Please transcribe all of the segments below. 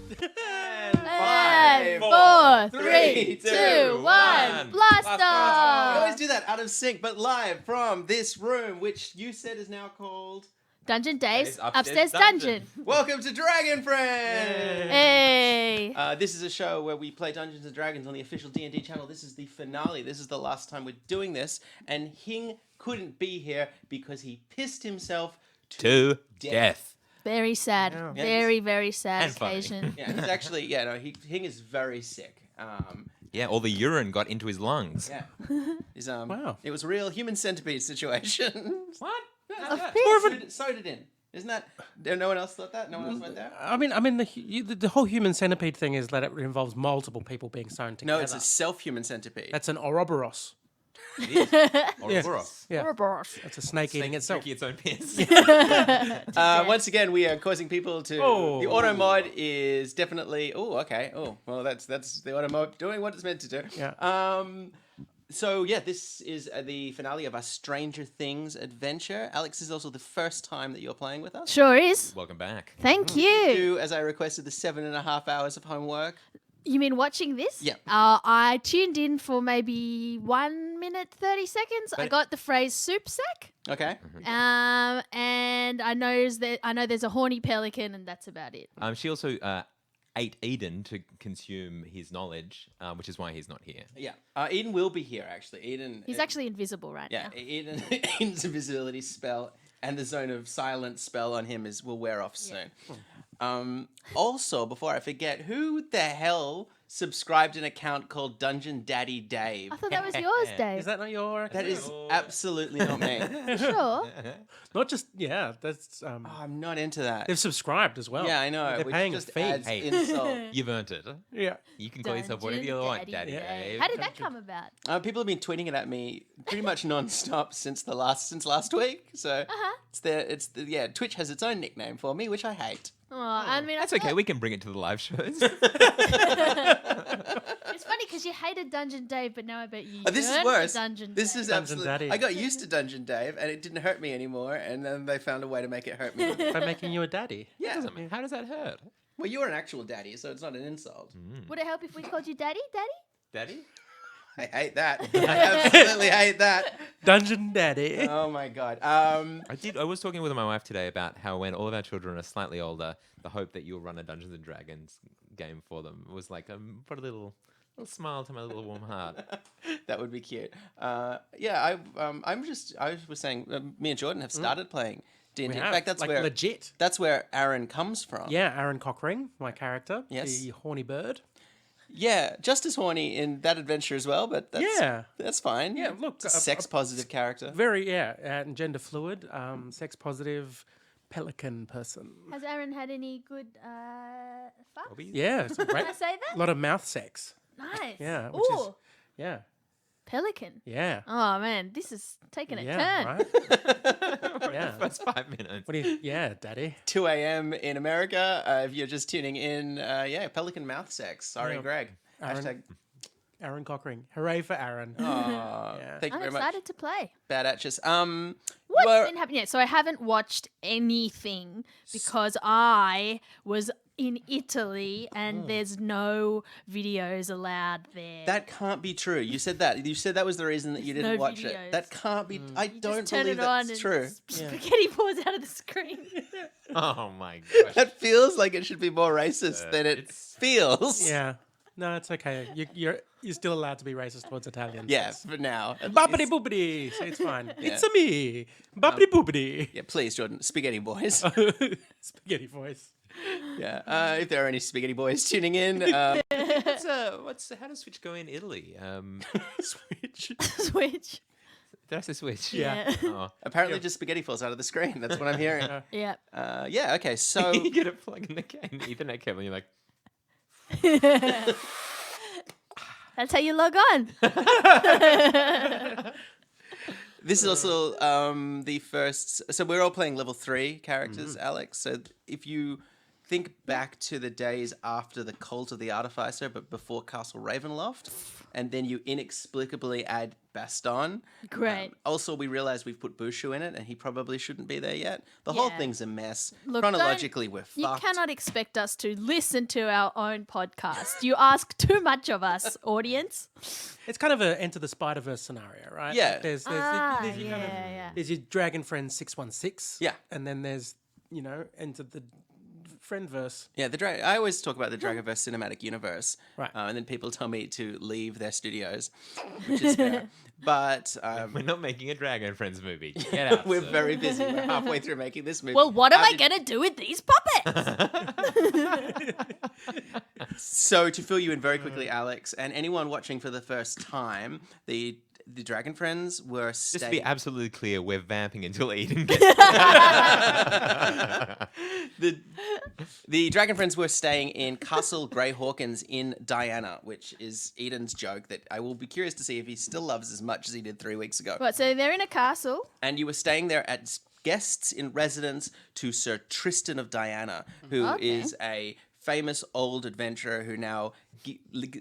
And 5, 4, 3, 2, 1. Blast We off! always do that out of sync, but live from this room, which you said is now called... Dungeon Days, That is upstairs Upstairs dungeon. Welcome to Dragon Friends! Hey. This is a show where we play Dungeons & Dragons on the official D&D channel. This is the finale. This is the last time we're doing this. And Hing couldn't be here because he pissed himself To death. Very sad. Yeah. Very, very sad And funny. occasion. Yeah, he's actually... Yeah, no, Hing is very sick. Yeah, all the urine got into his lungs. Yeah. He's, Wow. It was a real human centipede situation. What? Of Sewed it in. Isn't that... No one else thought that? No one else went there? I mean, the whole human centipede thing is that it involves multiple people being sewn together. No, it's a self-human centipede. That's an Ouroboros. It is. Ouroboros. Yeah, Ouroboros. it's a snake eating itself. Its own piss. Once again, we are causing people to... Oh. The auto mod is definitely... Oh, okay. Oh, well, that's the auto mod doing what it's meant to do. Yeah. So, yeah, this is the finale of our Stranger Things adventure. Alex, this is also the first time that you're playing with us. Sure is. Welcome back. Thank you. Do, as I requested, the 7.5 hours of homework. You mean watching this? Yeah. I tuned in for maybe 1 minute, 30 seconds. I But- got the phrase soup sack. Okay. And I know there's a horny pelican, and that's about it. She also ate Eden to consume his knowledge, which is why he's not here. Yeah. Eden will be here, actually. Eden... He's actually invisible right Yeah, now. Eden's invisibility spell and the zone of silence spell on him will wear off soon. Also, before I forget, who the hell subscribed an account called Dungeon Daddy Dave? I thought that was yours, Dave. Is that not your? That is absolutely not me. Sure. Not just that's. Oh, I'm not into that. They've subscribed as well. Yeah, I know. They're which paying just a fee. adds Hey. insult. You've earned it. Yeah. You can call yourself whatever you Dungeon want, Daddy Dave. Dave. How did that come about? People have been tweeting it at me pretty much non-stop since last week. So Twitch has its own nickname for me, which I hate. Oh, I mean, That's okay. We can bring it to the live shows. It's funny because you hated Dungeon Dave, but now I bet you. This is yearn for worse. Dungeon This Dave. is Dungeon absolutely. Daddy. I got used to Dungeon Dave, and it didn't hurt me anymore. And then they found a way to make it hurt me. By making you a daddy. Yeah. How does that hurt? Well, you're an actual daddy, so it's not an insult. Would it help if we called you Daddy? Daddy? I hate that. I absolutely hate that. Dungeon daddy. Oh my god. I was talking with my wife today about how when all of our children are slightly older, the hope that you'll run a Dungeons and Dragons game for them was like put a little smile to my little warm heart. That would be cute. I was saying, me and Jordan have started playing D&D. We In have, fact, that's like where legit. That's where Aaron comes from. Yeah, Aaron Cockring, my character. Yes. The horny bird. Yeah, just as horny in that adventure as well, but that's fine. Yeah, look, It's a sex positive character. Very, and gender fluid, sex positive, pelican person. Has Aaron had any good fuck? Bobby? Yeah, it's a great. Can I say that? A lot of mouth sex. Nice. Yeah, which is Ooh, yeah, pelican. yeah. Oh man, this is taking a Yeah, turn. right? Yeah. First 5 minutes. What do you? Yeah, daddy. 2 a.m. in America. If you're just tuning in, pelican mouth sex. Sorry, Yeah. Greg. Aaron. Hashtag. Aaron Cockring. Hooray for Aaron. Thank you I'm very much. excited to play. Bad atches. What well- didn't happen yet? So I haven't watched anything because I was in Italy and there's no videos allowed there. That can't be true. You said that. You said that was the reason that you There's didn't no watch videos. it. That can't be. I You don't just turn believe it on that's and true. spaghetti pours out of the screen. Oh my gosh. That feels like it should be more racist than it feels. Yeah. No, it's okay. You're still allowed to be racist towards Italians. Yeah, for now. Boppity boopity. So it's fine. Yeah. It's a me. Boppity boopity. Yeah, please, Jordan. Spaghetti boys. Spaghetti voice. Yeah. If there are any spaghetti boys tuning in, How does Switch go in Italy? Switch. Switch. Did I say Switch? Yeah. Oh. apparently just spaghetti falls out of the screen. That's what I'm hearing. Yeah. Okay. So You get a plug in the Ethernet cable and you're like, That's how you log on. this is also the first. So we're all playing level 3 characters, Alex. So if you think back to the days after the Cult of the Artificer, but before Castle Ravenloft, and then you inexplicably add Baston. Great. Also, we realize we've put Bushu in it, and he probably shouldn't be there yet. The whole Yeah. thing's a mess. Look, Chronologically, we're You fucked. cannot expect us to listen to our own podcast. You ask too much of us, audience. It's kind of a Enter the Spider-Verse scenario, right? Yeah. Like there's your kind of- yeah. there's your Dragon Friend 616. Yeah. And then there's, Enter the Friendverse. Yeah, I always talk about the Dragonverse cinematic universe, Right. And then people tell me to leave their studios, which is fair. But We're not making a Dragon Friends movie. Get out. we're sir. very busy. We're halfway through making this movie. Well, what am I did- going to do with these puppets? So to fill you in very quickly, Alex, and anyone watching for the first time, the Dragon Friends were Just to staying. be absolutely clear, we're vamping until Eden gets The Dragon Friends were staying in Castle Grey Hawkins in Diana, which is Eden's joke that I will be curious to see if he still loves as much as he did 3 weeks ago. What, so they're in a castle. And you were staying there as guests in residence to Sir Tristan of Diana, who is Okay. a famous old adventurer who now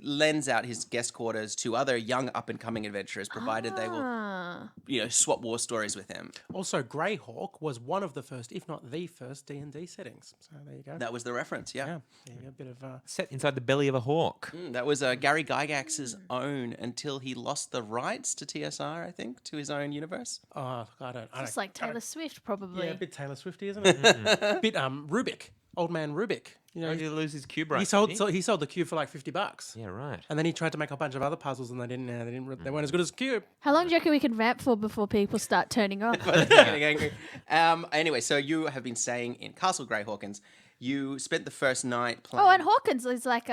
lends out his guest quarters to other young up-and-coming adventurers, provided they will, Ah. swap war stories with him. Also, Greyhawk was one of the first, if not the first, D&D settings. So there you go. That was the reference, yeah. Yeah, there you go. A bit of... set inside the belly of a hawk. That was Gary Gygax's own until he lost the rights to TSR, I think, to his own universe. I don't... It's like Taylor Swift, probably. Yeah, a bit Taylor Swifty, isn't it? Bit Rubik, old man Rubik. How did he lose his cube right? he sold the cube for like $50. Yeah, right. And then he tried to make a bunch of other puzzles, and they weren't as good as Cube. How long do you reckon we can rap for before people start turning off? Getting angry. Anyway, so you have been staying in Castle Grey Hawkins. You spent the first night playing. Oh, and Hawkins is like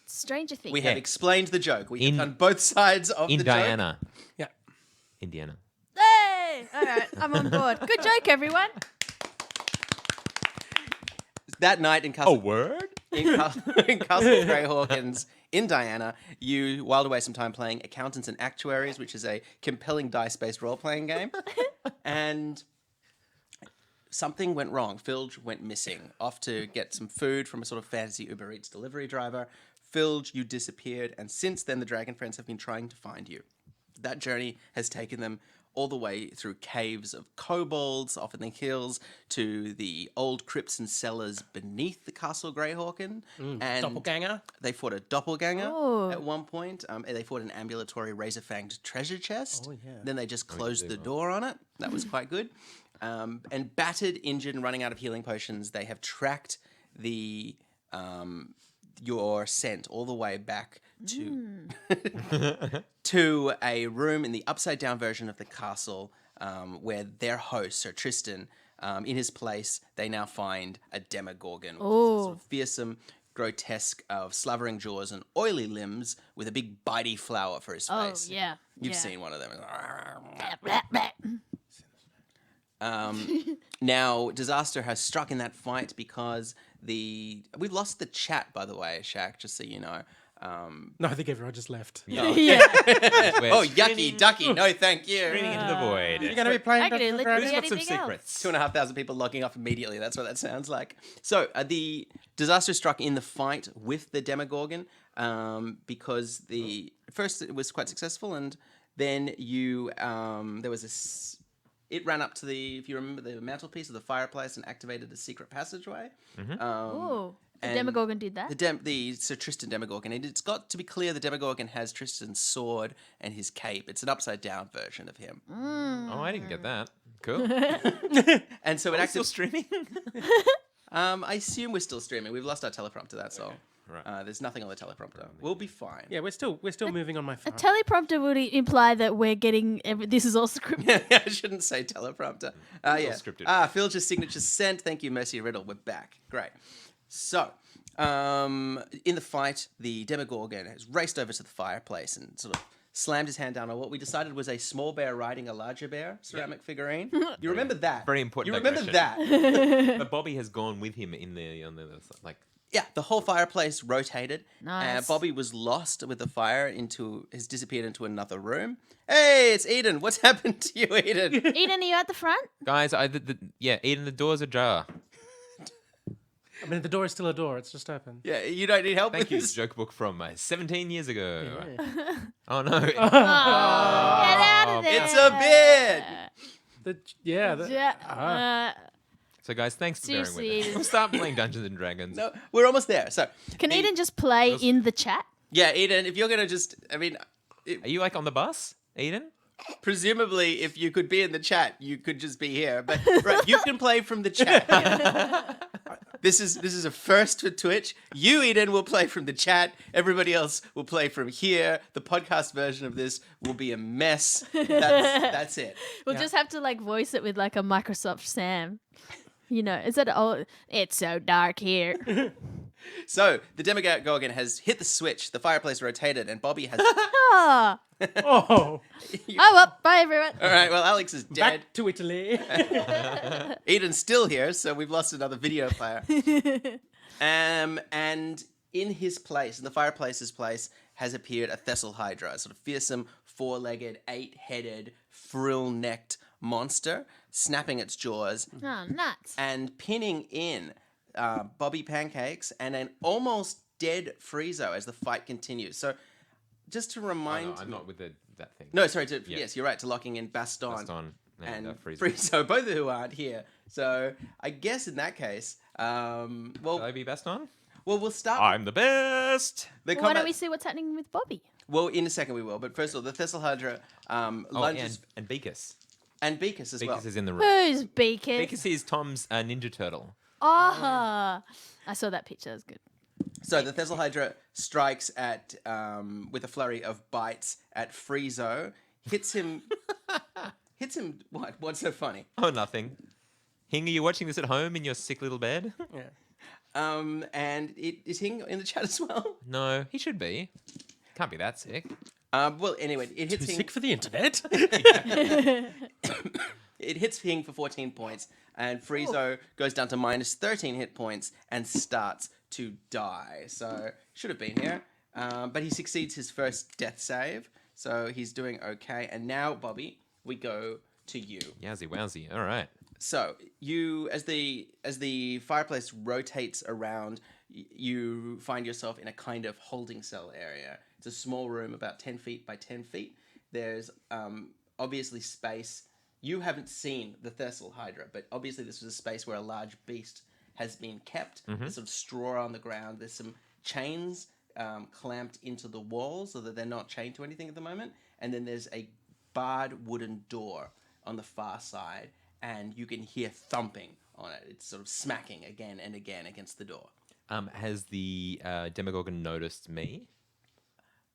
Stranger Things. We have Yeah. explained the joke. We have In- done both sides of In the joke. Diana. Yeah. Indiana. Hey! All right, I'm on board. Good joke, everyone. That night in Castle, word? in Castle Grey Hawkins in Diana, you whiled away some time playing Accountants and Actuaries, which is a compelling dice-based role-playing game. And something went wrong. Filge went missing, off to get some food from a sort of fantasy Uber Eats delivery driver. Filge, you disappeared, and since then the Dragon Friends have been trying to find you. That journey has taken them all the way through caves of kobolds off in the hills to the old crypts and cellars beneath the Castle Greyhawken. And Doppelganger. they fought a doppelganger Oh. at one point. They fought an ambulatory razor-fanged treasure chest. Oh, yeah. Then they just closed the door on it. That was quite good. And battered, injured, and running out of healing potions, they have tracked the your scent all the way back to to a room in the upside-down version of the castle where their host, Sir Tristan, in his place, they now find a Demogorgon. Which is a sort of fearsome, grotesque of slavering jaws and oily limbs with a big bitey flower for his Oh, face. yeah. You've yeah. seen one of them. Blah, blah. Now, disaster has struck in that fight because we've lost the chat, by the way, Shaq, just so you know. No, I think everyone just left. Yeah. Oh, yucky ducky, no thank you. Screaming into the void. You're going to be playing I could do Dungeons and literally Dragons? Who's got some anything else. secrets? 2,500 people logging off immediately. That's what that sounds like. So the disaster struck in the fight with the Demogorgon because first it was quite successful, and then there was it ran up to if you remember, the mantelpiece of the fireplace and activated a secret passageway. Ooh. The and Demogorgon did that? The Sir Tristan Demogorgon. And it's got to be clear the Demogorgon has Tristan's sword and his cape. It's an upside-down version of him. Oh, I didn't get that. Cool. And so it Still actually... streaming? I assume we're still streaming. We've lost our teleprompter, that's all. Right. There's nothing on the teleprompter. We'll be fine. Yeah, we're still moving on my A phone. teleprompter would imply that we're getting... this is all scripted. I shouldn't say teleprompter. Yeah. scripted. Phil's signature sent. Thank you, Mercy Riddle. We're back. Great. So, in the fight, the Demogorgon has raced over to the fireplace and sort of slammed his hand down on what we decided was a small bear riding a larger bear ceramic figurine. You remember that? Very important You remember digression. that? But Bobby has gone with him on the other side. Like, Yeah, the whole fireplace rotated. Nice. Bobby was lost with the fire has disappeared into another room. Hey, it's Eden. What's happened to you, Eden? Eden, are you at the front? guys, Eden, the door's ajar. I mean, the door is still a door. It's just open. Yeah, you don't need help Thank with you. this. Joke book from 17 years ago. Yeah. Oh no. Get out of there. It's a bit. So guys, thanks for bearing Seriously, with us. Eden. We'll start playing Dungeons and Dragons. No, we're almost there. So, Can the- Eden just play in the chat? Yeah, Eden, if you're going to just, I mean, Are you like on the bus, Eden? presumably, if you could be in the chat, you could just be here. But right, you can play from the chat. This is a first for Twitch. You, Eden, will play from the chat. Everybody else will play from here. The podcast version of this will be a mess. That's it. We'll just have to like voice it with like a Microsoft Sam. You know, is it all? It's so dark here. So the Demogorgon has hit the switch. The fireplace rotated, and Bobby has. Oh, Oh, well, bye everyone. All right. Well, Alex is dead. back to Italy. Eden's still here, so we've lost another video player. And in his place, in the fireplace's place, has appeared a Thessal Hydra, a sort of fearsome, four-legged, eight-headed, frill-necked monster, snapping its jaws Oh, nuts. and pinning in Bobby Pancakes and an almost dead Friezo as the fight continues. So, just to Oh, remind, no, I'm not with that thing. no, sorry, Yeah. yes, you're right, to locking in Baston. Baston And Friezo. Friezo, both of who aren't here. So I guess in that case, Shall I be Baston? we'll start. I'm the best. The Well, why don't combat. we see what's happening with Bobby? Well, in a second we will. But first of all, the Thessal Hydra lunges and Beakus. and Beakus as well. Beakus is in the room. Who's Beacon? Beakus is Tom's Ninja Turtle. Oh, I saw that picture. It was good. So the Thessal Hydra strikes at with a flurry of bites at Friezo, hits him. What? What's so funny? Oh, nothing. Hing, are you watching this at home in your sick little bed? Yeah. And is Hing in the chat as well? No, he should be. Can't be that sick. Well, anyway, it hits Too Hing. sick for the internet. It hits Hing for 14 points, and Friezo goes down to minus 13 hit points and starts to die. So, should have been here. But he succeeds his first death save, so he's doing okay. And now, Bobby, we go to you. Yowzy wowzy. All right. So, you, as the fireplace rotates around, you find yourself in a kind of holding cell area. It's a small room, about 10 feet by 10 feet. There's obviously space. You haven't seen the Thessal Hydra, but obviously this was a space where a large beast has been kept. There's some straw on the ground. There's some chains clamped into the walls so that they're not chained to anything at the moment. And then there's a barred wooden door on the far side, and you can hear thumping on it. It's sort of smacking again and again against the door. Has the Demogorgon noticed me?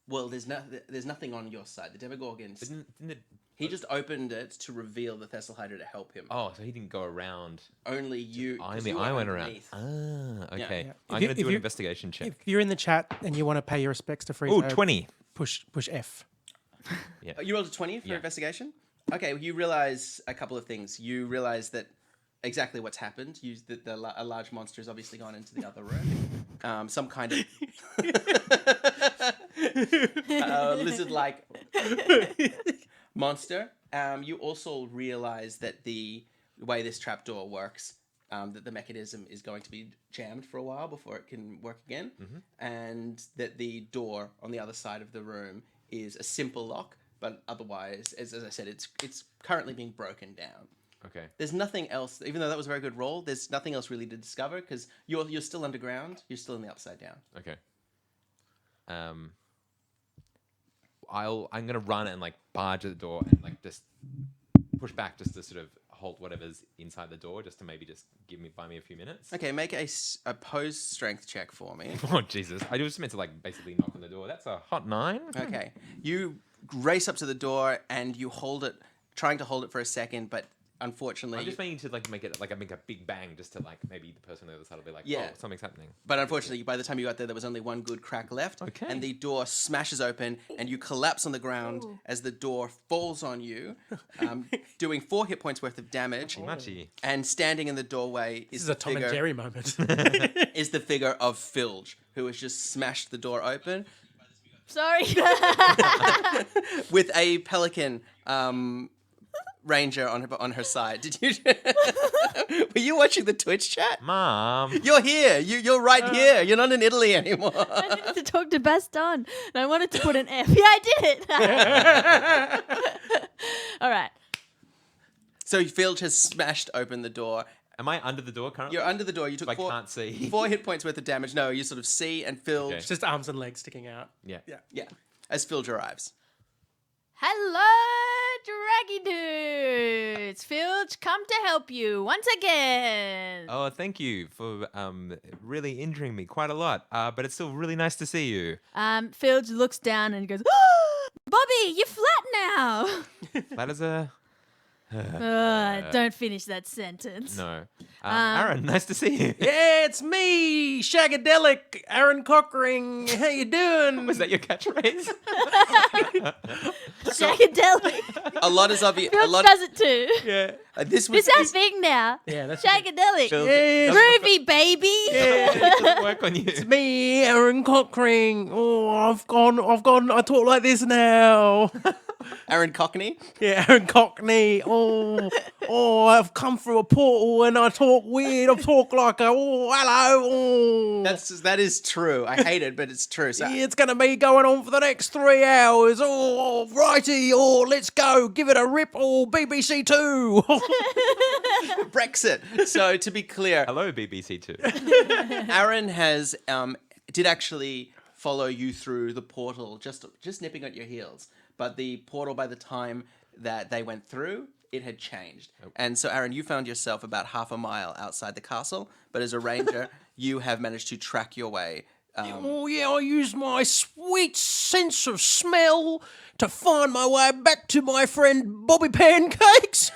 Well, there's nothing on your side. The Demogorgon, Didn't it... he just opened it to reveal the Thessal Hydra to help him. Oh, so he didn't go around. Only you. 'cause Only you I were went around. underneath. Ah, okay. Yeah. I'm If you- going to if do an you- investigation check. If you're in the chat and you want to pay your respects to Friezo, Oh, 20. push F. Oh, you rolled a 20 for Yeah. investigation? Okay, well, you realize a couple of things. You realize that exactly what's happened. A large monster has obviously gone into the other room. Some kind of lizard-like monster. You also realize that the way this trapdoor works, that the mechanism is going to be jammed for a while before it can work again, and that the door on the other side of the room is a simple lock, but otherwise, as I said, it's currently being broken down. Okay. There's nothing else, even though that was a very good roll, there's nothing else really to discover because you're still underground, you're still in the upside down. Okay. I'm gonna run and like barge at the door and like just push back just to sort of halt whatever's inside the door, just to maybe just buy me a few minutes. Okay, make a opposed strength check for me. Oh Jesus! I just meant to like basically knock on the door. That's a hot 9. Okay, you race up to the door and you hold it, trying to hold it for a second, but unfortunately, I'm just meaning to like make a big bang, just to like maybe the person on the other side will be like, Yeah. oh, something's happening. by the time you got there was only one good crack left. Okay. And the door smashes open and you collapse on the ground as the door falls on you, doing 4 hit points worth of damage. Muchy. And standing in the doorway This is is the a Tom and figure, Jerry moment. is the figure of Filge, who has just smashed the door open Sorry. with a pelican ranger on her side. Did you? Were you watching the Twitch chat? Mom. You're here. You're right here. You're not in Italy anymore. I needed to talk to Baston, and I wanted to put an F. Yeah, I did it. All right. So Filch has smashed open the door. Am I under the door currently? You're under the door. You took I can't see. 4 hit points worth of damage. No, you sort of see and Filch. Okay. It's just arms and legs sticking out. Yeah. Yeah, as Filch arrives. Hello, Draggy Dudes. Filch, come to help you once again. Oh, thank you for really injuring me quite a lot. But it's still really nice to see you. Filch looks down and goes, oh, Bobby, you're flat now. That is a... Don't finish that sentence. No. Aaron, nice to see you. Yeah, it's me, Shagadelic, Aaron Cockring. How you doing? Was that your catchphrase? Shagadelic. A lot is obvious. Filch does it too. Yeah. This was It's our thing now. Yeah, that's Shagadelic. Phil, Yeah. Groovy, baby. it doesn't work on you. It's me, Aaron Cockring. Oh, I've gone. I talk like this now. Aaron Cockney. Yeah, Aaron Cockney. Oh, I've come through a portal and I talk weird. I talk like a, hello. Oh. That is true. I hate it, but it's true. So It's going to be going on for the next 3 hours. Oh, righty. Oh, let's go. Give it a rip. Oh, BBC Two. Brexit. So to be clear, Hello, BBC Two. Aaron has did actually follow you through the portal, just nipping at your heels. But the portal, by the time that they went through, it had changed. And so, Aaron, you found yourself about half a mile outside the castle. But as a ranger, you have managed to track your way. Oh, yeah, I used my sweet sense of smell to find my way back to my friend Bobby Pancakes.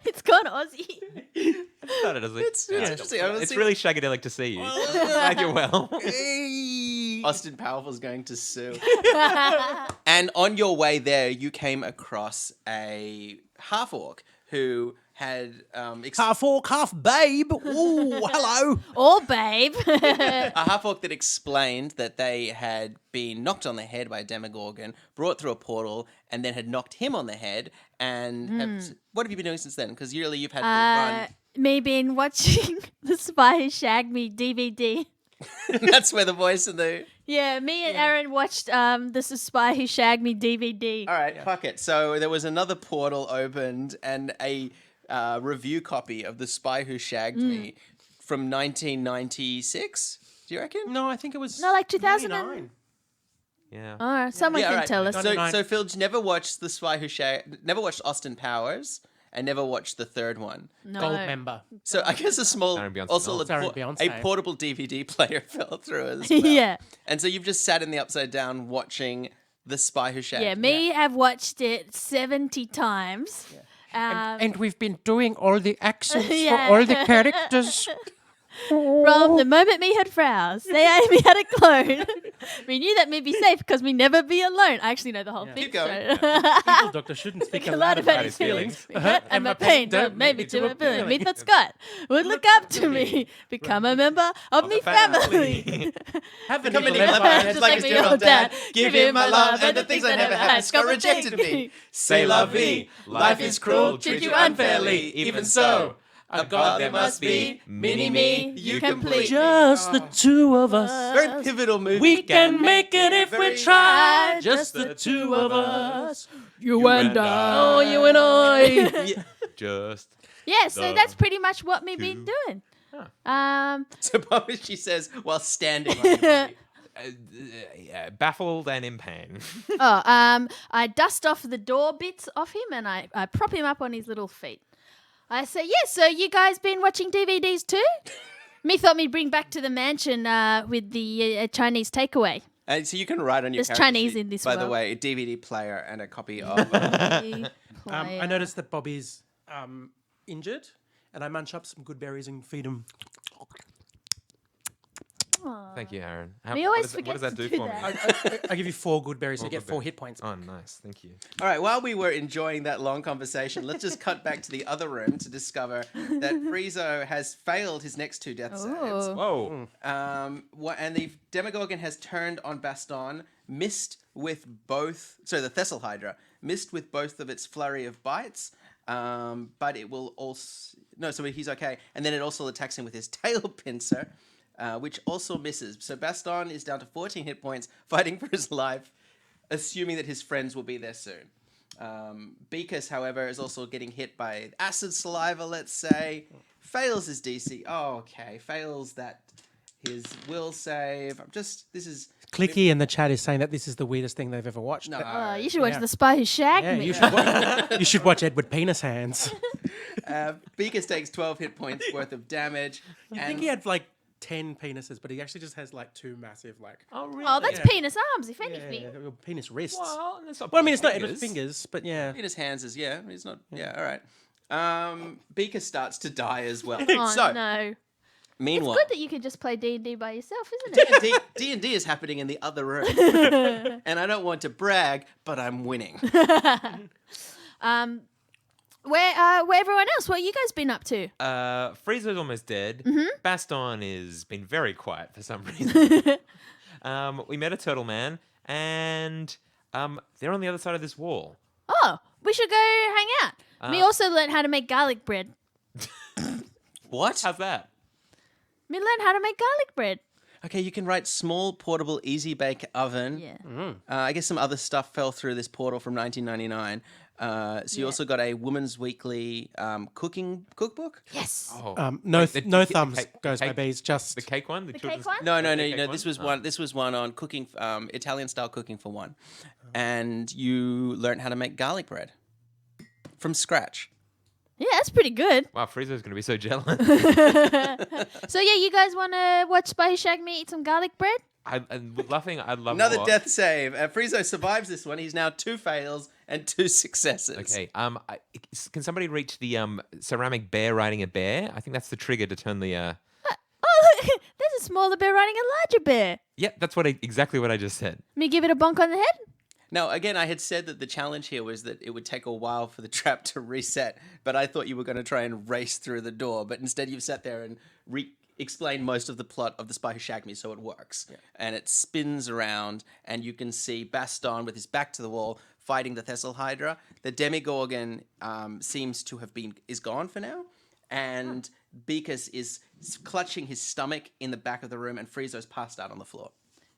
It's gone Aussie. It's interesting. I haven't It's seen- really shagadelic to see you. Glad you're well. Hey. Austin Powerful's going to sue. And on your way there, you came across a half-orc who had... Half orc, half babe. Oh, hello. Or babe. a half-orc that explained that they had been knocked on the head by a Demogorgon, brought through a portal, and then had knocked him on the head. And what have you been doing since then? Because usually you've had to run. Me been watching The Spy Who Shagged Me DVD. That's where the voice of the... Yeah, me and Aaron watched The Spy Who Shagged Me DVD. All right, fuck it. So there was another portal opened and a review copy of The Spy Who Shagged Me from 1996. Do you reckon? No, I think it was... No, like 2000 99. Yeah. Oh, someone can all right. tell us. So, 99. so Phil's never watched The Spy Who never watched Austin Powers, and never watched the third one. No. Gold member. So I guess a small, Sarah Beyonce. also a, Sarah a Beyonce. portable DVD player fell through as well. Yeah. And so you've just sat in the upside down watching The Spy Who Shagged Yeah, Me. me have watched it 70 times. And we've been doing all the accents Yeah. for all the characters. From the moment me had Frows, they me had a clone. We knew that me be safe because me never be alone. I actually know the whole thing. Keep going. Evil Doctor shouldn't speak A lot about his feelings. Me hurt and my pain don't make me to a villain. Me thought Scott would look up to me. Become a member of me family. Have Come in, little Nicola, empire. just like his dear old dad. Give him my love and the things I never had. Scott rejected me. C'est la vie. Life is cruel, treat you unfairly. Even so, a God there must be. Mini-me, you complete. Just the two of us. Very pivotal movie. We can make it if we Very- try. Just the two of us. You and I. Oh, you and I. Yeah. Just. Yeah, so that's pretty much what me been doing. So Bobby, she says, while standing on the body. Baffled and in pain. I dust off the door bits off him and I prop him up on his little feet. I say, yeah, so you guys been watching DVDs too? Me thought me bring back to the mansion with the Chinese takeaway. And so you can write on your There's character Chinese sheet, in this by the world. way, a DVD player and a copy of... I noticed that Bobby's injured, and I munch up some good berries and feed him. Thank you, Aaron. We always forget what does that to do do for that. me? I give you 4 good berries, so you Four get good 4 berries. hit points. Oh, nice. Thank you. All right, while we were enjoying that long conversation, let's just cut back to the other room to discover that Friezo has failed his next 2 death saves. Oh. Whoa. And the Demogorgon has turned on Baston, missed with both... So the Thessal Hydra missed with both of its flurry of bites, but it will also... No, so he's okay. And then it also attacks him with his tail pincer, which also misses. So Baston is down to 14 hit points, fighting for his life, assuming that his friends will be there soon. Beakus, however, is also getting hit by acid saliva, let's say. Fails his DC. Oh, okay. Fails that his will save. This is... Clicky in the chat is saying that this is the weirdest thing they've ever watched. No. You should watch The Spy Who Shagged Yeah, Me. you should watch Edward Penis Hands. Beakus takes 12 hit points worth of damage. I think he had like 10 penises, but he actually just has like 2 massive Oh, really? Oh, that's penis arms, if anything. penis wrists. Well, that's not Well, I mean, it's not fingers. Edward's fingers, but yeah. In his hands is, yeah. He's not... Yeah, all right. Beakus starts to die as well. Oh, So, no. meanwhile... Good that you can just play D&D by yourself, isn't it? D&D is happening in the other room. And I don't want to brag, but I'm winning. Where everyone else? What have you guys been up to? Friezo's almost dead. Mm-hmm. Baston has been very quiet for some reason. We met a turtle man, and they're on the other side of this wall. Oh, we should go hang out. Me also learned how to make garlic bread. What? How's that? Me learned how to make garlic bread. Okay, you can write small, portable, easy bake oven. Yeah. I guess some other stuff fell through this portal from 1999. So you also got a Woman's Weekly cooking cookbook? Yes. Oh, No, Wait, the- no the thumbs cake- goes the by cake- bees. Just the cake one? The cake children's- one? No. cake This one? was Oh. one. This was one on cooking, Italian style cooking for one, and you learned how to make garlic bread from scratch. Yeah, that's pretty good. Wow, Friezo's going to be so jealous. So yeah, you guys want to watch Spy Who Shagged Me eat some garlic bread? I'd love Another more. death save. Friezo survives this one. He's now 2 fails and 2 successes. Okay. Can somebody reach the ceramic bear riding a bear? I think that's the trigger to turn the. Oh, look, there's a smaller bear riding a larger bear. Yeah, that's exactly what I just said. Me give it a bonk on the head? Now, again, I had said that the challenge here was that it would take a while for the trap to reset, but I thought you were going to try and race through the door. But instead, you've sat there and explained most of the plot of The Spy Who Shagged Me, so it works. Yeah. And it spins around, and you can see Baston with his back to the wall fighting the Thessal Hydra. The Demogorgon seems to is gone for now, and Beakus is clutching his stomach in the back of the room, and Friezo's passed out on the floor.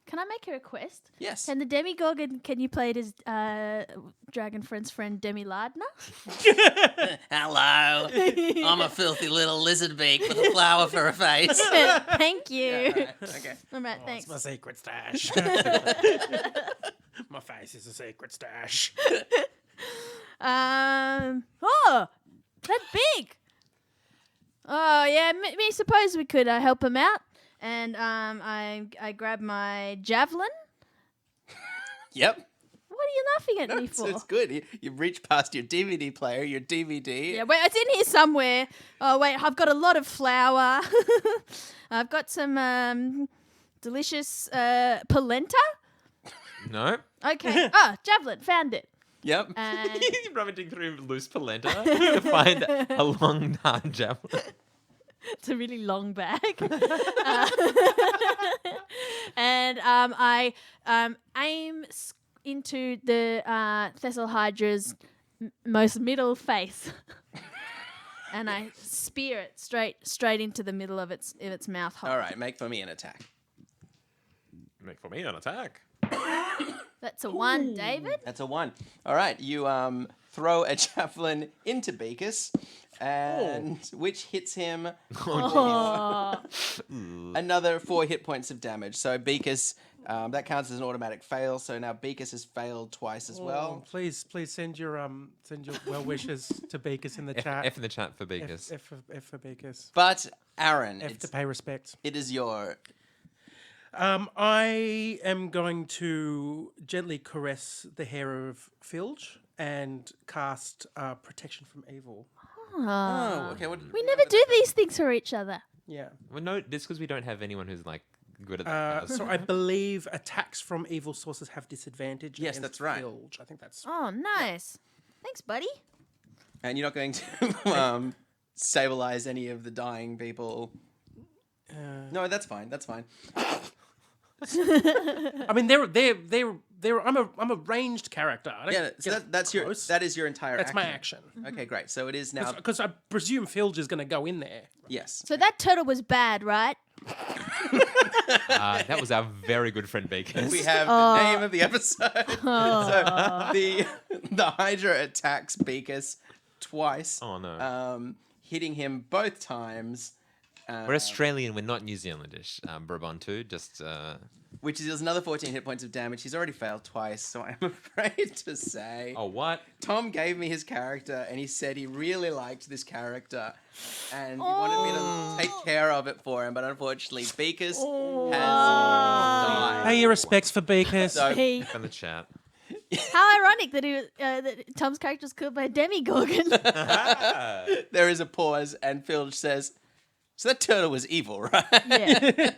Can I make a request? Yes. Can the Demogorgon, can you play it as Dragon Friend's friend Demi Lardner? Hello. I'm a filthy little lizard beak with a flower for a face. Thank you. Okay. All right, thanks. it's my secret stash. My face is a secret stash. Oh, that's big. Oh yeah, me suppose we could help him out, and I grab my javelin. Yep. What are you laughing at me for? It's good. You've reached past your DVD player, your DVD. Yeah, wait, it's in here somewhere. Oh wait, I've got a lot of flour. I've got some delicious polenta. No. Okay. Javelin, found it. Yep. And You're rummaging through loose polenta to find a long, hard javelin. it's a really long bag. And I aim into the Thessal Hydra's most middle face. And I spear it straight into the middle of its mouth hole. All right, make for me an attack. Make for me an attack. That's a 1, David. That's a 1. All right, you throw a javelin into Beakus, and which hits him Oh. another 4 hit points of damage. So Beakus, that counts as an automatic fail. So now Beakus has failed twice as well. Please send your well wishes to Beakus in the chat. F in the chat for Beakus. F for Beakus. But Aaron, F to pay respect. it is your... I am going to gently caress the hair of Filge and cast protection from evil. Oh, okay. What, We never do these things for each other. Yeah. Well, no, this because we don't have anyone who's like good at that. So I believe attacks from evil sources have disadvantage. Yes, against that's right. Filge. I think that's. Oh, nice. Thanks, buddy. And you're not going to stabilize any of the dying people. No, that's fine. That's fine. I mean, I'm a ranged character. I don't Yeah, so get that is your entire. That's my action. Okay, great. So it is now. Because I presume Filge is going to go in there. Yes. So that turtle was bad, right? That was our very good friend Beacon. We have the name of the episode. So the Hydra attacks Beakus twice. Oh no. Hitting him both times. We're Australian, we're not New Zealandish. Brabant just Which is another 14 hit points of damage. He's already failed twice, so I'm afraid to say. oh what? Tom gave me his character, and he said he really liked this character, and he wanted me to take care of it for him. But unfortunately, Beakus has died. Pay your respects for Beakus. So Hey, In the chat. how ironic that that Tom's character was killed by a Demogorgon. there is a pause, and Filge says, "So that turtle was evil, right?" Yeah.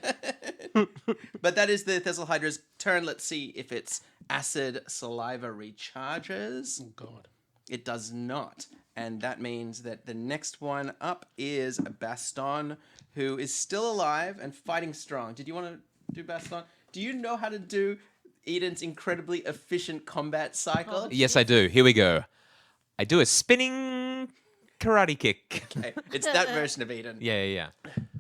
But that is the Thessal Hydra's turn. Let's see if its acid saliva recharges. Oh, God. It does not. And that means that the next one up is Baston, who is still alive and fighting strong. Did you want to do Baston? Do you know how to do Eden's incredibly efficient combat cycle? Yes, I do. Here we go. I do a spinning karate kick. Okay, it's that version of Eden. Yeah.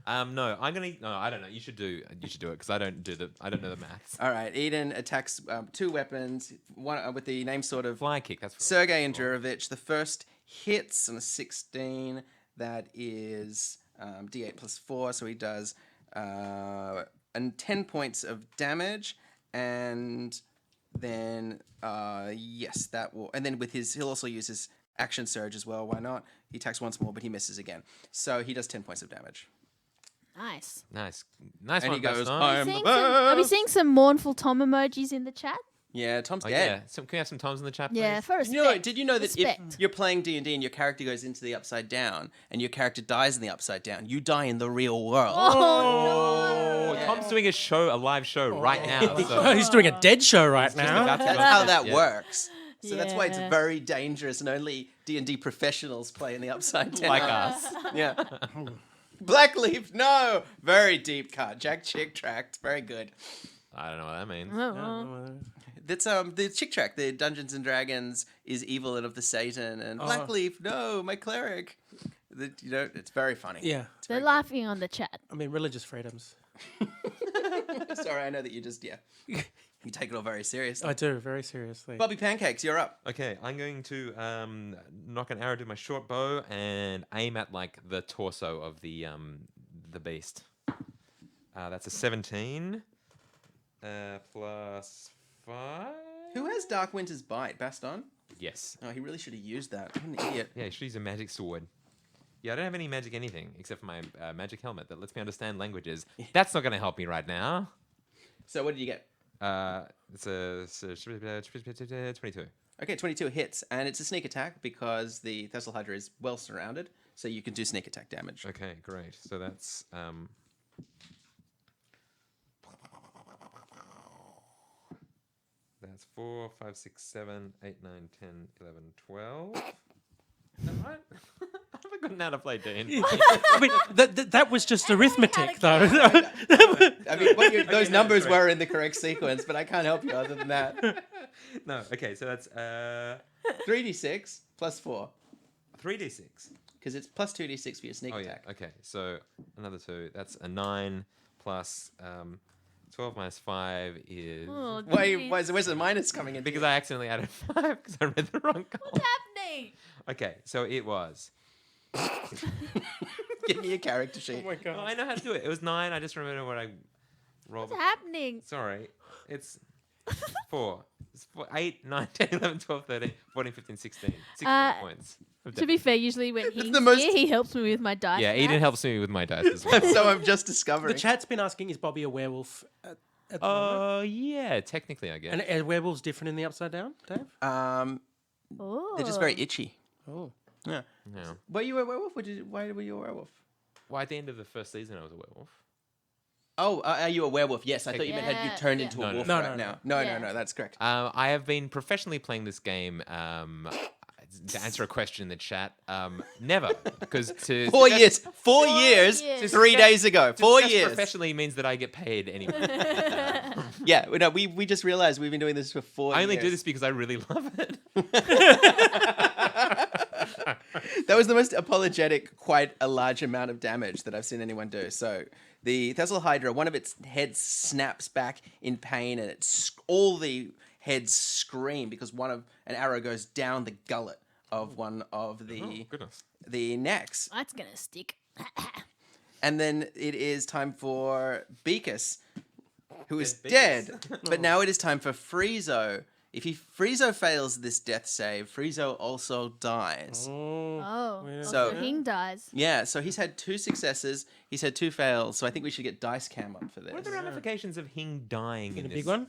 No, I don't know. You should do it because I don't know the maths. All right, Eden attacks two weapons, one with the name sort of Fly kick. That's Sergei and Jurovich. The first hits on a 16. That is D8 plus 4, so he does and 10 points of damage, and then yes, that will. And then with he'll also use his action surge as well. Why not? He attacks once more, but he misses again. So he does 10 points of damage. Nice. nice And one, he goes, Baston. I'm the Are we best. seeing some mournful Tom emojis in the chat? Yeah, Tom's Oh, dead. yeah. Can we have some Toms in the chat, please? Yeah, for You know, respect. did you know that Respect. if you're playing D&D and your character goes into the Upside Down and your character dies in the Upside Down, you die in the real world? Oh, Tom's doing a live show right now. So He's doing a dead show right now. about to That's go how on that yeah. works. So that's why it's Yeah. very dangerous, and only D&D professionals play in the Upside Down. Like us. Yeah. Blackleaf, no! Very deep cut. Jack Chick tracked. Very good. I don't know what that means. Oh, That's the Chick track, the Dungeons and Dragons is evil and of the Satan, and Blackleaf, no, my cleric. It's very funny. Yeah. they're laughing on the chat. I mean, religious freedoms. Sorry, I know that you you take it all very seriously. I do, very seriously. Bobby Pancakes, you're up. Okay, I'm going to knock an arrow to my short bow and aim at like the torso of the beast. That's a 17 plus 5. Who has Dark Winter's Bite? Baston? Yes. Oh, he really should have used that. What an idiot. Yeah, you should use a magic sword. Yeah, I don't have any magic anything except for my magic helmet that lets me understand languages. That's not going to help me right now. So what did you get? It's a 22. Okay, 22 hits, and it's a sneak attack because the Thessal Hydra is well surrounded, so you can do sneak attack damage. Okay, great. So that's that's 4, 5, 6, 7, 8, 9, 10, 11, 12. Is that right? I haven't gotten how to play D&D. I mean, that was just arithmetic, though. I mean, those no, numbers sorry. were in the correct sequence, but I can't help you other than that. No, okay, so that's 3d6 plus 4, 3d6. because it's plus 2d6 for your sneak Oh yeah, attack. okay. So another 2. That's a 9 plus 12 minus 5 is Oh, Where's the minus coming in? because I accidentally added 5 because I read the wrong column. What's happening? Okay, so it was. Give me a character sheet. Oh my Oh, god. I know how to do it. It was 9. I just remember what I rolled. What's happening? Sorry. It's 4. It's 8, 9, 10, 11, 12, 13, 14, 15, 16. 16 points. of To be fair, usually when he's the most- here, he helps me with my dice. Yeah, Eden math. helps me with my dice as well. So I'm just The discovering. chat's been asking, is Bobby a werewolf at the moment? Yeah, technically, I guess. And are werewolves different in the Upside Down, Dave? They're just very itchy. Oh. Yeah. Yeah. Were you a werewolf? Why were you a werewolf? Well, at the end of the first season, I was a werewolf. Oh, are you a werewolf? Yes, I thought you meant had you Yeah, turned yeah. into a wolf No, right no, now. no. No, that's correct. I have been professionally playing this game. To answer a question in the chat, never, because to 4 years. 4 4 years. years. 3 days ago. 4 discuss years. professionally means that I get paid anyway. Yeah, no, we just realized we've been doing this for 4 years. I only do this because I really love it. That was the most apologetic, quite a large amount of damage that I've seen anyone do. So the Thessal Hydra, one of its heads snaps back in pain, and all the heads scream because an arrow goes down the gullet of one of the Goodness. the necks. That's gonna stick. And then it is time for Beakus, who is Dead dead. But now it is time for Friezo. If Friezo fails this death save, Friezo also dies. Oh, So- so Hing dies. Yeah, so he's had 2 successes. He's had 2 fails. So I think we should get dice cam up for this. What are the ramifications of Hing dying in A this? big one.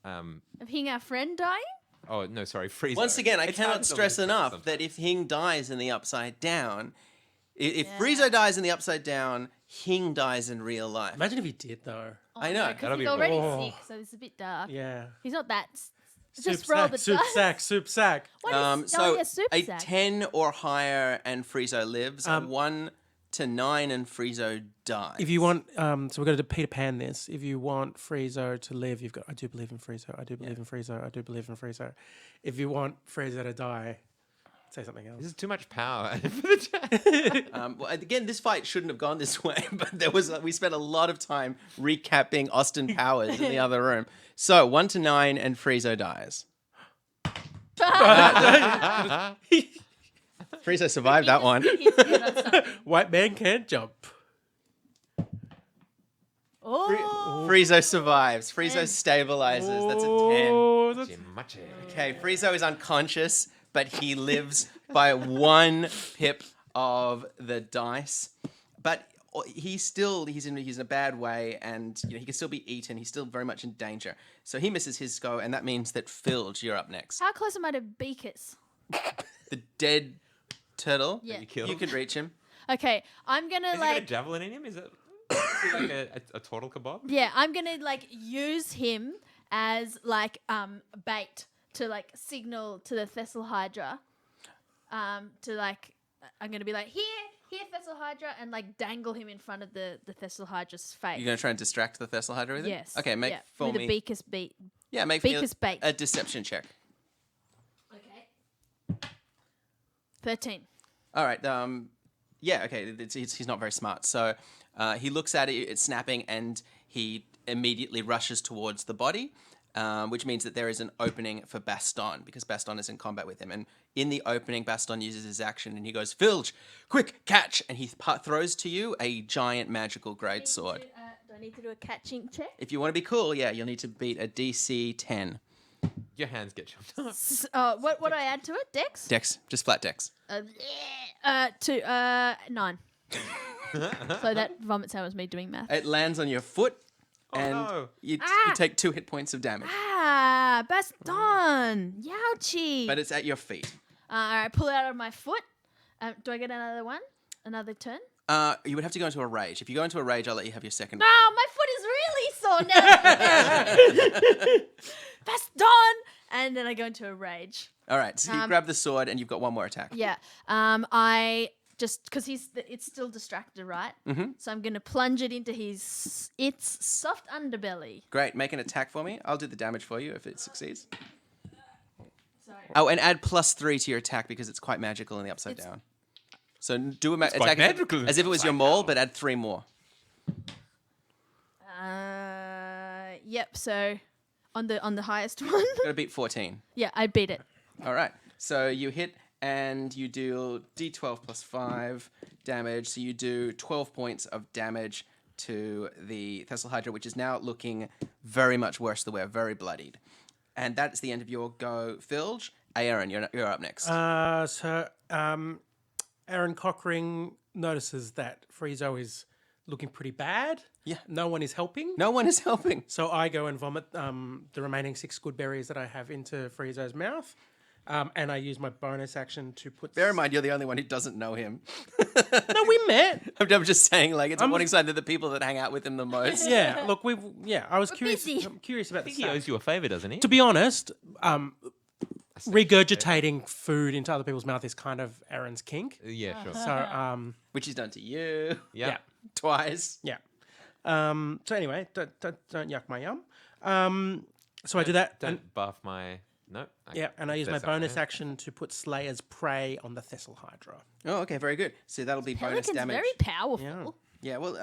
Of Hing, our friend, dying. Oh no, sorry, Friezo. Once again, I It's cannot hard to stress lose enough sometimes. that if Hing dies in the Upside Down, if Yeah. Friezo dies in the Upside Down, Hing dies in real life. Imagine if he did though. I know. Because That'll he's be already rough. sick, so it's a bit dark. Yeah. He's not that. Soup Just roll sack, the soup dice. sack, soup sack. What is? So yeah, soup a sack. 10 or higher and Friezo lives. A 1 to 9 and Friezo dies. If you want, so we're going to Peter Pan this. If you want Friezo to live, you've got. I do believe in Friezo. I do believe in Friezo. I do believe in Friezo. If you want Friezo to die, say something else. This is too much power for the chat. Well, again, this fight shouldn't have gone this way, but we spent a lot of time recapping Austin Powers in the other room. So 1 to 9 and Friezo dies. Friezo survived that one. White man can't jump. Oh, Friezo survives. Friezo stabilizes. That's a 10. Oh, that's Machi. Okay, Friezo is unconscious, but he lives by 1 pip of the dice. But he's in a bad way, and he can still be eaten. He's still very much in danger. So he misses his go, and that means that Filge, you're up next. how close am I to Beakus? The dead turtle. Yeah. You killed. You could reach him. Okay, I'm gonna Has he got a like. javelin in him? Is it like a turtle kebab? Yeah, I'm gonna like use him as like bait to like signal to the Thessal Hydra. To like, I'm gonna be like here, Thessal Hydra, and like dangle him in front of the Thessal Hydra's face. You're going to try and distract the Thessal Hydra with it? Yes. Okay, make yeah, for with me. a Beakus beat. Yeah, make me Beakus bait. a deception check. Okay. 13. All right. Yeah. Okay. He's not very smart. So he looks at it. It's snapping, and he immediately rushes towards the body, which means that there is an opening for Baston because Baston is in combat with him. And in the opening, Baston uses his action, and he goes, "Filge, quick, catch!" And he throws to you a giant magical greatsword. Do I need to do a catching check? If you want to be cool, yeah, you'll need to beat a DC 10. Your hands get chopped off. What do I add to it? Dex? Dex, just flat dex. 9. So that vomit sound was me doing math. It lands on your foot, and no. you Ah! take 2 hit points of damage. Baston! Youchie! But it's at your feet. I pull it out of my foot. Do I get another one? Another turn? You would have to go into a rage. If you go into a rage, I'll let you have your second. No, my foot is really sore now. Baston! And then I go into a rage. All right, so you grab the sword, and you've got one more attack. Yeah. I just because it's still distracted, right? Mm-hmm. So I'm gonna plunge it into its soft underbelly. Great, make an attack for me. I'll do the damage for you if it succeeds. Sorry. Oh, and add +3 to your attack because it's quite magical in the upside down. So do a attack quite magical as if it was your maul, but add 3 more. Yep. So on the highest one. Gotta beat 14. Yeah, I beat it. All right, so you hit and you deal D12 plus 5 damage. So you do 12 points of damage to the Thessal Hydra, which is now looking very much worse the way, very bloodied. And that's the end of your go, Filge. Aaron, you're up next. Aaron Cockring notices that Friezo is looking pretty bad. Yeah. No one is helping. No one is helping. So I go and vomit the remaining 6 good berries that I have into Friezo's mouth. And I use my bonus action to put. Bear in mind, you're the only one who doesn't know him. No, we met. I'm just saying, like, it's a warning sign that the people that hang out with him the most. Yeah, look, I was curious. busy. I'm curious about I the think he owes you a favor, doesn't he? To be honest, regurgitating food into other people's mouth is kind of Aaron's kink. Yeah, sure. So, Which he's done to you Yeah. twice. yeah. So anyway, don't yuck my yum. So I do that. Don't buff my. No. And I use my that's bonus okay. action to put Slayer's Prey on the Thessal Hydra. Oh, okay, very good. So that'll be bonus Pelican's damage. very powerful. Yeah. Yeah, well,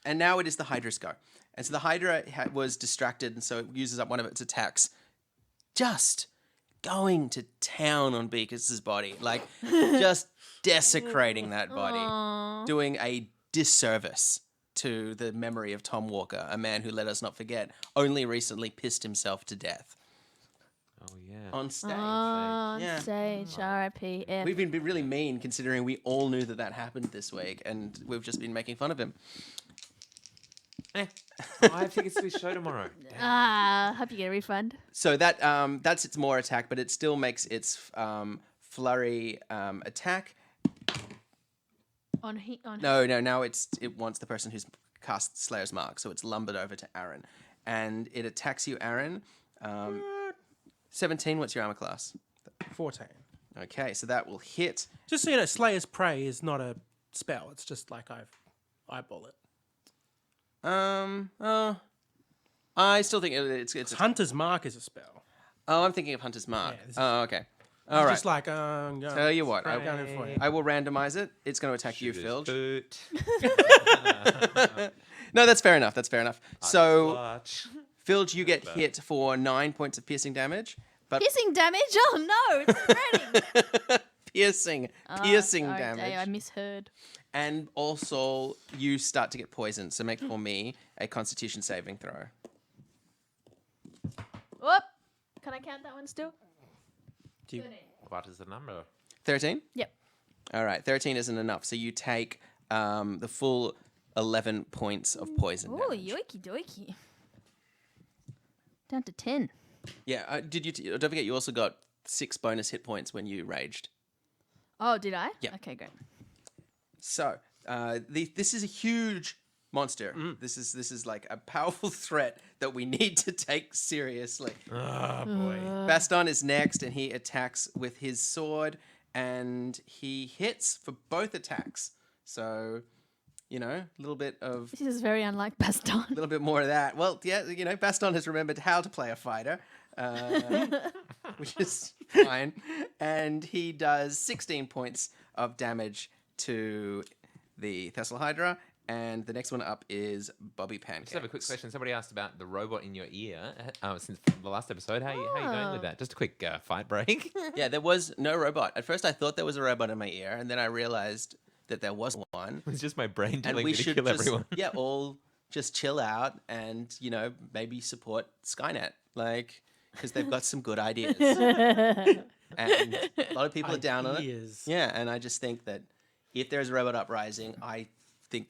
and now it is the Hydra's go. And so the Hydra was distracted, and so it uses up one of its attacks. Just going to town on Beakus' body. Like, just desecrating that body. Doing a disservice to the memory of Tom Walker, a man who, let us not forget, only recently pissed himself to death. Oh, yeah. On stage. On Yeah. stage, R.I.P. We've been really mean considering we all knew that happened this week, and we've just been making fun of him. I think it's his show tomorrow. Hope you get a refund. So that's its more attack, but it still makes its flurry attack. On No, now it wants the person who's cast Slayer's Mark, so it's lumbered over to Aaron, and it attacks you, Aaron. 17. What's your armor class? 14. Okay, so that will hit. Just so you know, Slayer's Prey is not a spell. It's just like I've eyeball it. I still think it's Hunter's Mark is a spell. Oh, I'm thinking of Hunter's Mark. Yeah, this is- Oh, okay. It's All right. just like, Tell you what, I'm going in for you. I will randomize it. It's going to attack you, Phil. Boot. No, that's fair enough. That's fair enough. So, Clutch. Filge, you get hit for 9 points of piercing damage. But Piercing damage? Oh no, it's spreading. piercing Sorry, damage. Dave, I misheard. And also, you start to get poisoned. So make for me a Constitution saving throw. Whoop. Can I count that one still? Do you- What is the number? 13? Yep. All right, 13 isn't enough. So you take the full 11 points of poison Oh, damage. yoiky doiky. Down to 10. Yeah, don't forget you also got 6 bonus hit points when you raged. Oh, did I? Yeah. Okay, great. So, this is a huge monster. This is like a powerful threat that we need to take seriously. Oh, boy. Baston is next, and he attacks with his sword, and he hits for both attacks. So, a little bit of... This is very unlike Baston. A little bit more of that. Well, yeah, Baston has remembered how to play a fighter, which is fine. And he does 16 points of damage to the Thessal Hydra. And the next one up is Bobby Pancakes. Just have a quick question. Somebody asked about the robot in your ear since the last episode. How you going with that? Just a quick fight break. Yeah, there was no robot. At first, I thought there was a robot in my ear, and then I realized that there was one. It's just my brain And telling we me to should kill just, everyone. all just chill out and, maybe support Skynet. Because they've got some good ideas. And a lot of people are down on it. Ideas. Yeah, and I just think that if there's a robot uprising, I think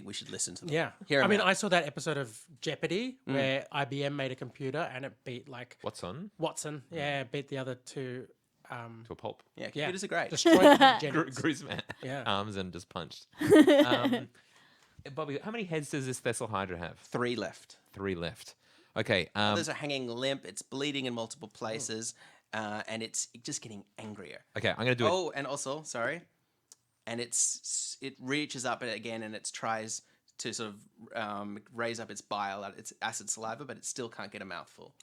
we should listen to them. Yeah. Hear 'em out. I saw that episode of Jeopardy where IBM made a computer and it beat Watson Watson. Yeah, beat the other two. to a pulp. Yeah, computers are great. Destroyed the eugenics. Gruesome Yeah. arms and just punched. Bobby, how many heads does this Thessal Hydra have? 3 left. 3 left. Okay. Others are hanging limp. It's bleeding in multiple places, and it's just getting angrier. Okay, I'm gonna do it. Oh, and also, sorry, and it reaches up again and it tries to sort of raise up its bile, its acid saliva, but it still can't get a mouthful.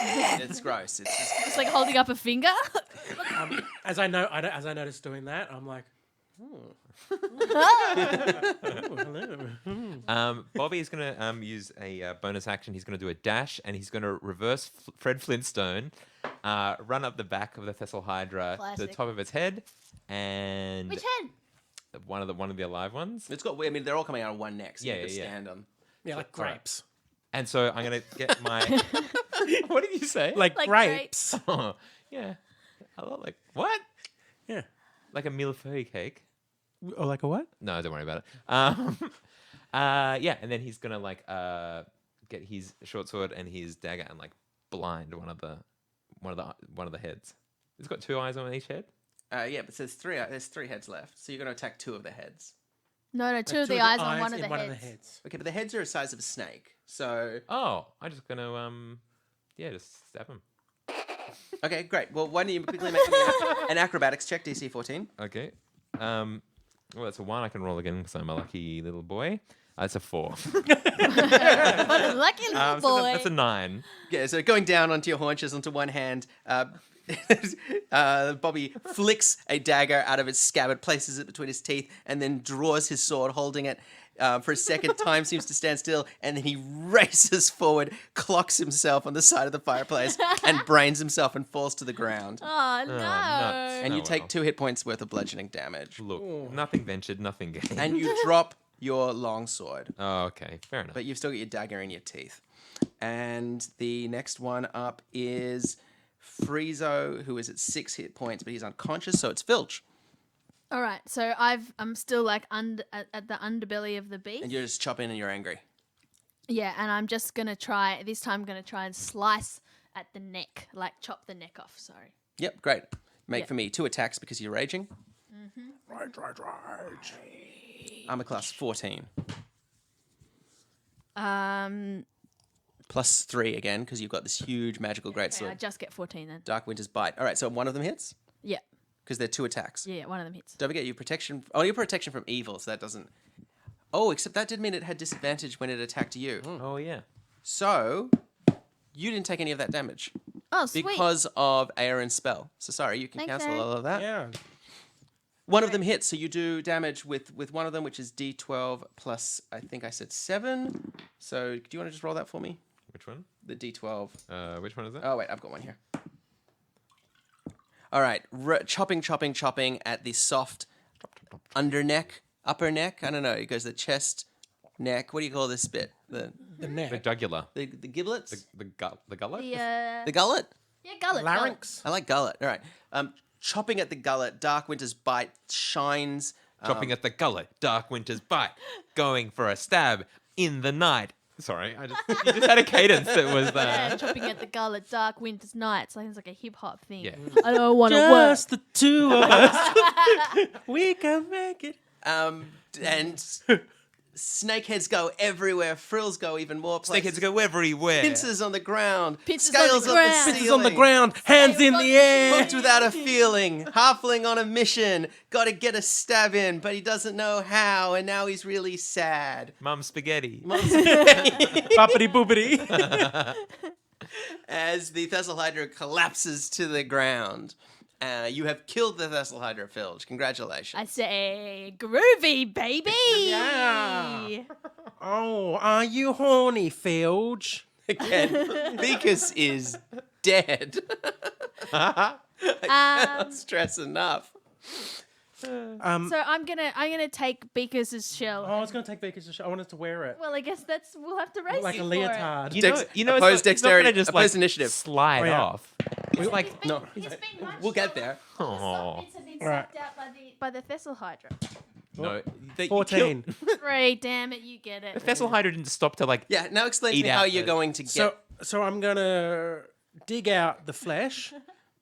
It's gross. It's just It's like holding up a finger. As I noticed doing that, I'm like, Bobby is going to use a bonus action. He's going to do a dash, and he's going to reverse Fred Flintstone, run up the back of the Thessal Hydra to the Classic. top of its head, and Which head? one of the alive ones. it's got. I mean, they're all coming out of one neck, so Yeah, you can yeah, yeah. stand on. yeah, like grapes. And so I'm going to get my. What did you say? Like Like grapes. Oh, yeah, a lot like what? Yeah. Like a millefeuille cake. Or like a what? No, don't worry about it. Yeah, and then he's gonna get his short sword and his dagger and blind one of the heads. It's got 2 eyes on each head. Yeah, but there's three heads left, so you're going to attack 2 of the heads. No, two of the eyes on one of in the one heads. Okay, but the heads are the size of a snake, so... Oh, I'm just gonna just stab him. Okay, great. Well, why don't you quickly make an acrobatics check, DC 14. Okay. Well, that's a 1. I can roll again because I'm a lucky little boy. It's a 4. What a lucky little So boy. that's a 9. Yeah, so going down onto your haunches onto one hand, Bobby flicks a dagger out of its scabbard, places it between his teeth, and then draws his sword, holding it for a second. Time seems to stand still, and then he races forward, clocks himself on the side of the fireplace, and brains himself and falls to the ground. Oh, no. nuts. And Oh, you take well. 2 hit points worth of bludgeoning damage. Look, nothing ventured, nothing gained. And you drop your longsword, Oh, okay, fair enough. but you've still got your dagger in your teeth. And the next one up is Friezo, who is at 6 hit points, but he's unconscious, so it's Filch. All right, so I'm still like at the underbelly of the beast. And you're just chopping and you're angry. Yeah, and I'm just gonna try this time. I'm gonna try and slice at the neck, like chop the neck off. Sorry. Yep, great. Make Yeah. for me 2 attacks because you're raging. Rage. Armor class 14. Plus 3 again because you've got this huge magical Okay, I greatsword. just get 14 then. Dark Winter's Bite. All right, so one of them hits Yeah, because they're 2 attacks. yeah, one of them hits. Don't forget your protection. Oh, your protection from evil, so that doesn't. Oh, except that did mean it had disadvantage when it attacked you. Oh, yeah. So you didn't take any of that damage Oh, sweet. because of Aaron's spell. So sorry, you can Thanks, cancel Aaron. all of that. Yeah. One of them hits, so you do damage with one of them, which is D12 plus, I think I said 7. So do you want to just roll that for me? Which one? The D12. Which one is that? Oh, wait, I've got one here. All right, chopping at the soft upper neck. I don't know. It goes the chest, neck. What do you call this bit? The The neck. The jugular. giblets? The gullet? The gullet? Yeah, gullet. Larynx. I like gullet. All right. Chopping at the gullet, Dark Winter's Bite shines. Chopping at the gullet, Dark Winter's Bite, going for a stab in the night. Sorry, you just had a cadence that was Yeah, chopping at the gullet, dark winter's night. It's like a hip hop thing. Yeah. I don't want to work. Just the 2 of us. We can make it. And snakeheads go everywhere. Frills go even more places. Snakeheads go everywhere. Pincers on the ground. Pincers on the Scales ground. the Pincers on the ceiling. ground. Hands in the air. Hooked without a feeling. Halfling on a mission. Got to get a stab in, but he doesn't know how, and now he's really sad. Mum spaghetti. Boppity boopity. As the Thessal Hydra collapses to the ground. You have killed the Thessal Hydra, Filch. Congratulations. I say, groovy, baby. Yeah. Oh, are you horny, Filge? Again, Beakus is dead. Um, Stress enough. so I'm gonna take Beakus' shell. Oh, I was going to take Beaker's shot. I wanted to wear it. Well, I guess we'll have to race Like you a for it. leotard. You know, Opposed it's not gonna dexterity, just opposed initiative. slide Oh, yeah. off. It's like No, It's been munched we'll get on. there. The Oh. soft bits have been Right. sucked out by the Thessal Hydra. no. They, 14. 3, damn it, you get it. The Thessal Hydra didn't stop to like. Yeah, now explain to Eat me how out you're the- going to get... So I'm going to dig out the flesh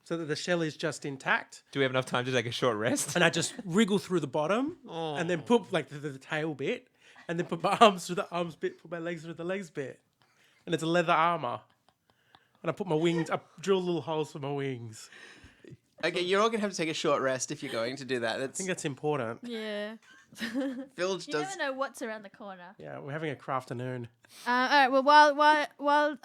so that the shell is just intact. Do we have enough time to take a short rest? And I just wriggle through the bottom and then put like the tail bit and then put my arms through the arms bit, put my legs through the legs bit. And it's a leather armor. And I put my wings, I drill little holes for my wings. Okay, you're all going to have to take a short rest if you're going to do that. I That's think that's important. Yeah. Filge You does... never know what's around the corner. Yeah, we're having a crafternoon. All right. Well, while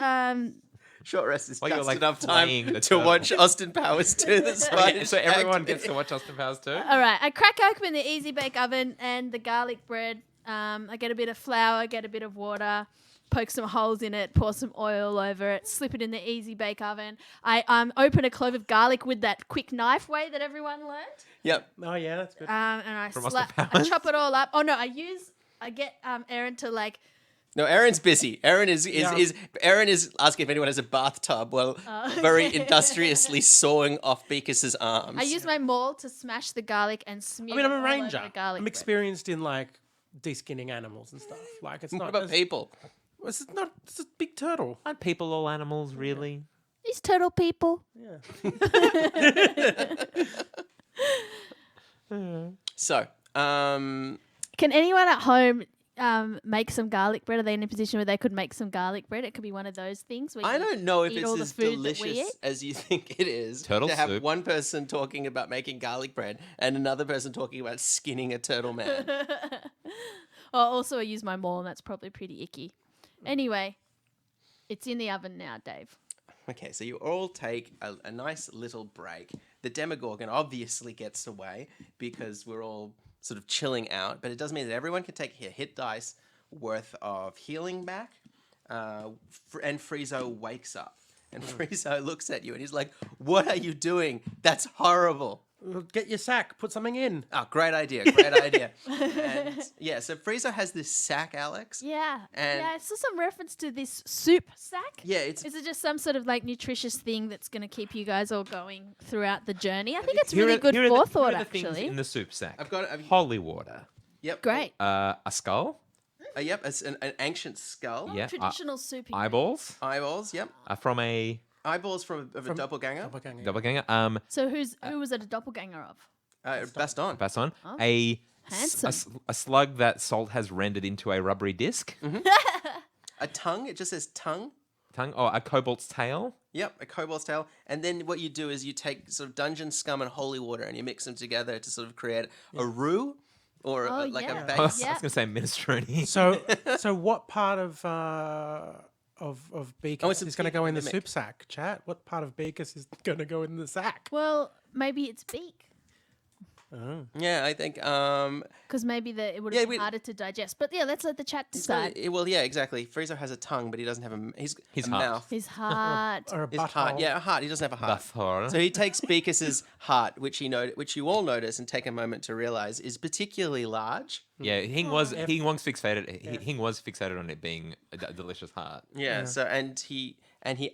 Short rest is While you're, just like, enough time flaying the to turtle. watch Austin Powers do the Okay, Spanish so everyone act. gets to watch Austin Powers too. all right, I crack open the easy bake oven and the garlic bread. I get a bit of flour, get a bit of water, poke some holes in it, pour some oil over it, slip it in the easy bake oven. I open a clove of garlic with that quick knife way that everyone learned. Yep. Oh, yeah, that's good. And I From Austin I Powers? chop it all up. Oh no, I get Aaron to like. No, Aaron's busy. Aaron is asking if anyone has a bathtub while very industriously sawing off Beakus's arms. I use my maul to smash the garlic and smear. I mean, I'm it a all over ranger. the garlic I'm bread. experienced in like deskinning animals and stuff. Like it's What not about people? It's not. It's a big turtle. Aren't people all animals, really? You these turtle people. Yeah. So, Can anyone at home make some garlic bread? Are they in a position where they could make some garlic bread? It could be one of those things where I you don't know if eat it's all the as food that we delicious eat. as you think it is Turtle to have soup. one person talking about making garlic bread and another person talking about skinning a turtle man. Oh, also, I use my maul, and that's probably pretty icky. Anyway, it's in the oven now, Dave. Okay, so you all take a nice little break. The Demogorgon obviously gets away because we're all sort of chilling out, but it does mean that everyone can take a hit dice worth of healing back. And Friezo wakes up. And Friezo looks at you and he's like, "What are you doing? That's horrible." Get your sack. Put something in. Oh, great idea. Great idea. And yeah, so Friezo has this sack, Alex. Yeah. And- yeah, I saw some reference to this soup sack. Yeah, it's Is it just some sort of like nutritious thing that's going to keep you guys all going throughout the journey? I think it's Here really are- good here are the- forethought, here are the things actually. in the soup sack. I've got Holy water. Yep. Great. A skull. Yep, it's an ancient skull. Yeah. Traditional soup. Eyeballs. Eyeballs, yep. From a Eyeballs of a doppelganger. Doppelganger. doppelganger. So who was it a doppelganger of? Baston. Basson. Oh, A handsome. a slug that salt has rendered into a rubbery disc. A tongue. It just says tongue. Tongue. Oh, a cobalt's tail. Yep, a kobold's tail. And then what you do is you take sort of dungeon scum and holy water and you mix them together to sort of create a roux or Oh, like yeah. a I was base. Yeah. going to say minestrone. So what part of Beakus it's a is going to pig go in the mimic. soup sack, chat? What part of Beakus is going to go in the sack? Well, maybe it's beak. Yeah, I think. Because maybe it would Yeah, have been we- harder to digest. But yeah, let's let the chat He's got- decide. well, yeah, exactly. Friezo has a tongue, but he doesn't have His a heart. mouth. His heart. Or a His butthole? heart. Yeah, a heart. He doesn't have a heart. Butthole. So he takes Beakus's heart, which you all notice and take a moment to realize is particularly large. Yeah, Hing was fixated. Hing was fixated on it being a delicious heart. Yeah. So and he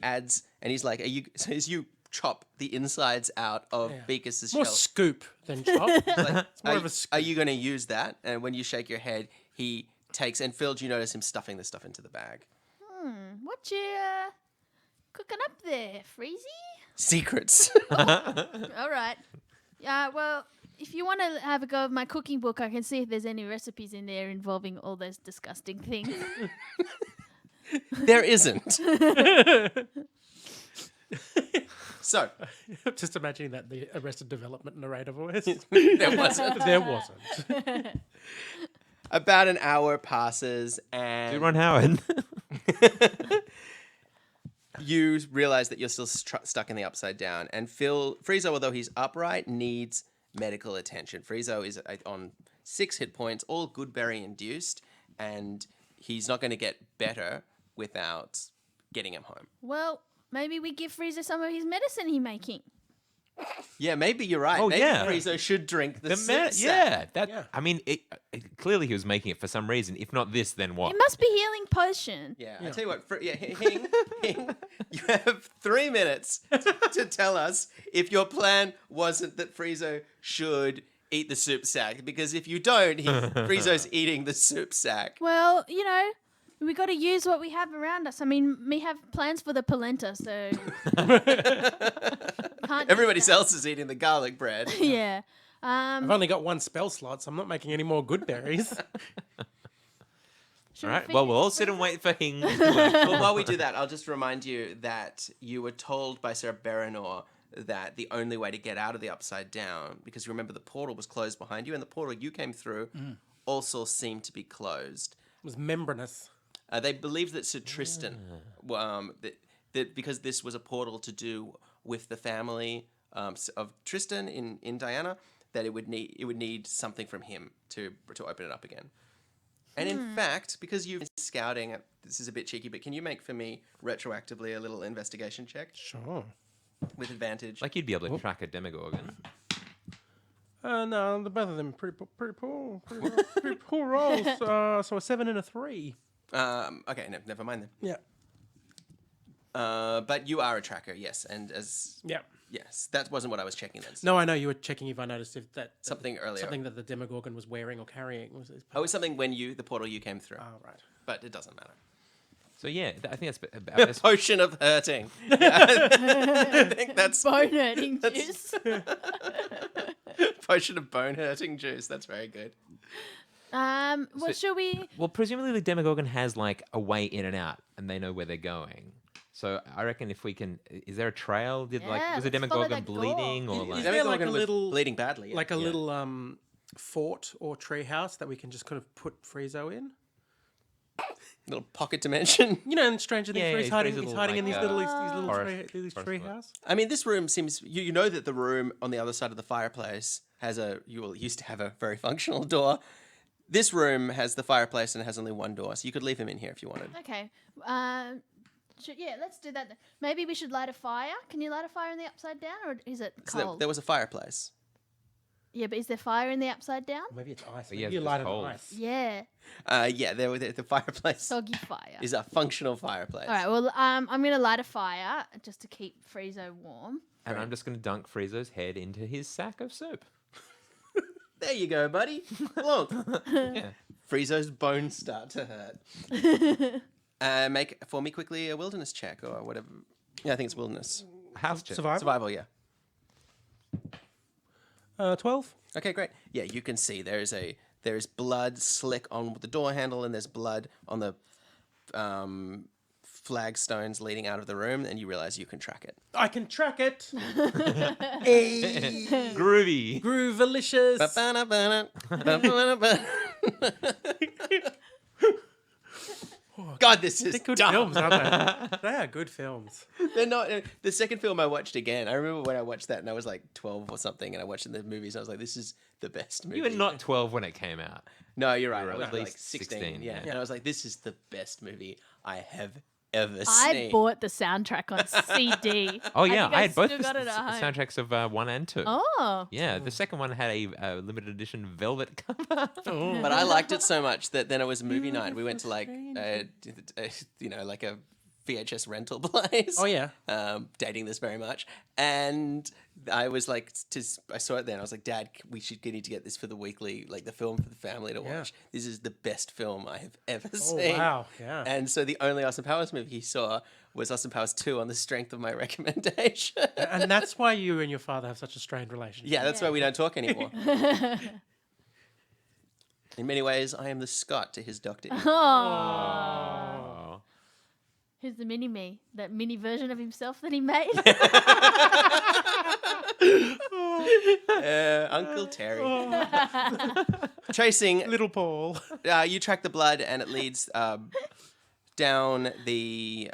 adds and he's like, so as you chop the insides out of Beakus's More shell, scoop than chop. It's more of a scoop. are you going to use that? And when you shake your head, he takes and Phil, you notice him stuffing the stuff into the bag. What you cooking up there, Freezy? Secrets. All right. Well, if you want to have a go of my cooking book, I can see if there's any recipes in there involving all those disgusting things. There isn't. So Just imagining that the Arrested Development narrator voice. there wasn't. There wasn't. About an hour passes and Dude, Ron Howard. you realize that you're still stuck in the upside down. And Friezo, although he's upright, needs medical attention. Friezo is on 6 hit points, all Goodberry induced, and he's not going to get better without getting him home. Well, maybe we give Freezer some of his medicine he's making. Yeah, maybe you're right. Oh, Maybe yeah. Friezo should drink the soup sack. Yeah, that. Yeah. I mean, clearly he was making it for some reason. If not this, then what? It must be healing potion. Yeah, I tell you what, Hing, you have 3 minutes to tell us if your plan wasn't that Friezo should eat the soup sack, because if you don't, Friezo's eating the soup sack. Well, we got to use what we have around us. I mean, we have plans for the polenta, so can't use Everybody that. else is eating the garlic bread. Yeah. I've only got 1 spell slot, so I'm not making any more good berries. Should All we right. Well, finish we'll all this sit and one? wait for Hing. Well, while we do that, I'll just remind you that you were told by Sarah Berenor that the only way to get out of the Upside Down, because you remember the portal was closed behind you, and the portal you came through also seemed to be closed. It was membranous. They believed that Sir Tristan, that because this was a portal to do with the family of Tristan in Diana, that it would need something from him to open it up again. And in fact, because you've been scouting, this is a bit cheeky, but can you make for me retroactively a little investigation check Sure. with advantage? Like you'd be able to track a Demogorgon. No, the both of them pretty poor. Pretty poor rolls. So a 7 and a 3. Okay, no, never mind then. Yeah. But you are a tracker, yes, and Yeah. yes, that wasn't what I was checking then. No, I know you were checking if I noticed if that Something earlier. something that the Demogorgon was wearing or carrying was. Oh, it was something when the portal you came through. Oh, right. But it doesn't matter. So yeah, I think that's about A best. potion of hurting. I think that's Bone hurting juice. potion of bone hurting juice. That's very good. What should we? Well, presumably the Demogorgon has like a way in and out, and they know where they're going. So I reckon if we can, is there a trail? Was the let's follow Demogorgon that door. bleeding or Is like? there like Demogorgon a was little- bleeding badly? Yeah. Like a little fort or treehouse that we can just kind of put Friezo in. little pocket dimension. You know, in Stranger Things, Yeah, where yeah, he's he's hiding, very he's little, hiding in like, these little forest- these forest treehouse. I mean, this room seems. You know that the room on the other side of the fireplace has used to have a very functional door. This room has the fireplace and it has only one door, so you could leave him in here if you wanted. Okay. Let's do that. Then. Maybe we should light a fire. Can you light a fire in the upside down, or is it So cold? there was a fireplace. Yeah, but is there fire in the upside down? Maybe it's ice. yeah, Maybe you it's light it cold. on ice. Yeah, Yeah, the fireplace soggy fire. is a functional fireplace. All right. Well, I'm gonna light a fire just to keep Friezo warm. And I'm just going to dunk Friezo's head into his sack of soup. There you go, buddy. Look, Yeah. Friezo's bones start to hurt. Make for me quickly a wilderness check or whatever. Yeah, I think it's wilderness. House check. Survival, yeah. 12. Okay, great. Yeah, you can see there's blood slick on the door handle, and there's blood on the flagstones leading out of the room, and you realize you can track it. I can track it. Groovy. Groovalicious. God, this is They're good dumb. films, aren't they? They are good films. They're not. The second film I watched again, I remember when I watched that, and I was like 12 or something, and I watched the movies, and I was like, "This is the best movie." You were not 12 when it came out. No, you're right. You were I was at like least 16. 16, Yeah. yeah. And I was like, "This is the best movie I have ever I seen." bought the soundtrack on CD. Oh yeah, think I had both still the got it at home. soundtracks of 1 and 2. Oh, Yeah, the second one had a limited edition velvet cover. But I liked it so much that then it was movie night. We went to like, like a VHS rental place. Oh, yeah. Dating this very much, and I was like, I saw it then. I was like, Dad, we need to get this for the weekly, like the film for the family to watch. This is the best film I have ever Oh, seen. wow. Yeah. And so the only Austin Powers movie he saw was Austin Powers 2 on the strength of my recommendation. And that's why you and your father have such a strained relationship. Yeah, that's why we don't talk anymore. In many ways, I am the Scott to his Dr. Evil. Oh. here's the mini me, that mini version of himself that he made. Uncle Terry. Tracing, Little Paul. you track the blood and it leads down the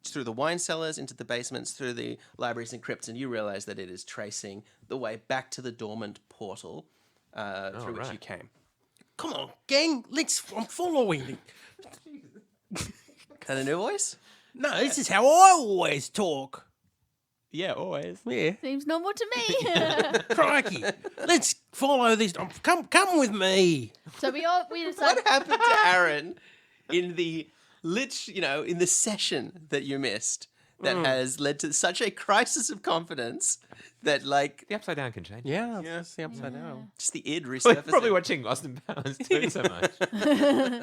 through the wine cellars, into the basements, through the libraries and crypts, and you realize that it is tracing the way back to the dormant portal through which right. you came. Come on, gang. I'm following. Is that a new voice? No, this is how I always talk. Yeah, always. Yeah. Seems normal to me. Crikey. Let's follow this. Come with me. So we decided. What happened to Aaron in the in the session that you missed that has led to such a crisis of confidence that like The Upside Down can change. Yeah, that's the upside down. just the id We're resurfacing? probably watching Austin Powers 2 so much.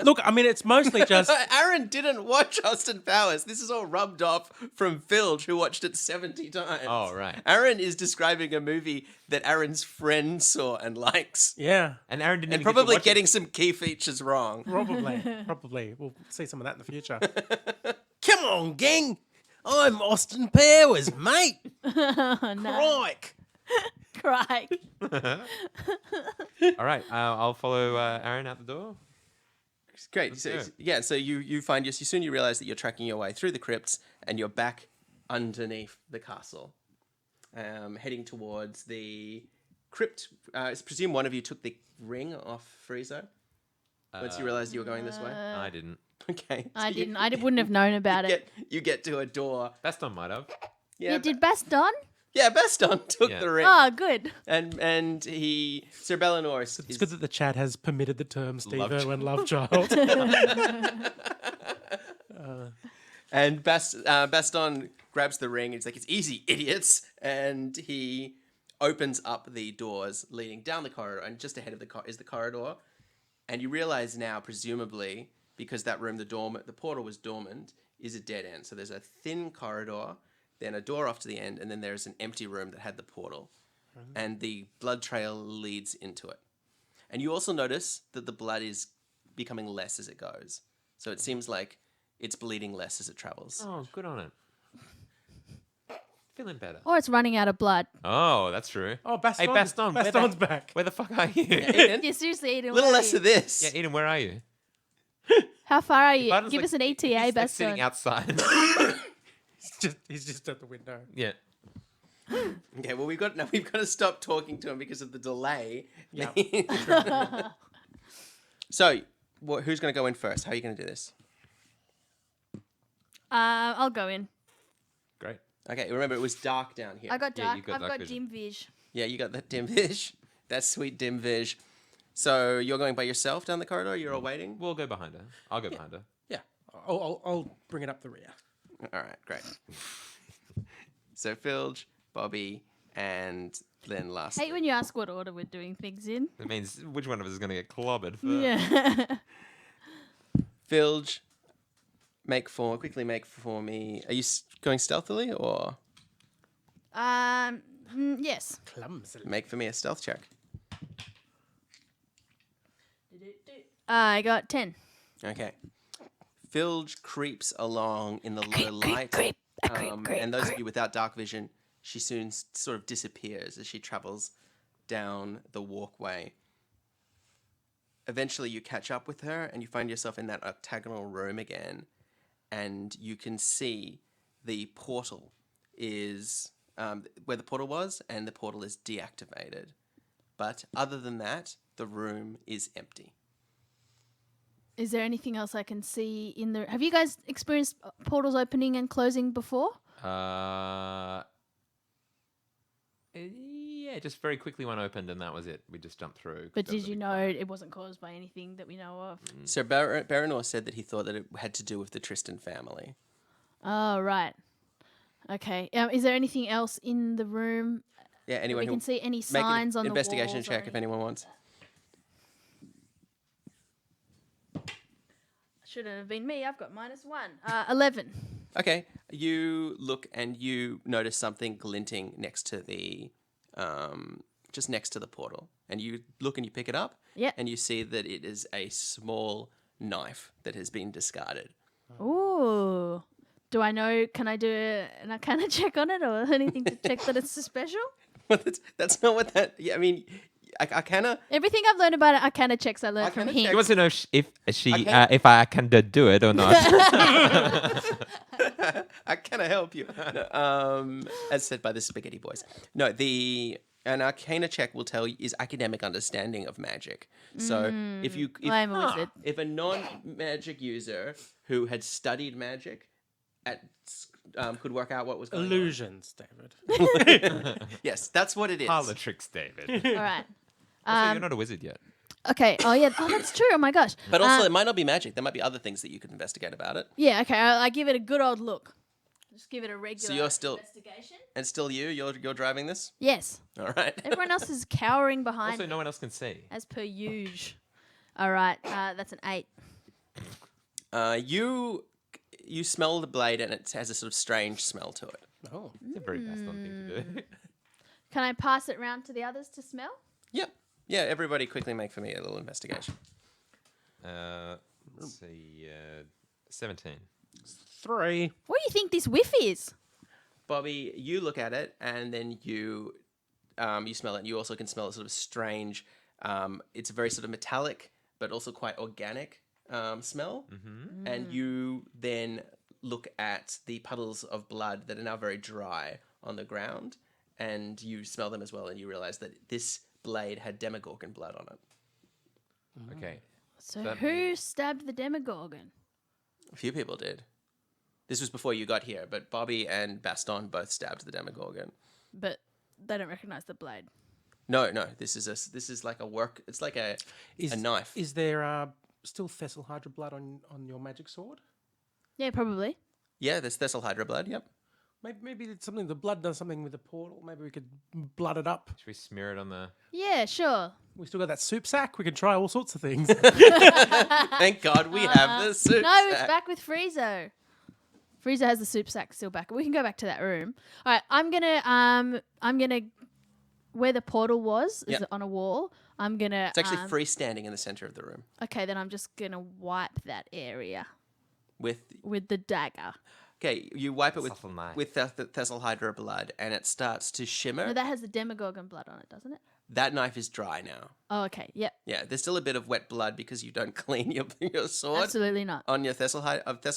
Look, I mean, it's mostly just. Aaron didn't watch Austin Powers. This is all rubbed off from Filge, who watched it 70 times. Oh, right. Aaron is describing a movie that Aaron's friend saw and likes. Yeah, And Aaron didn't And even probably get to watch getting some key features wrong. probably. We'll see some of that in the future. Come on, gang. I'm Austin Powers, mate. Oh, no. Crike. Cry. it. All right, I'll follow Aaron out the door. Great. So you find you soon you realize that you're tracking your way through the crypts and you're back underneath the castle, heading towards the crypt. I presume one of you took the ring off Friezo once you realized you were going this way. I didn't. Okay. I So didn't. I wouldn't have known about it. You get to a door. Baston might have. Yeah, did Baston? Yeah, Baston took Yeah. the ring, Oh, good. and Sir Bellinor is It's good that the chat has permitted the term Steve Love Irwin love child. And Baston grabs the ring. He's like, "It's easy, idiots!" And he opens up the doors leading down the corridor. And just ahead of is the corridor. And you realize now, presumably, because that room, the portal was dormant, is a dead end. So there's a thin corridor, then a door off to the end, and then there's an empty room that had the portal. And the blood trail leads into it. And you also notice that the blood is becoming less as it goes. So it seems like it's bleeding less as it travels. Oh, good on it. Feeling better. Or it's running out of blood. Oh, that's true. Oh, Baston. Hey, Baston. Baston's back. Where the fuck are you? Eden, Yeah, seriously, Eden. a little where are less you? of this. Yeah, Eden, where are you? How far are you? Barton's Give like- us an ETA, he's like Baston. sitting outside. He's just at the window. Yeah. Okay, well we've got to stop talking to him because of the delay. Yeah. So, who's going to go in first? How are you going to do this? I'll go in. Great. Okay, remember it was dark down here. I got Yeah, dark. you got I've dark got vision. dim vision. Yeah, you got that dim vision. That sweet dim vision. So you're going by yourself down the corridor? You're all waiting? We'll go behind her. I'll go behind her. Yeah. I'll bring it up the rear. All right, great. So Filge, Bobby, and then last. Hate when you ask what order we're doing things in. It means which one of us is going to get clobbered first. Yeah. Filge, quickly make for me. Are you going stealthily or Yes. Clumsily. make for me a stealth check? I got 10. Okay. Filge creeps along in the low light. And those of you without dark vision, she soon sort of disappears as she travels down the walkway. Eventually, you catch up with her and you find yourself in that octagonal room again. And you can see the portal is where the portal was, and the portal is deactivated. But other than that, the room is empty. Is there anything else I can see in the... Have you guys experienced portals opening and closing before? Yeah, just very quickly one opened and that was it. We just jumped through. But did you know it wasn't caused by anything that we know of? So Baranor said that he thought that it had to do with the Tristan family. Oh, right. Okay. Is there anything else in the room? Yeah, anyone We who can see any make signs an on the investigation walls or check if anything? anyone wants. Shouldn't have been me. I've got -1. 11. Okay, you look and you notice something glinting next to the, just next to the portal, and you look and you pick it up. Yeah. And you see that it is a small knife that has been discarded. Ooh. Do I know? Can I do an Arcana check on it or anything to check that it's special? Well, that's not what that. Yeah, I mean, I kind of. Everything I've learned about Arcana checks I learned from Arcana him. check- He wants to know Okay. if I can do it or not. I cannot help you. No, as said by the Spaghetti Boys. No, an Arcana check will tell you is academic understanding of magic. So I'm a wizard. if a non-magic user who had studied magic could work out what was going Illusions, David. on. Yes, that's what it is. Parlor tricks, David. All right. Also, you're not a wizard yet. Okay. Oh, yeah. Oh, that's true. Oh, my gosh. But also, it might not be magic. There might be other things that you could investigate about it. Yeah, okay. I give it a good old look. Just give it a regular you're still- investigation. And still you're driving this? Yes. All right. Everyone else is cowering behind Also, me, no one else can see. as per usual. All right. That's an 8. You smell the blade and it has a sort of strange smell to it. Oh. It's a very fast thing to do. Can I pass it round to the others to smell? Yep. Yeah, everybody quickly make for me a little investigation. Let's see. 17. 3. What do you think this whiff is? Bobby, you look at it and then you smell it. And you also can smell a sort of strange. It's a very sort of metallic, but also quite organic smell. Mm-hmm. And you then look at the puddles of blood that are now very dry on the ground, and you smell them as well, and you realize that this blade had Demogorgon blood on it. Okay. So That who means- stabbed the Demogorgon? A few people did. This was before you got here, but Bobby and Baston both stabbed the Demogorgon. But they don't recognize the blade. No, this is like a work. It's like a knife. Is there still Thessal Hydra blood on your magic sword? Yeah, probably. Yeah, there's Thessal Hydra blood. Yep. Maybe it's something. The blood does something with the portal. Maybe we could blood it up. Should we smear it on the? Yeah, sure. We still got that soup sack. We can try all sorts of things. Thank God we have the soup No, it's sack. back with Friezo. Friezo has the soup sack still back. We can go back to that room. All right, I'm gonna where the portal was is Yep. on a wall. I'm gonna. It's actually freestanding in the center of the room Okay, then I'm just gonna wipe that area with. with the dagger. Okay, you wipe it Subtle knife. with the Thessal Hydra blood, and it starts to shimmer. No, that has the Demogorgon blood on it, doesn't it? That knife is dry now. Oh, okay. Yep. Yeah, there's still a bit of wet blood because you don't clean your sword Absolutely not. on your Thessal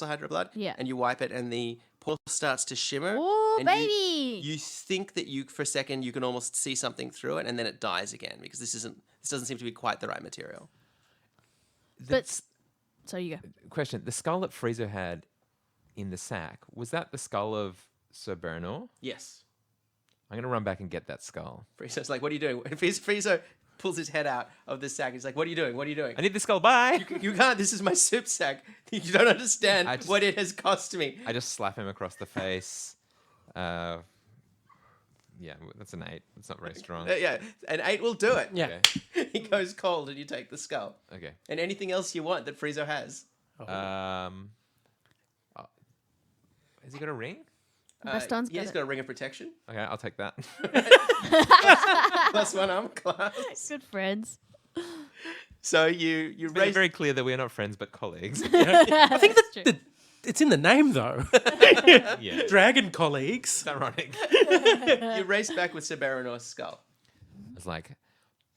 Hydra blood. Yeah. And you wipe it, and the portal starts to shimmer. Oh, and baby! You think that for a second you can almost see something through it, and then it dies again because this doesn't seem to be quite the right material. But so you go. Question: the skull that Friezo had in the sack, was that the skull of Sir Bernor? Yes. I'm gonna run back and get that skull. Friezo's like, "What are you doing?" Friezo pulls his head out of the sack. He's like, "What are you doing? What are you doing?" I need the skull. Bye. You can't. This is my soup sack. You don't understand I just- what it has cost me. I just slap him across the face. Yeah, that's an 8. It's not very strong. Yeah, an 8 will do it. Yeah. Okay. He goes cold, and you take the skull. Okay. And anything else you want that Friezo has. Has he got a ring? Baston's Yeah, got he's it. got a ring of protection. Okay, I'll take that. Plus 1 armor class. Good friends. So you It's raise. very clear that we're not friends but colleagues. I think That's true. it's in the name though. Yeah. Dragon colleagues. It's ironic. You race back with Siberinor's skull. It's like,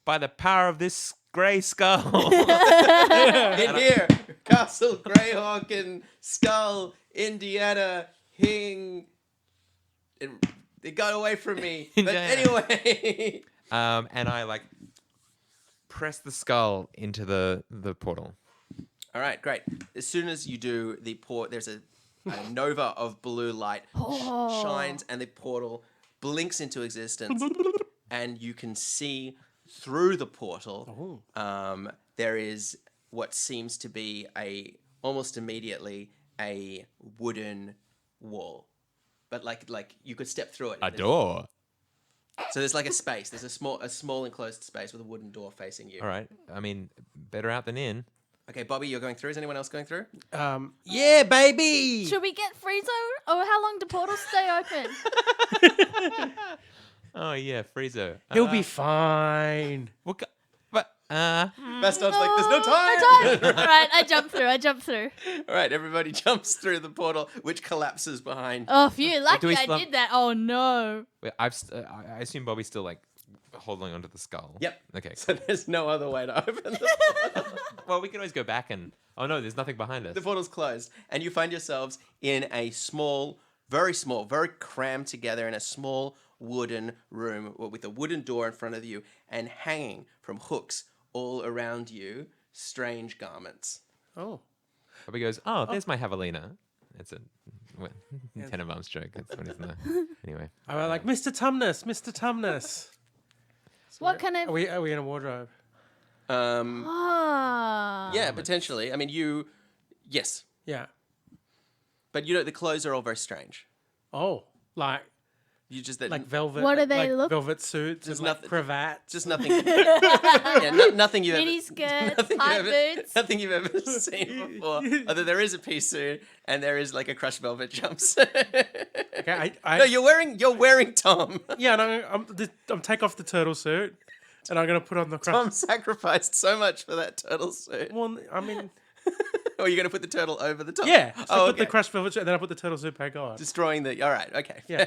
by the power of this grey skull. In here, Castle Greyhawk and Skull, Indiana, Hing. It got away from me. But Indiana. anyway. And I like press the skull into the portal. All right, great. As soon as you do, there's a nova of blue light shines, and the portal blinks into existence, and you can see through the portal. There is what seems to be almost immediately a wooden wall, but like you could step through it. A door. So there's like a space. There's a small enclosed space with a wooden door facing you. All right. I mean, better out than in. Okay, Bobby, you're going through. Is anyone else going through? Yeah, baby. Should we get Friezo? Or how long do portals stay open? Oh yeah, Friezo. He'll be fine. Baston's like, there's no time. All right, I jump through. All right, everybody jumps through the portal, which collapses behind. Oh, phew, lucky we I still- did that. Oh, no. Wait, I assume Bobby's still like holding onto the skull. Yep. Okay. So there's no other way to open the portal. Well, we can always go back and. Oh no, there's nothing behind us. The portal's closed, and you find yourselves in a small, very crammed together in a small wooden room with a wooden door in front of you, and hanging from hooks all around you, strange garments. Oh. Bobby goes, "Oh, there's my javelina." It's a Tenenbaum's joke. That's what it's not. Anyway. I was like, Mr. Tumnus. What kind of... Are we in a wardrobe? Ah. Yeah, potentially. I mean, yes, Yeah. but the clothes are all very strange. Oh, like You just velvet. What do they like look- Velvet suits There's and like nothing- cravats. just nothing. Yeah, nothing you've Mini ever. skirts, Nothing high you've ever, boots. nothing you've ever seen before. Although there is a pea suit and there is like a crushed velvet jumpsuit. Okay, No, you're wearing Tom. yeah, and I'm take off the turtle suit, and I'm gonna put on the Tom sacrificed so much for that turtle suit. Well, I mean, Or you're gonna put the turtle over the top? yeah. So I Oh, put the okay. crushed velvet suit, and then I put the turtle suit back on. Destroying the. All right. Okay. Yeah.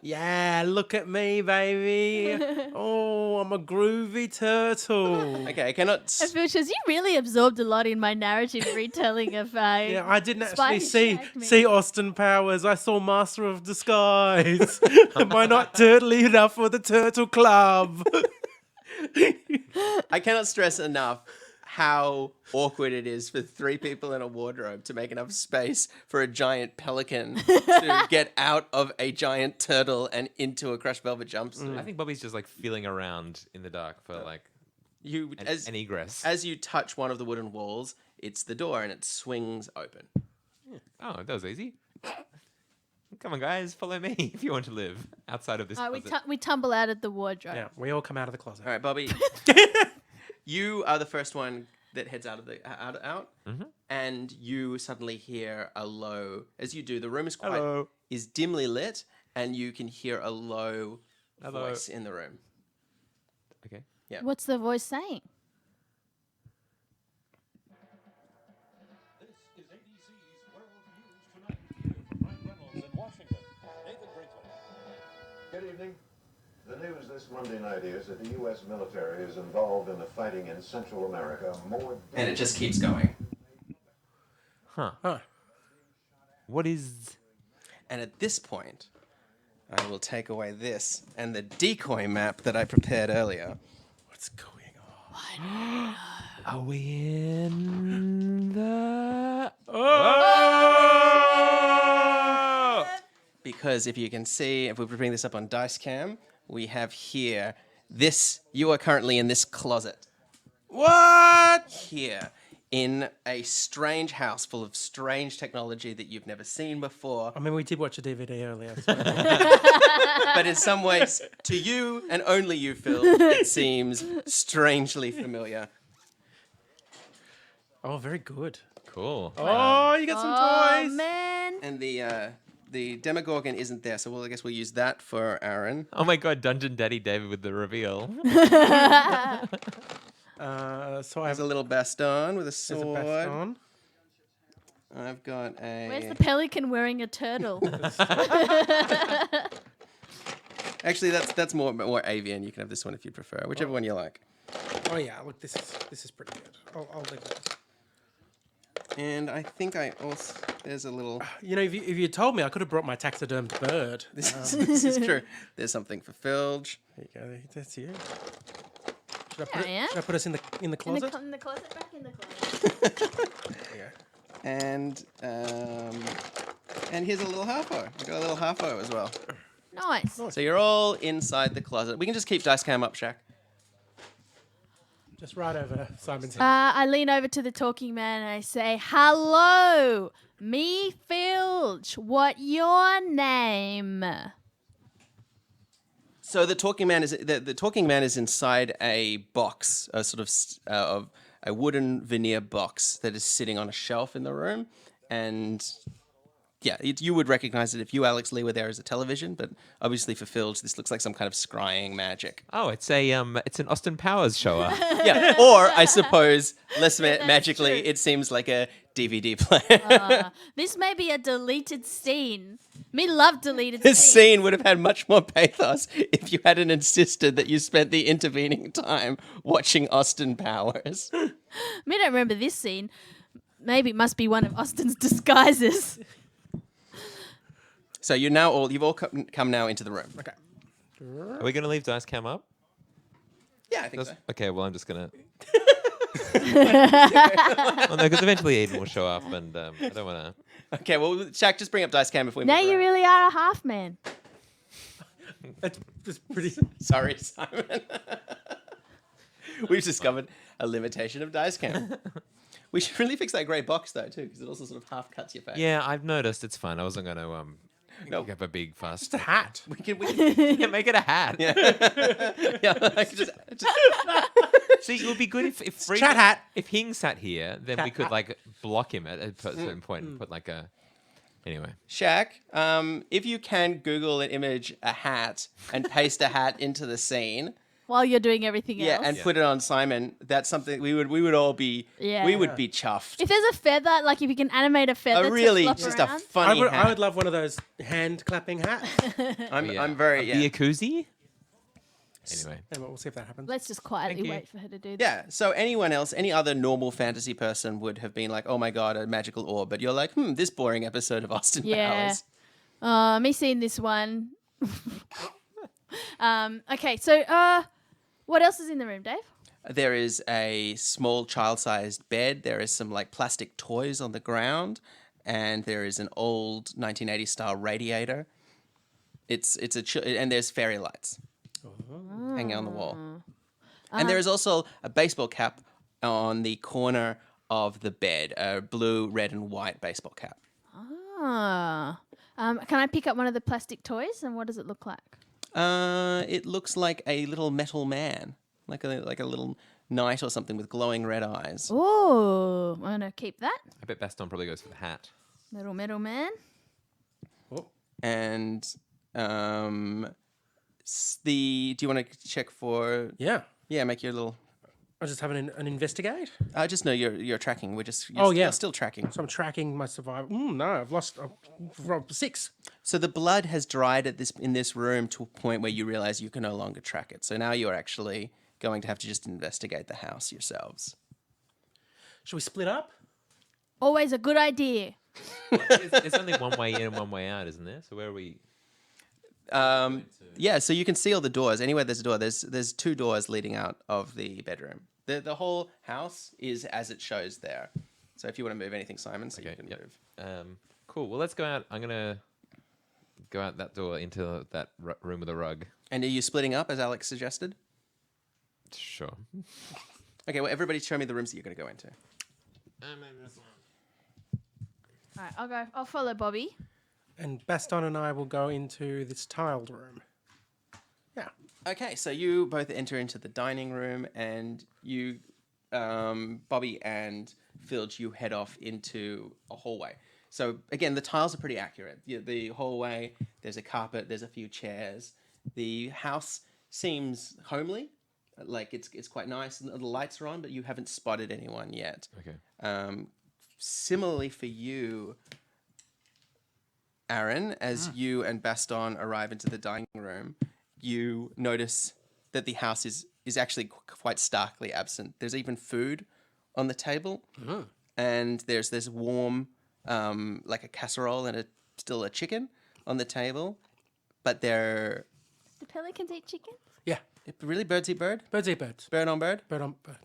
Yeah, look at me, baby. Oh, I'm a groovy turtle. Okay. I cannot. Because you really absorbed a lot in my narrative retelling of... Yeah, I didn't actually Spidey shagged me. see Austin Powers. I saw Master of Disguise. Am I not turtly enough for the Turtle Club? I cannot stress enough how awkward it is for 3 people in a wardrobe to make enough space for a giant pelican to get out of a giant turtle and into a crushed velvet jumpsuit. I think Bobby's just like feeling around in the dark for like an egress. As you touch one of the wooden walls, it's the door and it swings open. Oh, that was easy. Come on, guys, follow me if you want to live outside of this closet. we tumble out of the wardrobe. Yeah, we all come out of the closet. All right, Bobby. You are the first one that heads out, and you suddenly hear a low. As you do, the room is dimly lit, and you can hear a low voice in the room. Okay. Yeah. What's the voice saying? This is ABC's World News Tonight. From Mike Reynolds in Washington. Nathan Brinkley. Good evening. The news this Monday night is that the U.S. military is involved in the fighting in Central America more... And it just keeps going. Huh. What is... And at this point, I will take away this and the decoy map that I prepared earlier. What's going on? Are we in the... Because if you can see, if we bring this up on Dice Cam, we have here this. You are currently in this closet. What? Here. In a strange house full of strange technology that you've never seen before. I mean, we did watch a DVD earlier. So. But in some ways, to you and only you, Phil, it seems strangely familiar. Oh, very good. Cool. Oh, you got some Oh, toys. man. And the Demogorgon isn't there, so I guess we'll use that for Aaron. Oh my god, Dungeon Daddy David with the reveal. So I There's have a little baston with a there's a sword. baston. I've got a... Where's the pelican wearing a turtle? Actually, that's more avian. You can have this one if you prefer, whichever one you like. Oh yeah, look, this is pretty good. I'll leave that. And I think I also... There's a little... You know, if you told me, I could have brought my taxidermed bird. This is true. There's something for Filge. There you go. That's you. There I am. Should I put us in the closet? In the closet, back in the closet. And here's a little harpo. We've got a little harpo as well. Nice. So you're all inside the closet. We can just keep dice cam up, Shaq. Just right over Simon's head. I lean over to the talking man and I say, "Hello, me Filch. What your name?" So the talking man is the talking man is inside a box, a sort of a wooden veneer box that is sitting on a shelf in the room, and yeah, you would recognize it if you, Alex Lee, were there as a television, but obviously for Filge, this looks like some kind of scrying magic. Oh, it's an Austin Powers shower. Yeah, or I suppose less magically, true. it seems like a DVD player. This may be a deleted scene. Me love deleted This scenes. scene would have had much more pathos if you hadn't insisted that you spent the intervening time watching Austin Powers. Me don't remember this scene. Maybe it must be one of Austin's disguises. So you've all come now into the room. Okay. Are we going to leave Dice Cam up? Yeah, I think so. Okay, well, I'm just going to... Well, no, because eventually Eden will show up, and I don't want to... Okay, well, Shaq, just bring up dice cam if we Now move you around. really are a half man. That's pretty. Sorry, Simon. We've discovered a limitation of dice cam. We should really fix that grey box, though, too, because it also sort of half cuts your face. Yeah, I've noticed. It's fine. I wasn't going to No. make up a big fuss. It's a hat. We can Yeah, make it a hat. yeah, like just See, it would be good if Chat hat. If Hing sat here, then we Chat could hat. like block him at a certain point and put like a... Anyway. Shaq, if you can Google an image, a hat, and paste a hat into the scene, While you're doing everything yeah, else. and put it on Simon, that's something we would all be. Yeah. We would be chuffed. If there's a feather, like if you can animate a feather Really, to flop just around. a funny hat. I would love one of those hand clapping hats. I'm very The Yakuzi? Anyway. Anyway, we'll see if that happens. Let's just quietly Thank you. wait for her to do that. Yeah, so anyone else, any other normal fantasy person would have been like, oh my god, a magical orb. But you're like, this boring episode of Austin Yeah. Powers. Me seeing this one. Okay, so what else is in the room, Dave? There is a small child-sized bed. There is some like plastic toys on the ground. And there is an old 1980s style radiator. And there's fairy lights hanging on the wall. And there is also a baseball cap on the corner of the bed, a blue, red, and white baseball cap. Can I pick up one of the plastic toys, and what does it look like? It looks like a little metal man, like a little knight or something with glowing red eyes. Oh, I'm going to keep that. I bet Baston probably goes for the hat. Metal man. And do you want to check for? Yeah. Yeah, make your little. I was just having an investigate. I just know you're tracking. You're still tracking. So I'm tracking my survival. No, I've lost 6. So the blood has dried in this room to a point where you realize you can no longer track it. So now you're actually going to have to just investigate the house yourselves. Should we split up? Always a good idea. There's only one way in and one way out, isn't there? So where are we? Yeah, so you can see all the doors. Anywhere there's a door, there's 2 doors leading out of the bedroom. The whole house is as it shows there. So if you want to move anything, Simon, so you can move. Cool. Well, let's go out. I'm gonna go out that door into that room with a rug. And are you splitting up, as Alex suggested? Sure. Okay, well, everybody show me the rooms that you're going to go into. All right, I'll go. I'll follow Bobby. And Baston and I will go into this tiled room. Yeah. Okay, so you both enter into the dining room, and you, Bobby and Filch, you head off into a hallway. So again, the tiles are pretty accurate. The hallway, there's a carpet, there's a few chairs. The house seems homely, like it's quite nice, and the lights are on, but you haven't spotted anyone yet. Okay. Similarly for you, Aaron, as you and Baston arrive into the dining room, you notice that the house is actually quite starkly absent. There's even food on the table, and there's warm, like a casserole and still a chicken on the table, but they're Do pelicans eat chicken? Yeah. really birds eat bird, Birds eat birds. bird on bird. Bird on bird.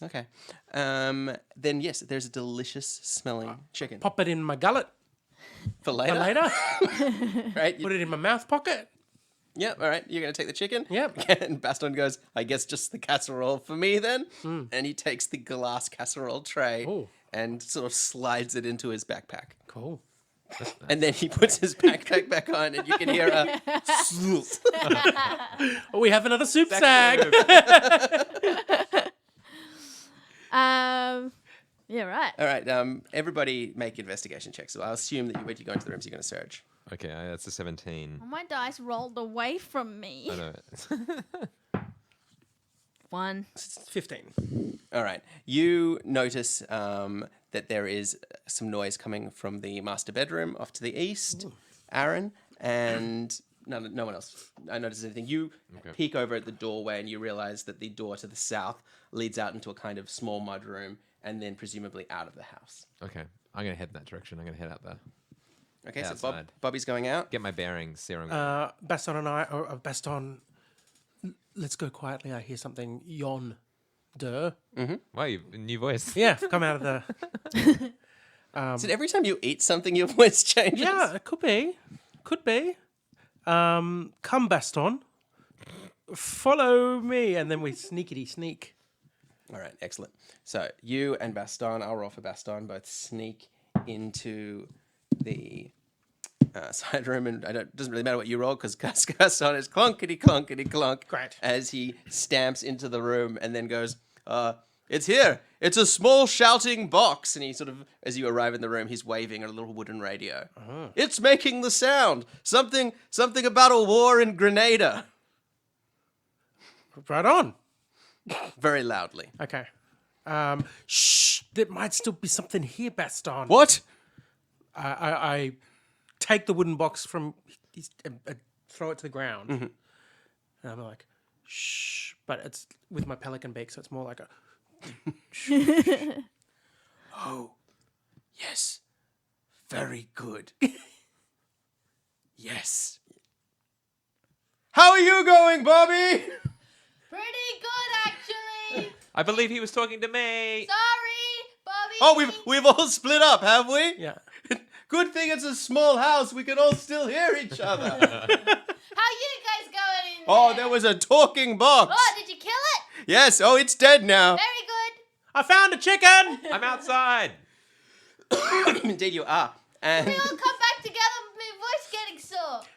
Okay, then yes, there's a delicious smelling chicken Pop it in my gullet for for later. later. Right? Put it in my mouth pocket. Yep, all right. You're going to take the chicken? Yep. And Baston goes, I guess just the casserole for me then. And he takes the glass casserole tray Ooh. and sort of slides it into his backpack. Cool. And then he puts his backpack back on, and you can hear a sloop. Oh, we have another soup sag. Yeah, right. All right, everybody make investigation checks. So I'll assume that when you go into the rooms, you're going to search. Okay, that's a 17. Oh, my dice rolled away from me. I know. 1. 15. All right. You notice that there is some noise coming from the master bedroom off to the east, Aaron, and no one else notices anything. You peek over at the doorway and you realize that the door to the south leads out into a kind of small mud room and then presumably out of the house. Okay, I'm gonna head in that direction. I'm gonna head out there. Okay, so Outside. Bobby's going out. Get my bearings. See where I'm going. Baston and I, Baston, let's go quietly. I hear something yonder. Wow, you new voice. Yeah, come out of the. Is it every time you eat something your voice changes? Yeah, it could be. Could be. Come, Baston. Follow me. And then we sneakity sneak. All right, excellent. So you and Baston, I'll roll for Baston, both sneak into the side room, and it doesn't really matter what you roll because Baston is clonkety clonkety clonk Great. as he stamps into the room and then goes, "It's here. It's a small shouting box." And he sort of, as you arrive in the room, he's waving a little wooden radio. It's making the sound. Something about a war in Grenada. Right on. Very loudly. Okay. Shh. There might still be something here, Baston. What? I take the wooden box from his, throw it to the ground. And I'm like, shh. But it's with my pelican beak, so it's more like a. Oh, yes. Very good. Yes. How are you going, Bobby? Pretty good, actually. I believe he was talking to me. Sorry, Bobby. Oh, we've all split up, have we? Yeah. Good thing it's a small house. We can all still hear each other. How you guys going in Oh, there was a talking box. Oh, did you kill it? Yes. Oh, it's dead now. Very good. I found a chicken. I'm outside. Indeed, you are. And We all come back together. My voice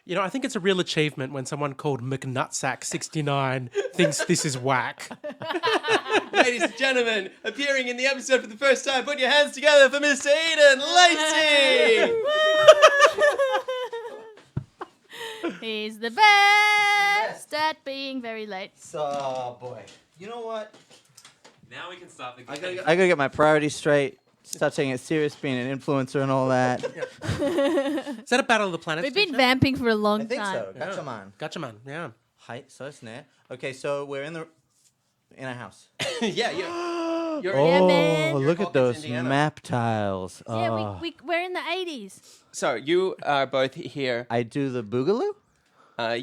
You know, I think it's a real achievement when someone called McNutsack69 thinks this is whack. Ladies and gentlemen, appearing in the episode for the first time, put your hands together for Mr. Eden Lacey! He's the best at being very late. Oh boy. You know what? Now we can start the I game. gotta get my priorities straight. Start taking it serious, being an influencer and all that. Is that a Battle of the Planets? We've been feature? vamping for a long I think time. so. Gotcha, man. Gotcha, man. Yeah. Height, so snare. Okay, so we're in a house. Yeah, you're Yeah, man. Oh, look at Hawkins, those Indiana. map tiles. Yeah, Oh. we're in the 80s. So you are both here. I do the boogaloo?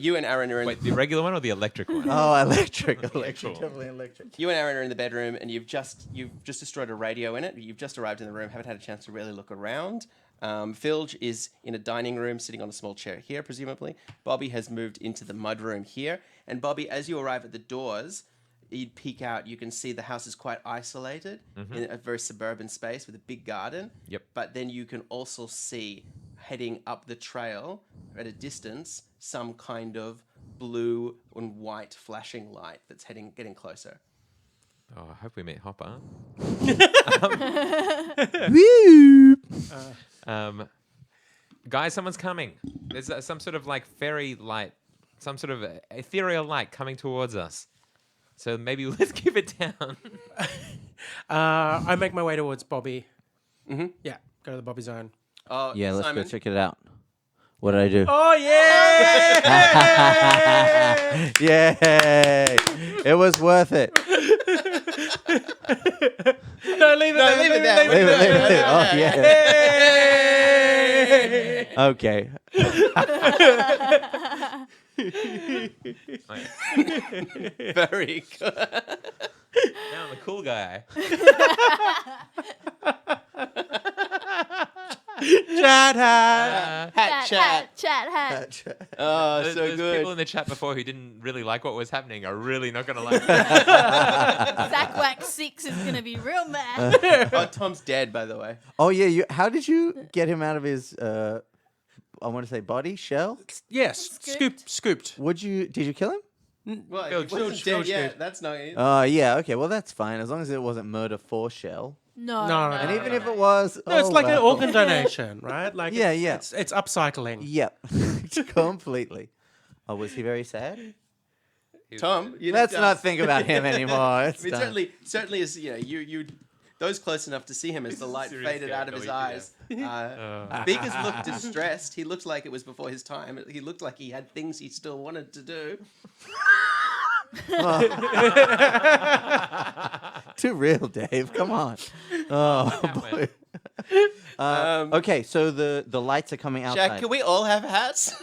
You and Aaron are in. Wait, the regular one or the electric one? Oh, electric. Electric. cool. Definitely electric. You and Aaron are in the bedroom, and you've just destroyed a radio in it. You've just arrived in the room, haven't had a chance to really look around. Filge is in a dining room, sitting on a small chair here, presumably. Bobby has moved into the mudroom here, and Bobby, as you arrive at the doors, you'd peek out. You can see the house is quite isolated in a very suburban space with a big garden. Yep. But then you can also see, heading up the trail at a distance, some kind of blue and white flashing light that's getting closer. Oh, I hope we meet Hopper. Woo! Guys, someone's coming. There's some sort of like fairy light, some sort of ethereal light coming towards us. So maybe let's keep it down. I make my way towards Bobby. Mm-hmm. Yeah, go to the Bobby zone. Oh, Yeah, let's Simon, go check it out. What did I do? Oh, yeah! Yay! It was worth it. No, leave it there. leave it there. Leave it, leave it. Oh, yeah. Okay. Very good. Now I'm a cool guy. Chat hat. Hat chat. Chat. Oh, so Those good. people in the chat before who didn't really like what was happening are really not going to like it. Zach Wax 6 is going to be real mad. Oh, Tom's dead, by the way. Oh, yeah. How did you get him out of his, I want to say body, shell? Yes, scooped. Did you kill him? Well, Filge, he wasn't Filge, dead Filge, yet. Filge. That's not. Yeah, okay. Well, that's fine. As long as it wasn't murder for shell. No. No. And even if it was... No, it's like an well. organ donation, right? Like Yeah, it's, yeah. It's upcycling. Yep. Completely. Oh, was he very sad? Tom, Let's not think about him anymore. It's I mean, done. certainly, as you, those close enough to see him as the light serious faded guy, out of his WTF. eyes. Beakers looked distressed. He looked like it was before his time. He looked like he had things he still wanted to do. Too real, Dave. Come on. Oh, boy. Okay, so the lights are coming outside. Jack, can we all have hats?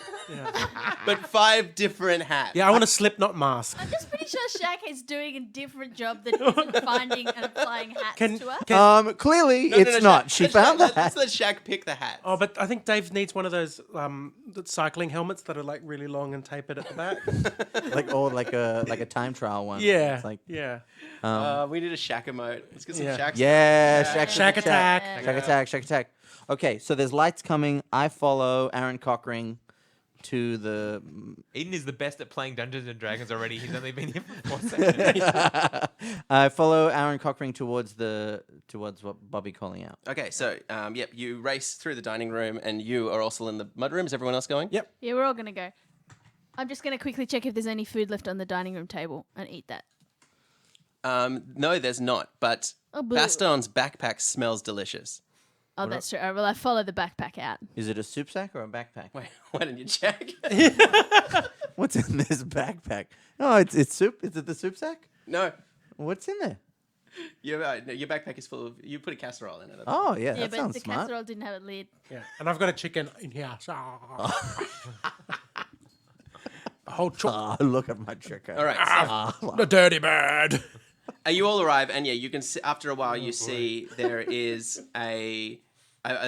But 5 different hats. Yeah, I want a Slipknot mask. I'm just pretty sure Shaq is doing a different job than isn't finding and applying hats to us. Clearly, No, no, it's no, not. Shaq- She let found Shaq- that. Let's let Shaq pick the hats. Oh, but I think Dave needs one of those the cycling helmets that are like really long and tapered at the back. like a time trial one. Yeah, It's like, yeah. We need a Shaq emote. Let's get some Yeah. Shaq. yeah, Shack attack. Shack attack. Okay, so there's lights coming. I follow Aaron Cockring to the. Eden is the best at playing Dungeons and Dragons already. He's only been here for 4 seconds. I follow Aaron Cockring towards what Bobby calling out. Okay, so you race through the dining room, and you are also in the mudroom. Is everyone else going? Yep. Yeah, we're all going to go. I'm just going to quickly check if there's any food left on the dining room table and eat that. No, there's not. But Oh, boo. Baston's backpack smells delicious. Oh, that's true. Well, I follow the backpack out. Is it a soup sack or a backpack? Wait, why didn't you check? What's in this backpack? Oh, it's soup. Is it the soup sack? No, What's in there? your backpack is full of. You put a casserole in it. Oh, yeah, Yeah, that but sounds the smart. casserole didn't have a lid. Yeah, and I've got a chicken in here. A whole Oh, look at my chicken. All right. So the dirty bird. you all arrive, and you can see, after a while you see there is a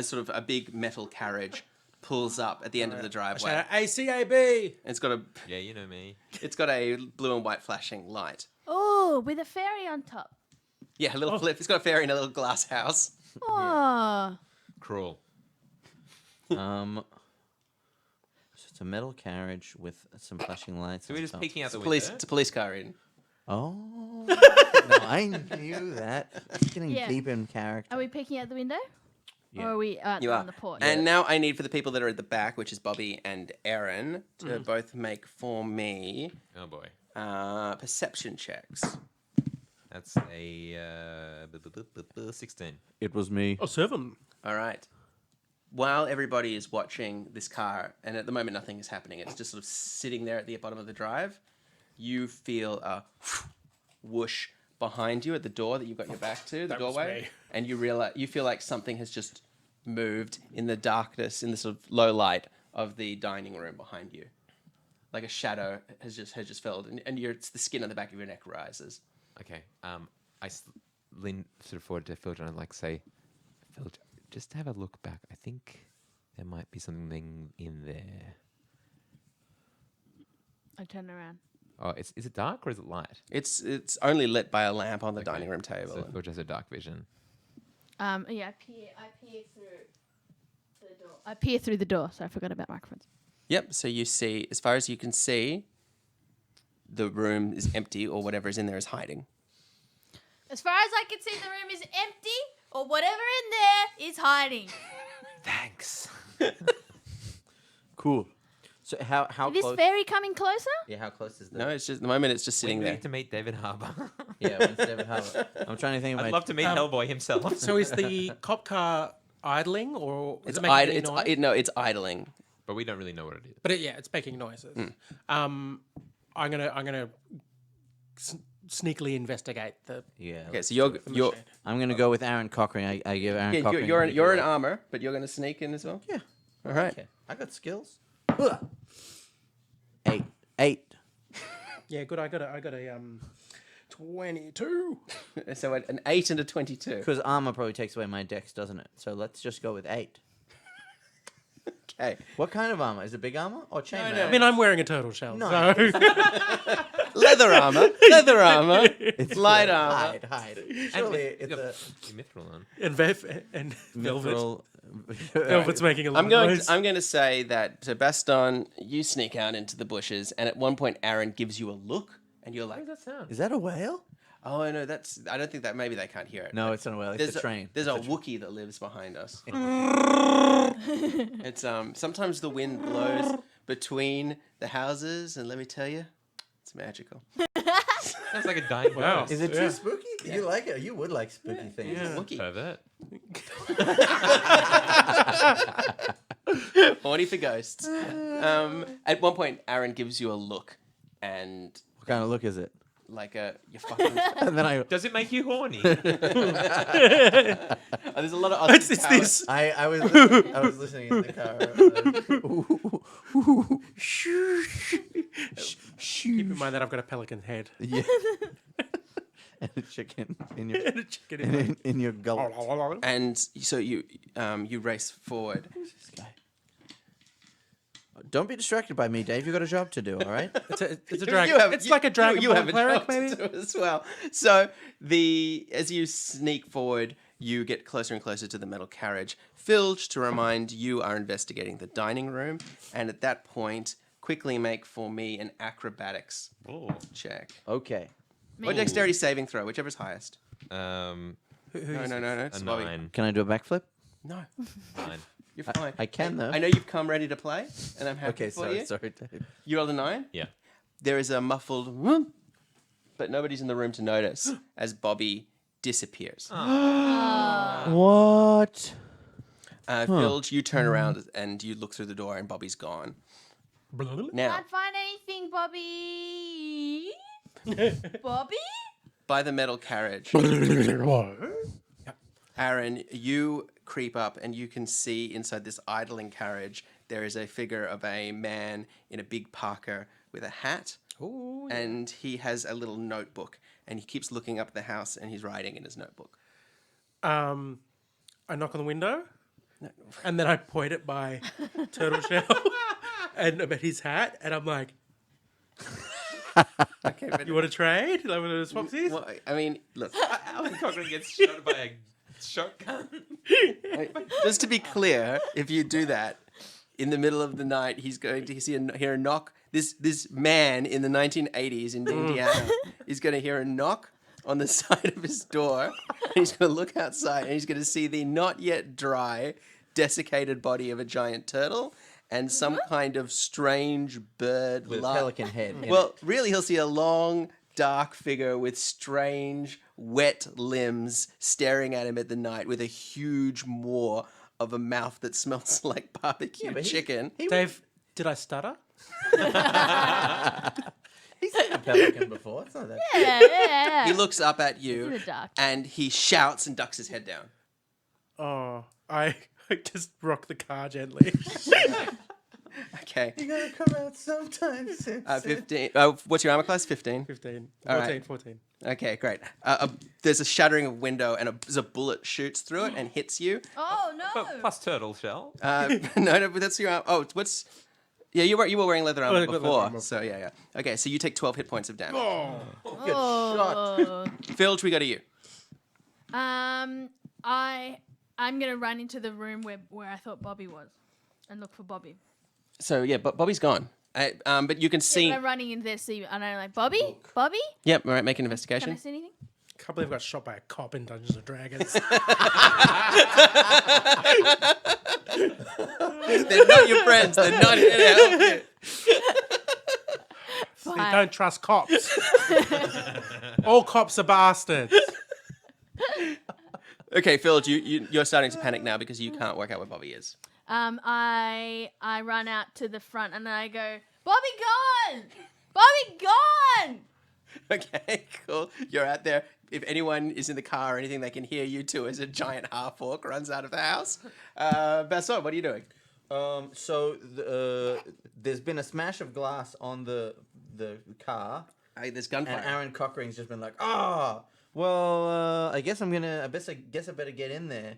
sort of a big metal carriage pulls up at the end of the driveway. ACAB. It's got a Yeah, you know me. blue and white flashing light. Oh, with a fairy on top. Yeah, a little flip. It's got a fairy in a little glass house. Oh. Cruel. So It's a metal carriage with some flashing lights. So we're on just top. peeking out the Police. window. It's a police car in. Oh, no, I knew that. Getting Yeah. deep in character. Are we peeking out the window? Yeah. Or are we You on are. the porch? And now I need for the people that are at the back, which is Bobby and Aaron, to both make for me Oh boy, perception checks. that's a 16. It was me. Oh, 7. All right. While everybody is watching this car, and at the moment nothing is happening, it's just sort of sitting there at the bottom of the drive, you feel a whoosh behind you at the door that you've got your back to, the That was doorway, me. and you feel like something has just moved in the darkness, in the sort of low light of the dining room behind you. Like a shadow has just fell, and it's the skin on the back of your neck rises. Okay. Lean sort of forward to Filch and I'd like say, Filch, just have a look back. I think there might be something in there. I turn around. Oh, is it dark or is it light? It's only lit by a lamp on the Okay. dining room table. So Filch has a dark vision. Yeah, I peer through the door. I peer through the door, so I forgot about microphones. Yep. So you see, as far as you can see, the room is empty, or whatever is in there is hiding. As far as I can see, the room is empty, or whatever in there is hiding. Thanks. Cool. So how Is this close? fairy coming closer? Yeah, how close is that? No, it's just the moment it's just We sitting there. need to meet David Harbour. Yeah, when's David Harbour? I'm trying to think of I'd my. love to meet Hellboy himself. So is the cop car idling or is It's it making any noise? it's idling. but we don't really know what it is. But it's making noises. I'm gonna sneakily investigate the. Yeah. Okay, so you're machine. I'm gonna go with Aaron Cochran. I give Aaron yeah, Cochran. you're in armor, but you're going to sneak in as well. Yeah. All right. Okay. I got skills. Ugh. 8. Yeah, good. I got a 22. So an 8 and a 22. Because armor probably takes away my dex, doesn't it? So let's just go with 8. Okay. What kind of armor? Is it big armor or chainmail? I mean, I'm wearing a turtle shell. No. So. Leather armor. Leather armor. It's light the armor. Hide. Surely it's You've got a your mithril on. and velvet. mithril. Velvet's making a lot of noise. I'm going to say that to Baston, you sneak out into the bushes, and at one point Aaron gives you a look, and you're like, What does that sound? Is that a whale? "Oh no, I don't think that. Maybe they can't hear it." No, but it's not a whale. It's There's a train. There's a Wookiee that lives behind us. It's sometimes the wind blows between the houses, and let me tell you, it's magical. Sounds like a dying Wow. ghost. Is it too spooky? You like it? You would like spooky things. Yeah. Wookiee. Pervert. Horny for ghosts. At one point, Aaron gives you a look, and What kind of look is it? like you're fucking. And then I Does it make you horny? There's a lot of. It's this. I was listening in the car. Keep in mind that I've got a pelican head. Yeah. And a chicken in your And a chicken in in your gullet. my- And so you race forward. Don't be distracted by me, Dave. You got a job to do. All right. It's a dragon. It's like a dragon You have a cleric, job to maybe. do as well. So as you sneak forward, you get closer and closer to the metal carriage. Filch, to remind you, are investigating the dining room, and at that point, quickly make for me an acrobatics check Okay. Me. or dexterity saving throw, whichever's highest. Um, No. It's a Bobby. 9. Can I do a backflip? No, 9. you're fine. I can though. I know you've come ready to play, and I'm happy Okay. for you. Sorry, Dave. You rolled a 9. Yeah. There is a muffled whoop, but nobody's in the room to notice as Bobby disappears. What? Filch, you turn around and you look through the door, and Bobby's gone. Now, Can't find anything, Bobby. Bobby? by the metal carriage, Aaron, you creep up and you can see inside this idling carriage there is a figure of a man in a big parka with a hat. Ooh, And he has a little notebook, and he keeps looking up at the house, and he's writing in his notebook. I knock on the window, and then I point at my turtle shell and about his hat, and I'm like, Okay, but "You want to trade? Like one of those swapsies?" well, I mean, look, Alan Cochrane gets shot by a shotgun. just to be clear, if you do that, in the middle of the night, he's going to hear a knock. This man in the 1980s in Indiana is going to hear a knock on the side of his door. And he's going to look outside and he's going to see the not yet dry, desiccated body of a giant turtle and some kind of strange bird With a pelican head. in Well, really, he'll see a long, dark figure with strange, wet limbs staring at him at the night with a huge maw of a mouth that smells like barbecue but chicken. Dave, did I stutter? He's seen a pelican before. It's not that. Yeah. He looks up at in you the dark. and he shouts and ducks his head down. Oh, I just rock the car gently. Okay. You gotta come out sometime soon. 15. What's your armor class? 15. 15. All 14, right. 14. Okay, great. There's a shattering of window and there's a bullet shoots through it and hits you. Oh no! But plus turtle shell. No, but that's your arm. Oh, what's... Yeah, you were wearing leather armor I got leather before. armor. So, yeah. Okay, so you take 12 hit points of damage. Good shot. Filch, we go to you. I'm gonna run into the room where I thought Bobby was, and look for Bobby. So, yeah, but Bobby's gone. But you can see... I'm running in there, see, and I'm like, Bobby, Bobby, Yep, all right, make an can I investigation. see anything? Can't believe I got shot by a cop in Dungeons and Dragons. They're not your friends. They're not here to help you. You don't trust cops. All cops are bastards. Okay, Filch, you're starting to panic now because you can't work out where Bobby is. I run out to the front and I go, Bobby gone! Bobby gone! Okay, cool. You're out there. If anyone is in the car or anything, they can hear you too as a giant half-orc runs out of the house. Basson, what are you doing? There's been a smash of glass on the car, There's gunfire. and Aaron Cockering's just been like, I guess I better get in there.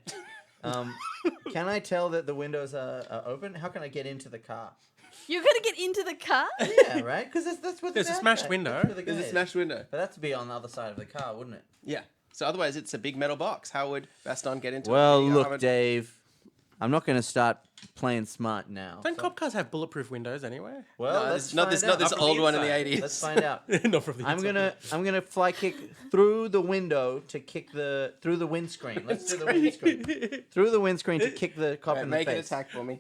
Can I tell that the windows are open? How can I get into the car? You're gonna get into the car? Yeah, right? Because that's what There's a smashed window. There's a smashed window. But that's to be on the other side of the car, wouldn't it? Yeah. So otherwise, it's a big metal box. How would Baston get into it? Well, The look, armored- Dave, I'm not going to start playing smart now. Don't cop cars have bulletproof windows anyway? Well, No, let's it's not this, find not this out. old one in the inside. 80s. Let's find out. Not from the I'm inside. gonna fly kick through the window to kick through the windscreen. Let's do the windscreen. Through the windscreen to kick the cop Right, in the make an face. attack for me.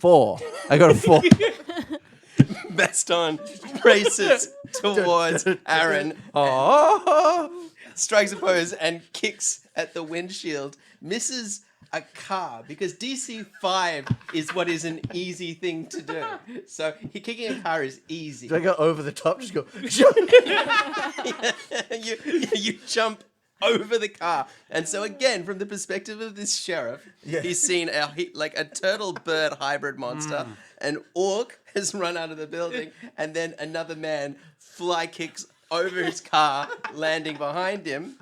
4. I got a 4. Baston races towards Aaron, Oh! strikes a pose, and kicks at the windshield. Misses a car because DC 5 is what is an easy thing to do. So kicking a car is easy. Do I go over the top? Just go. you jump over the car, and so again, from the perspective of this sheriff, he's seen a turtle bird hybrid monster. An orc has run out of the building, and then another man fly kicks over his car, landing behind him.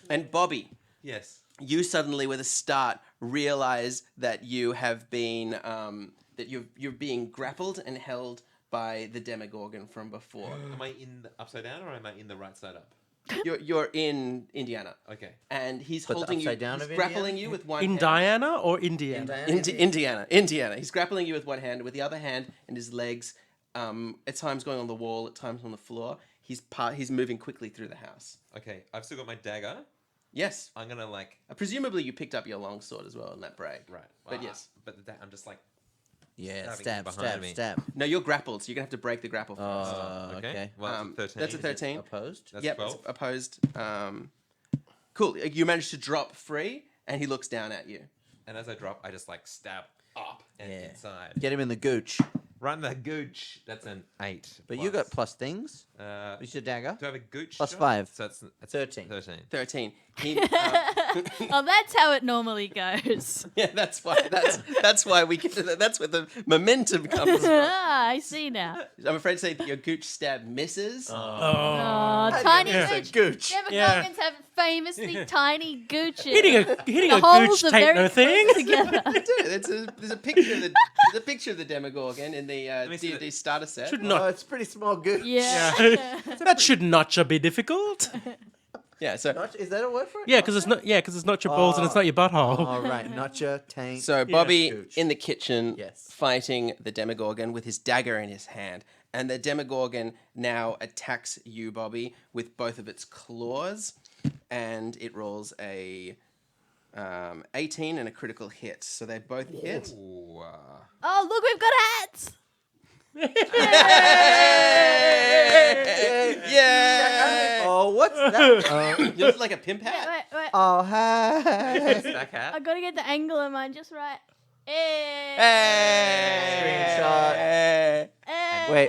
And Bobby, Yes. you suddenly, with a start, realize that you have been you're being grappled and held by the Demogorgon from before. Am I in the upside down or am I in the right side up? You're in Indiana, Okay. and he's But the holding you, upside down he's of grappling Indiana? you with one In hand. Diana or Indiana? Indiana. He's grappling you with one hand, with the other hand, and his legs, at times going on the wall, at times on the floor. He's moving quickly through the house. Okay. I've still got my dagger. Yes. I'm gonna Presumably you picked up your longsword as well in that break. right. But yes. But I'm just like. Yeah, Stabbing stab, behind stab, me. stab. No, you're grappled, so you're gonna have to break the grapple first. Okay. Well, that's a 13. That's a 13. Opposed? That's Yep, 12. it's opposed. Cool. You managed to drop free, and he looks down at you. And as I drop, I just like stab up and Yeah. inside. Get him in the gooch. Run the gooch. That's an 8. But you got plus things. Uh, What's your dagger? do I have a gooch? Plus John? 5. So it's 13. 13. 13. He, Oh, that's how it normally goes. yeah, that's why we get to that. That's where the momentum comes from. I see now. I'm afraid to say that your gooch stab misses. Oh, tiny Yeah. gooch. Gooch. Demogorgons have famously tiny gooches. Hitting a the gooch holes are tape very no thing. close together. There's a picture of the Demogorgon in the me see D&D starter set. Should Oh, not. it's pretty small gooch. Yeah. That should not be difficult. Yeah. So Is that a word for it? Yeah, because it's not. Yeah, because it's not your balls and it's not your butthole. All right, not your taint. So Bobby Gooch. in the kitchen Yes. fighting the Demogorgon with his dagger in his hand. And the Demogorgon now attacks you, Bobby, with both of its claws. And it rolls a 18 and a critical hit. So they both hit. Ooh, Oh, look, we've got hats. Yeah! Oh, what's that? You look like a pimp hat. Wait. Oh, hi. stack hat. I gotta get the angle of mine just right. Hey. Screenshot. Hey.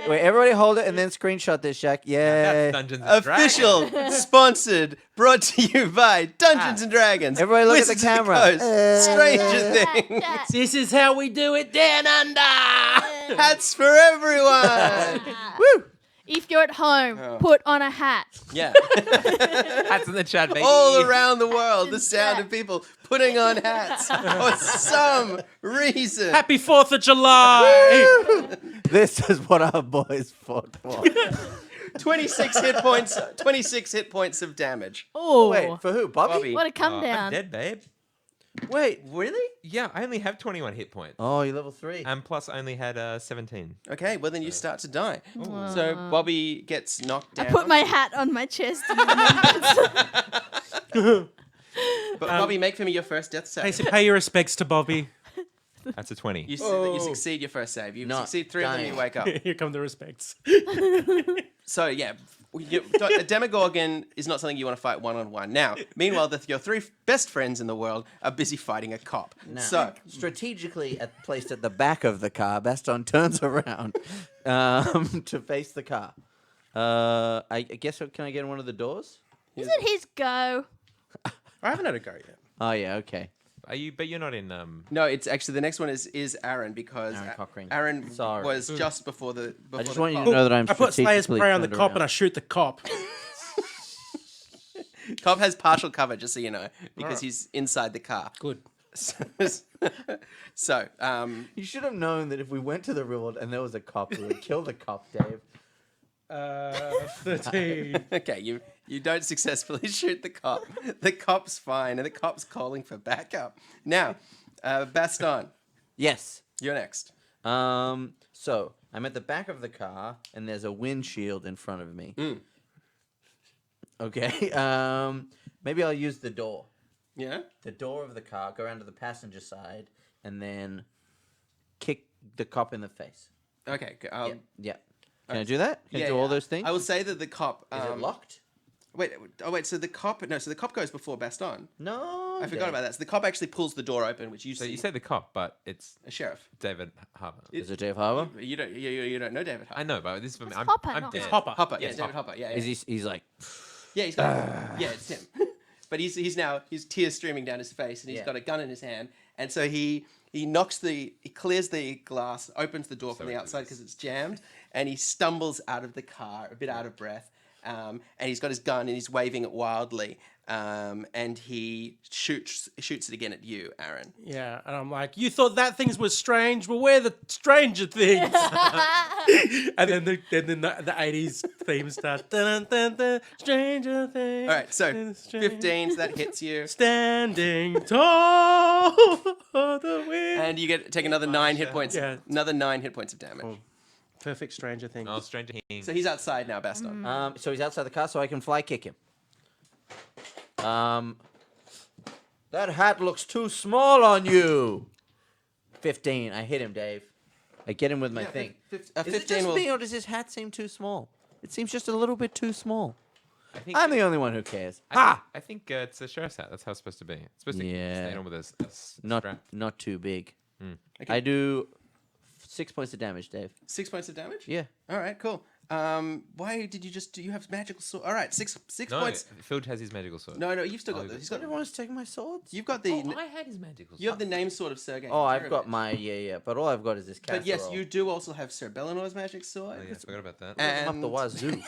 Wait, everybody hold it and then screenshot this, Shaq. That's Yay. Dungeons and Dragons. Official, sponsored, brought to you by Dungeons and Dragons. Everybody look at the Wizards of camera. Coast, Stranger Things. This is how we do it down under. Hats for everyone. Woo! If you're at home, Oh. put on a hat. Yeah. Hats in the chat, baby. All around the world, the sound of people putting on hats for some reason. Happy 4th of July. This is what our boys fought for. 26 hit points. 26 hit points of damage. Oh, Wait, for who? Bobby? Bobby. what a come I'm down. dead, babe. Wait, really? Yeah, I only have 21 hit points. Oh, you're level 3. And plus, I only had 17. Okay, well then you start to die. So Bobby gets knocked I down. put my hat on my chest. But Bobby, make for me your first death Hey, save. so pay your respects to Bobby. That's a 20. You succeed your first save. You Not succeed 3 of them, dying. you wake up. Here come the respects. So yeah, a Demogorgon is not something you want to fight one-on-one. Now, meanwhile, your 3 best friends in the world are busy fighting a cop. Now, So strategically placed at the back of the car, Baston turns around to face the car. I guess, can I get in one of the doors? Is it his go? I haven't had a go yet. Oh, yeah, okay. But you're not in. no, it's actually the next one is Aaron because Aaron Cochrane. Aaron Sorry. was just before the. Before I just the want you cop. to know that I'm I put Slayer's strategically spray on the turned cop around. and I shoot the cop. Cop has partial cover, just so you know, because he's inside the car. Good. So, You should have known that if we went to the real world and there was a cop, we would kill the cop, Dave. 13. okay, you don't successfully shoot the cop. The cop's fine, and the cop's calling for backup. Now, Baston, Yes. you're next. So I'm at the back of the car and there's a windshield in front of me. Okay. Maybe I'll use the door. Yeah. The door of the car, go around to the passenger side, and then kick the cop in the face. Okay. Yeah. Can I do that? Can I do all those things? I will say that the cop. Is it locked? Wait. So the cop. No. So the cop goes before Baston. No. I forgot about that. So the cop actually pulls the door open, which you So see. you say the cop, but it's a sheriff. David Harbour. Is it Dave Harbour? You don't know David Hopper. I know, but this is for me. I'm Hopper, I'm not dead. Hopper. Hopper. Yeah, David Hopper. Yeah. Is he? He's like. Yeah, he's got. Yeah, it's him. But he's tears streaming down his face, and he's Yeah. got a gun in his hand, and so he clears the glass, opens the door from the outside because it's jammed, and he stumbles out of the car, a bit out of breath, and he's got his gun and he's waving it wildly, and he shoots it again at you, Aaron. Yeah, and I'm like, you thought that things were strange? Well, we're the stranger things. And then the 80s theme starts. Dun, dun, dun, stranger things. All right, so 15, so that hits you, Standing tall for the wind. and you take another 9 hit points. Yeah. Another 9 hit points of damage. Perfect stranger things. Oh, Stranger Things. So he's outside now, Baston. So he's outside the car, so I can fly kick him. That hat looks too small on you. 15. I hit him, Dave. I get him with my thing. Is it 15 just will. me, or does his hat seem too small? It seems just a little bit too small. I think I'm the only one who cares. I think it's a sheriff's hat. That's how it's supposed to be. It's supposed to Yeah. stay on with a Not strap. not too big. Okay. I do 6 points of damage, Dave. 6 points of damage. Yeah. All right, cool. Why did you just do? You have magical sword. All right, six No, points. Phil has his magical sword. No, you've still Oh, got. He's got. Everyone wants to take my swords. You've got the. Oh, I had his magical sword. You have the name sword of Sergei. Oh, I've got Mikhailovich. my yeah. But all I've got is this casserole. But yes, you do also have Sir Belinor's magic sword. Oh, yeah, I forgot about that. I'm And up the wazoo.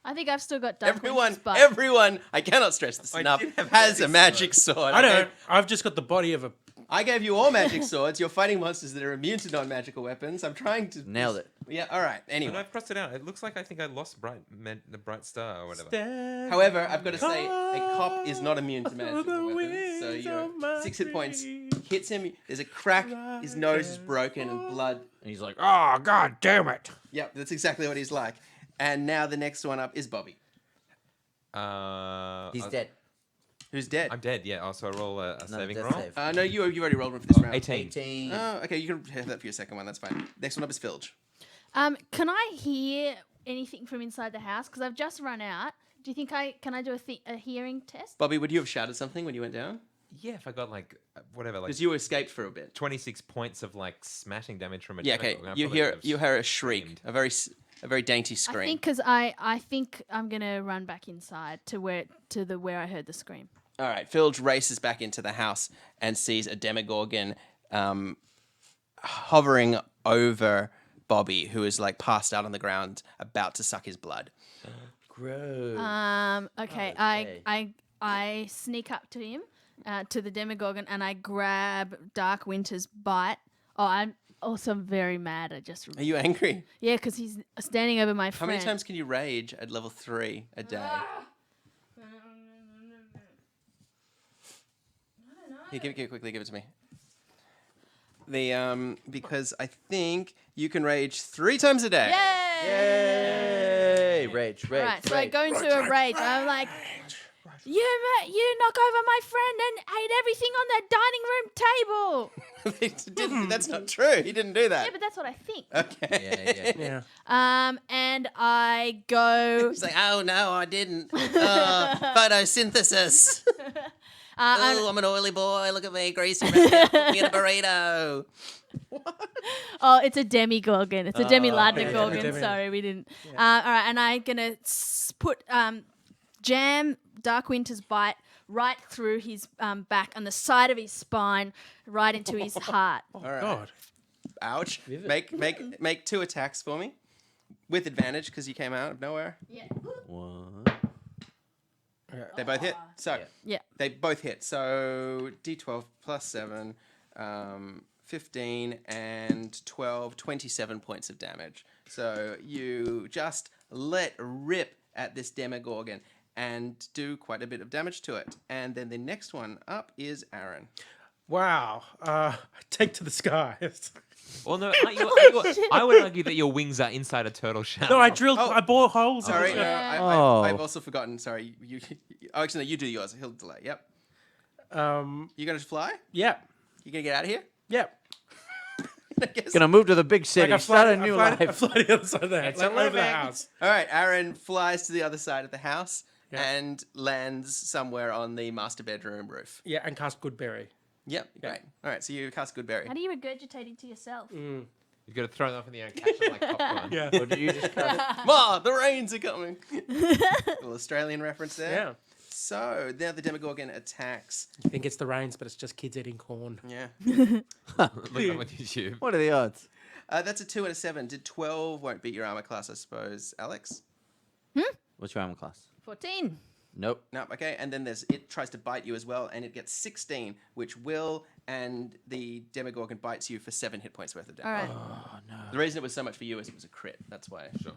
I think I've still got dumplings. everyone, I cannot stress this I enough, did have has a magic magic sword. I okay? don't. I've just got the body of a. I gave you all magic swords. You're fighting monsters that are immune to non-magical weapons. I'm trying to Nailed it. Yeah. All right. But Anyway. I've crossed it out. It looks like I think I lost the bright star or whatever. Stand However, I've got to say, a tall cop is not immune to for magical the weapons. So wings you're of my 6 hit points. dreams. Hits him. There's a crack. His nose is broken and blood. And he's like, oh, God damn it. Yep, that's exactly what he's like. And now the next one up is Bobby, He's dead. who's dead. I'm dead. Yeah. Also, I roll a No, saving death roll. save. No, you already rolled one for this round. 18. 18. Oh, okay, you can have that for your second one. That's fine. Next one up is Filge. Can I hear anything from inside the house? Because I've just run out. Do you think can I do a hearing test? Bobby, would you have shouted something when you went down? Yeah, if I got like whatever, like Because you escaped for a bit. 26 points of like smashing damage from a Yeah, okay. Demogorgon, I You probably hear would have you hear a shriek, screamed. a very dainty I scream. think because I think I'm gonna run back inside to where I heard the scream. All right, Filge races back into the house and sees a Demogorgon hovering over Bobby, who is like passed out on the ground, about to suck his blood. Gross. Okay. Okay. I sneak up to him, to the Demogorgon, and I grab Dark Winter's bite. Oh, I'm also very mad. I just Are you angry? yeah, because he's standing over my How friend. many times can you rage at level 3 a day? Here, give it quickly. Give it to me. Because I think you can rage 3 times a day. Yay! Yay! Rage, rage, Right, so I rage. go into a rage. I'm like, you knock over my friend and ate everything on that dining room table. That's not true. He didn't do that. Yeah, but that's what I think. Okay. Yeah. Yeah. And I go. He's like, oh no, I didn't. Photosynthesis. Oh, I'm an oily boy. Look at me, greasy. Put me in a burrito. Oh, it's a demigorgon. It's a demi-ladna-gorgon. demi. Sorry, we didn't. All right, and I'm gonna put jam Dark Winter's bite right through his back on the side of his spine, right into his heart. All right. God. Ouch. Make 2 attacks for me with advantage because you came out of nowhere. Yeah. What? They both hit. So Yeah. they both hit. So D12 plus 7, 15 and 12, 27 points of damage. So you just let rip at this Demogorgon and do quite a bit of damage to it. And then the next one up is Aaron. Wow. Take to the skies. Well, no, I would argue that your wings are inside a turtle shell. No, I bore holes. in Sorry, it. no, Oh. I've also forgotten. Sorry, actually, no, you do yours. He'll delay. Yep. You gonna fly? Yeah. You gonna get out of here? Yeah. I guess. Gonna move to the big city. I Start a new I life. fly to the other side of the house. It's Like a over the living. house. All right, Aaron flies to the other side of the house Yeah. and lands somewhere on the master bedroom roof. Yeah, and cast Goodberry. Yep, great. All right, so you cast Goodberry. How do you regurgitate into yourself? You've got to throw them up in the air and catch them like popcorn. Yeah. Or do you just kind of... Ma, the rains are coming. Little Australian reference there. Yeah. So now the Demogorgon attacks. You think it's the rains, but it's just kids eating corn. Yeah. Look up on YouTube. What are the odds? That's a 2 and a 7. Did 12 won't beat your armor class, I suppose, Alex? What's your armor class? 14. Nope. No, okay. And then it tries to bite you as well, and it gets 16, which will, and the Demogorgon bites you for 7 hit points worth of damage. All right. Oh, no. The reason it was so much for you is it was a crit. That's why. Sure.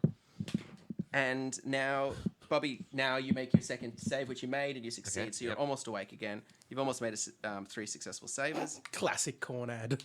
And now, Bobby, now you make your second save, which you made, and you succeed. Okay, So you're yep. almost awake again. You've almost made 3 successful savers. Classic corn ad.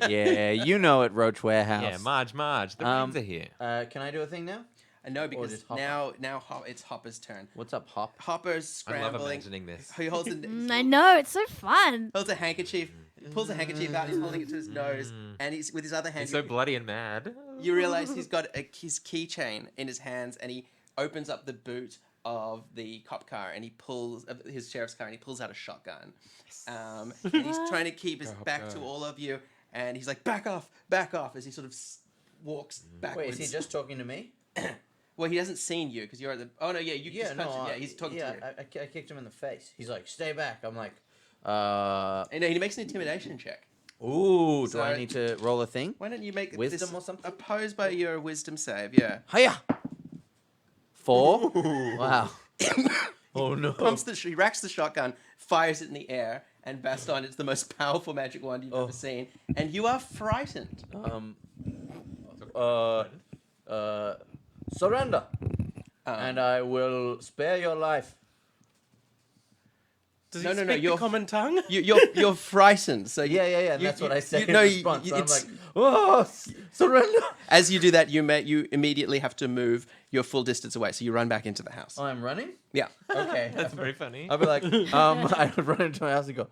Yeah, you know it, Roach Warehouse. Yeah, Marge, the rains are here. Can I do a thing now? And no, because just Hopper? now it's Hopper's turn. What's up, Hop? Hopper's I love scrambling. imagining this. He holds I know, it's so fun. holds a handkerchief, pulls a handkerchief out. He's holding it to his nose, and he's with his other hand. He's so bloody and mad. You realize he's got his keychain in his hands, and he opens up the boot of the cop car, and he pulls his sheriff's car, and he pulls out a shotgun. And he's trying to keep his back to all of you, and he's like, back off, as he sort of walks backwards. Wait, is he just talking to me? Well, he hasn't seen you because you're at the. Oh no, yeah, you just punched him. Yeah, he's talking to you. I kicked him in the face. He's like, "Stay back." I'm like, And he makes an intimidation check. Ooh, do So- I need to roll a thing? Why don't you make Wisdom this or something? opposed by your wisdom save? Yeah. Hiya! 4? Wow. Oh no. He racks the shotgun, fires it in the air, and Baston, it's the most powerful magic wand you've ever seen, and you are frightened. surrender, and I will spare your life. Does No, he no, no, speak you're- the common tongue? You're frightened. So Yeah, and you- that's what I said no, in you- response. So I'm it's- like, oh, surrender. As you do that, you immediately have to move your full distance away. So you run back into the house. Oh, I'm running? Yeah. Okay. That's very funny. I'll be like, I would run into my house and go,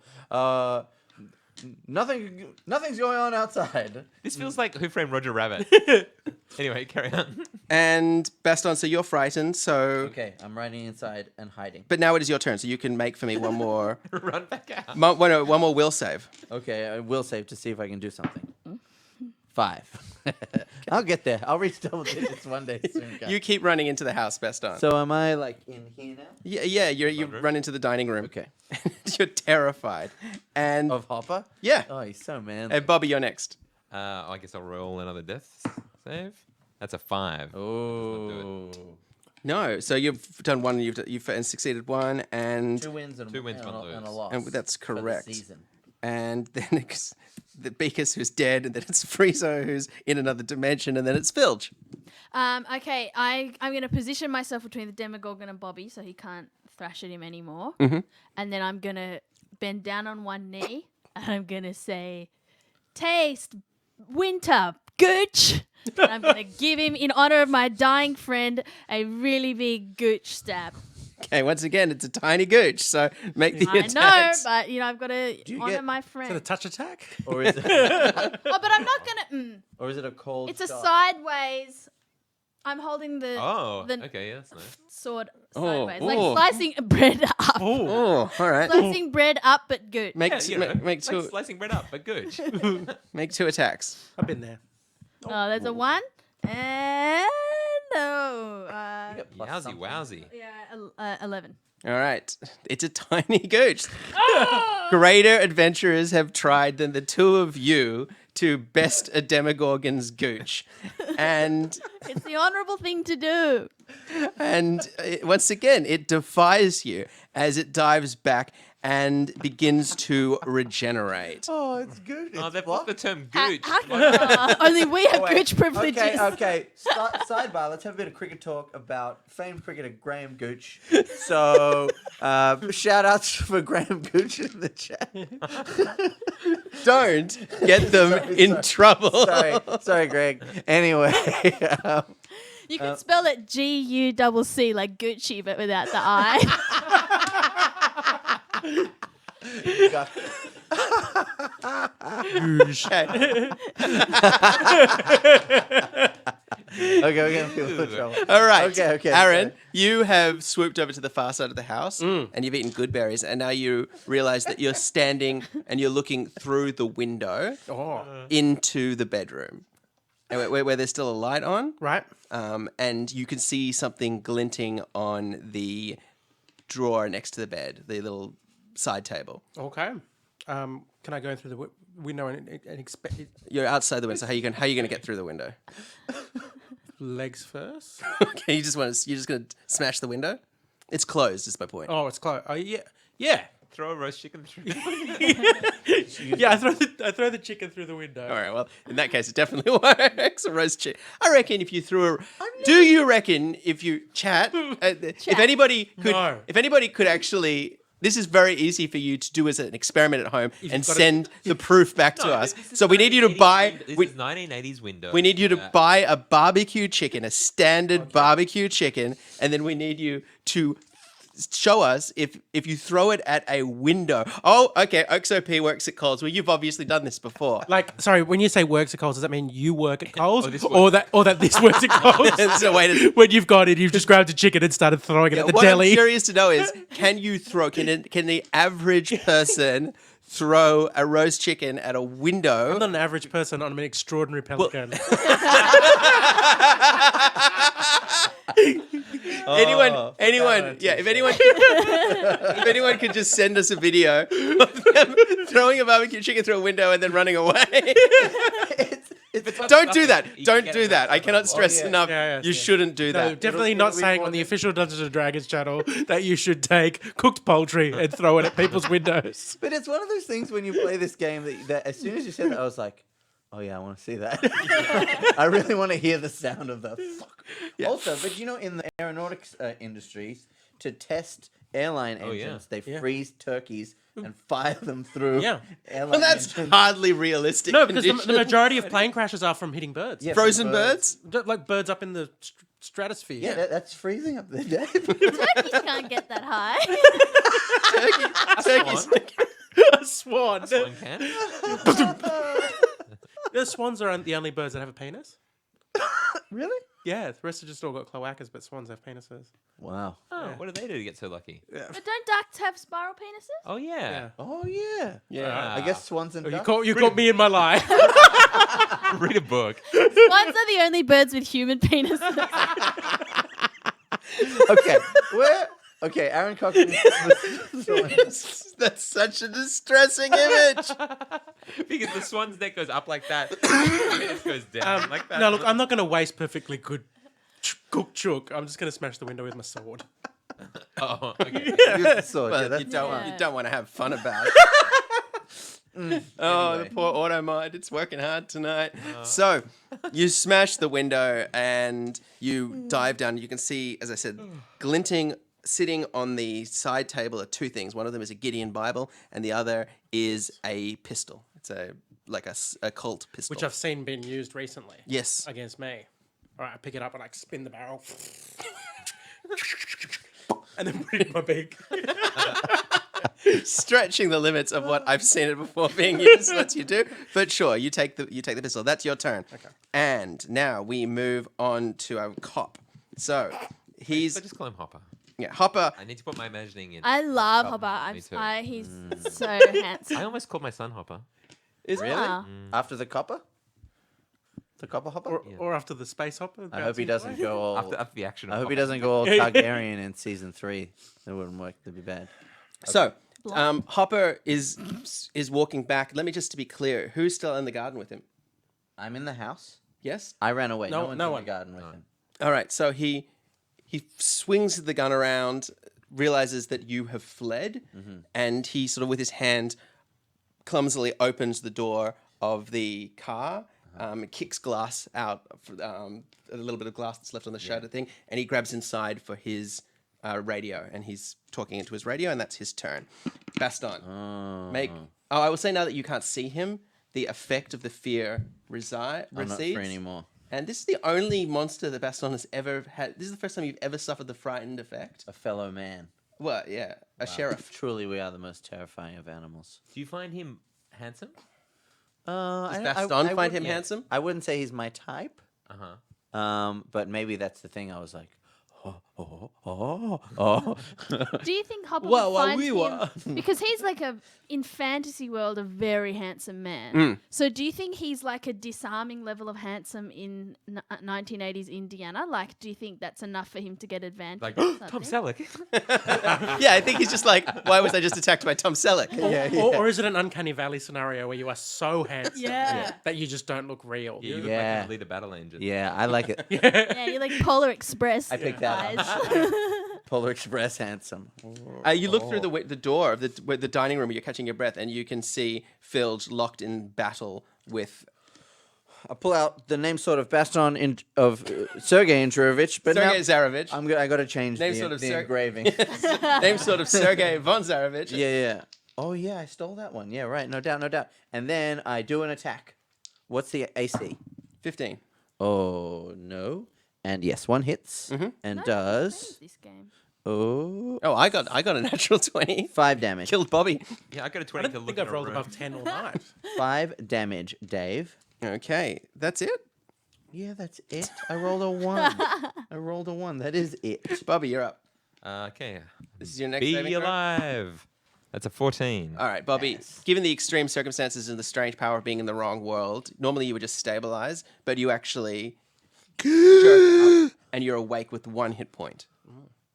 nothing's going on outside. This feels like Who Framed Roger Rabbit. Anyway, carry on. And Baston, so you're frightened. So, Okay, I'm running inside and hiding. but now it is your turn. So you can make for me one more, Run back out. one more will save. Okay, I will save to see if I can do something. 5. I'll get there. I'll reach double digits one day soon, guys. You keep running into the house, Baston. So am I like in here now? yeah, you Bedroom. run into the dining room. Okay. You're terrified. And Of Hopper? yeah, Oh, he's so manly. and Bobby, you're next. I guess I'll roll another death save. That's a 5. Oh. No, so you've done one. You've succeeded one, and 2 wins and, Two wins, and, one a, and a lose. loss. And that's for the correct. season. and then it's the Beakus who's dead, and then it's Friezo who's in another dimension, and then it's Filch. Okay, I'm going to position myself between the Demogorgon and Bobby so he can't thrash at him anymore. Mhm. And then I'm going to bend down on one knee and I'm going to say, "Taste winter, gooch." And I'm going to give him, in honor of my dying friend, a really big gooch stab. Okay, once again, it's a tiny gooch, so make the I know, attacks. but, I've got to you honor get- my Is that a friend. touch attack? Or is it, Oh, but I'm not going to... or is it a cold It's a shot? sideways... I'm holding the Oh, the okay, yeah, that's nice. sword Oh, sideways. ooh. Like slicing bread up. Oh, all right. Slicing bread up, but good. Make, Yeah, you know, make it's two like slicing bread up, but good. make 2 attacks. I've been there. Oh, there's a 1. And no. You get plus Yowzy, something. wowzy. Yeah, 11. All right, it's a tiny gooch. Greater adventurers have tried than the two of you to best a Demogorgon's gooch, and It's the honourable thing to do. once again, it defies you as it dives back and begins to regenerate. Oh, it's good. Oh, It's they've what? put the term gooch. Only we have Wait, gooch privileges. Okay. Sidebar. Let's have a bit of cricket talk about famed cricketer Graham Gooch. So, shout outs for Graham Gooch in the chat. Don't get them in trouble. Sorry, Greg. Anyway, You can spell it Gucc like Gucci, but without the I. okay, we're gonna feel the trouble. All right. Okay, Aaron, sorry. you have swooped over to the far side of the house and you've eaten good berries, and now you realize that you're standing and you're looking through the window Oh, into the bedroom, and where there's still a light on, right. and you can see something glinting on the drawer next to the bed, the little side table. Okay. Can I go in through the window and expect You're outside the window, so how are you going to get through the window? legs first? Okay, you're just going to smash the window? It's closed, is my point. Oh, it's close. Oh, yeah. Yeah. Throw a roast chicken through. Yeah, I throw the chicken through the window. All right, well, in that case, it definitely works. A roast chicken. I reckon if you threw a... Do you reckon if you chat, if anybody could... No. If anybody could actually... This is very easy for you to do as an experiment at home and you've got send the proof back to us. So we need you to buy... This We, is 1980s window. we need you to buy a barbecue chicken, a standard barbecue chicken, and then we need you to show us if you throw it at a window. Oh, okay, OXOP works at Coles. Well, you've obviously done this before. Like, sorry, when you say works at Coles, does that mean you work at Coles, this or that this works at Coles? There's no way to... When you've gone in, you've just grabbed a chicken and started throwing it at the what deli. I'm curious to know is, can the average person throw a roast chicken at a window? I'm not an average person. I'm an extraordinary pelican. Anyone, if anyone could just send us a video of them throwing a barbecue chicken through a window and then running away. Don't do that. Don't do that. I cannot stress enough. Yeah, You shouldn't do No, that. definitely It'll not be saying more on the than- official Dungeons and Dragons channel that you should take cooked poultry and throw it at people's windows. But it's one of those things when you play this game that as soon as you said that, I was like, Oh yeah, I want to see that. I really want to hear the sound of the fuck. Also, but in the aeronautics industries, to test airline Oh, yeah. engines, they Yeah. freeze turkeys and fire them through Yeah. airline Well, that's engines. hardly realistic. No, because the conditions. majority of plane crashes are from hitting birds. Yeah, Frozen birds? Like birds up in the stratosphere. Yeah, that's freezing up there, Dave. Turkeys can't get that high. Turkeys. A swan. One can. The swans are the only birds that have a penis. Really? Yeah, the rest have just all got cloacas, but swans have penises. Wow. Oh, what do they do to get so lucky? But don't ducks have spiral penises? Oh yeah. Oh yeah. Yeah. I guess swans and You ducks. caught me in my lie. Read a book. Swans are the only birds with human penises. Okay, Okay, Aaron Cochrane. That's such a distressing image. Because the swan's neck goes up like that. And it goes down like that. No, look, I'm not going to waste perfectly good cooked chook. I'm just going to smash the window with my sword. Oh, okay. Sword, Well, that's you don't Yeah. want to have fun about it. Oh, the poor auto mind. It's working hard tonight. So, you smash the window and you dive down. You can see, as I said, glinting, sitting on the side table are two things. One of them is a Gideon Bible, and the other is a pistol. It's a Colt pistol. Which I've seen being used recently. Yes. Against me. All right, I pick it up and I spin the barrel. And then put it in my beak. Stretching the limits of what I've seen it before being used. What you do, but sure, you take the pistol. That's your turn. Okay. And now we move on to our cop. So he's So just call him Hopper. Hopper. I need to put my imagining in. I love Oh, Hopper. me too. He's so handsome. I almost called my son Hopper. Is Ah. After the copper? The copper hopper? Or after the space hopper. I hope he doesn't go all. After the action. I of hope he Hopper. doesn't go all Targaryen in season 3. That wouldn't work. That'd be bad. So Hopper is walking back. Let me just to be clear, who's still in the garden with him? I'm in the house. Yes. I ran away. No- No one's no in one. the garden with him. All right. So he swings the gun around, realizes that you have fled, and he sort of with his hand clumsily opens the door of the car. Kicks glass out, a little bit of glass that's left on the shutter thing, and he grabs inside for his radio, and he's talking into his radio, and that's his turn. Baston, I will say now that you can't see him, the effect of the fear I'm recedes. not free anymore. And this is the only monster that Baston has ever had. This is the first time you've ever suffered the frightened effect. A fellow man. Well, yeah, a sheriff. Truly, we are the most terrifying of animals. Do you find him handsome? Does Baston find him handsome? I wouldn't say he's my type. Uh huh. But maybe that's the thing. I was like, oh. Do you think Hopper Well, would find we him were. because he's like in fantasy world a very handsome man. So do you think he's like a disarming level of handsome in 1980s Indiana? Like, do you think that's enough for him to get advantage? Like or Tom something? Selleck. Yeah, I think he's just like, why was I just attacked by Tom Selleck? Or is it an uncanny valley scenario where you are so handsome Yeah. that you just don't look real? Yeah, you look Yeah. like you lead a battle engine. Yeah, I like it. Yeah, you're like Polar Express. I picked that guys. Polar Express handsome. You look through the door of the dining room where you're catching your breath, and you can see Filge locked in battle with I pull out the name sort of Baston of Sergei Androvich, but Sergei now Zarevich. I got to change Name the, sort of the Ser- engraving. Name sort of Sergei von Zarevich. Yeah. Oh yeah, I stole that one. Yeah, right. No doubt. And then I do an attack. What's the AC? 15. Oh no. And yes, one hits and Plays does this game. Oh, I got a natural 20. 5 damage. Killed Bobby. Yeah, I got a I 20 to don't look think at I've a rolled room. above 10 all night. 5 damage, Dave. Okay, that's it. Yeah, that's it. I rolled a 1. That is it. Bobby, you're up. Okay. This is your next Be saving throw? alive. That's a 14. All right, Bobby. Given the extreme circumstances and the strange power of being in the wrong world, normally you would just stabilize, but you actually jerk up and you're awake with 1 hit point.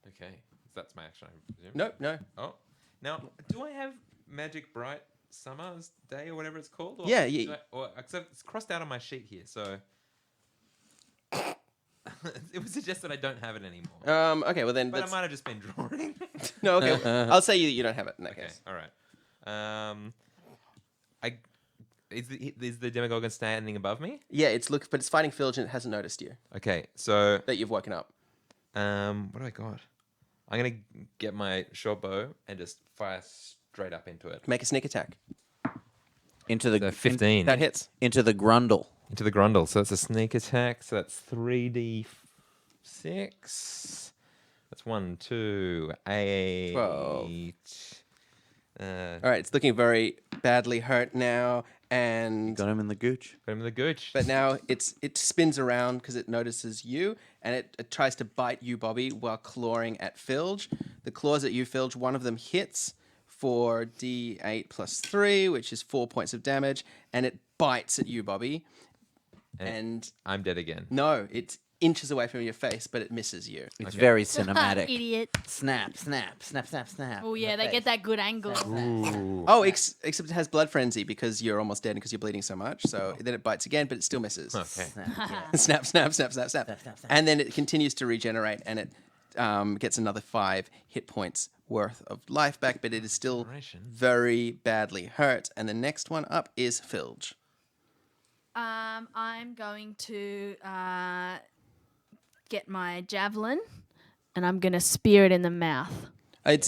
Okay. That's my action, I presume. No. Oh. Now, do I have Magic Bright Summer's Day or whatever it's called? Or Yeah, do except it's crossed out on my sheet here, so... it would suggest that I don't have it anymore. Okay, well then. But I might have just been drawing. No, okay. I'll say you don't have it in that Okay, case. all right. Is the Demogorgon standing above me? Yeah, but it's fighting Filge and it hasn't noticed you Okay, so that you've woken up. what do I got? I'm gonna get my short bow and just fire straight up into it. Make a sneak attack. Into the So 15 That hits. into the grundle. into the grundle. So it's a sneak attack. So that's 3d6. That's 1, 2, 8. 12. All right, it's looking very badly hurt now, and Got him in the gooch. Put him in the gooch. but now it spins around because it notices you, and it tries to bite you, Bobby, while clawing at Filge. The claws at you, Filge. One of them hits for D8 plus 3, which is 4 points of damage, and it bites at you, Bobby. And I'm dead again. no, it's inches away from your face, but it misses you. It's very cinematic. Idiot. Snap, snap, snap, snap, snap. Oh yeah, they get that good angle. Oh, except it has blood frenzy because you're almost dead because you're bleeding so much. So then it bites again, but it still misses. Okay. Snap, snap, snap, snap, snap. snap, snap. And then it continues to regenerate, and it gets another 5 hit points worth of life back, but it is still Regeneration. very badly hurt. And the next one up is Filge. I'm going to get my javelin, and I'm gonna spear it in the mouth.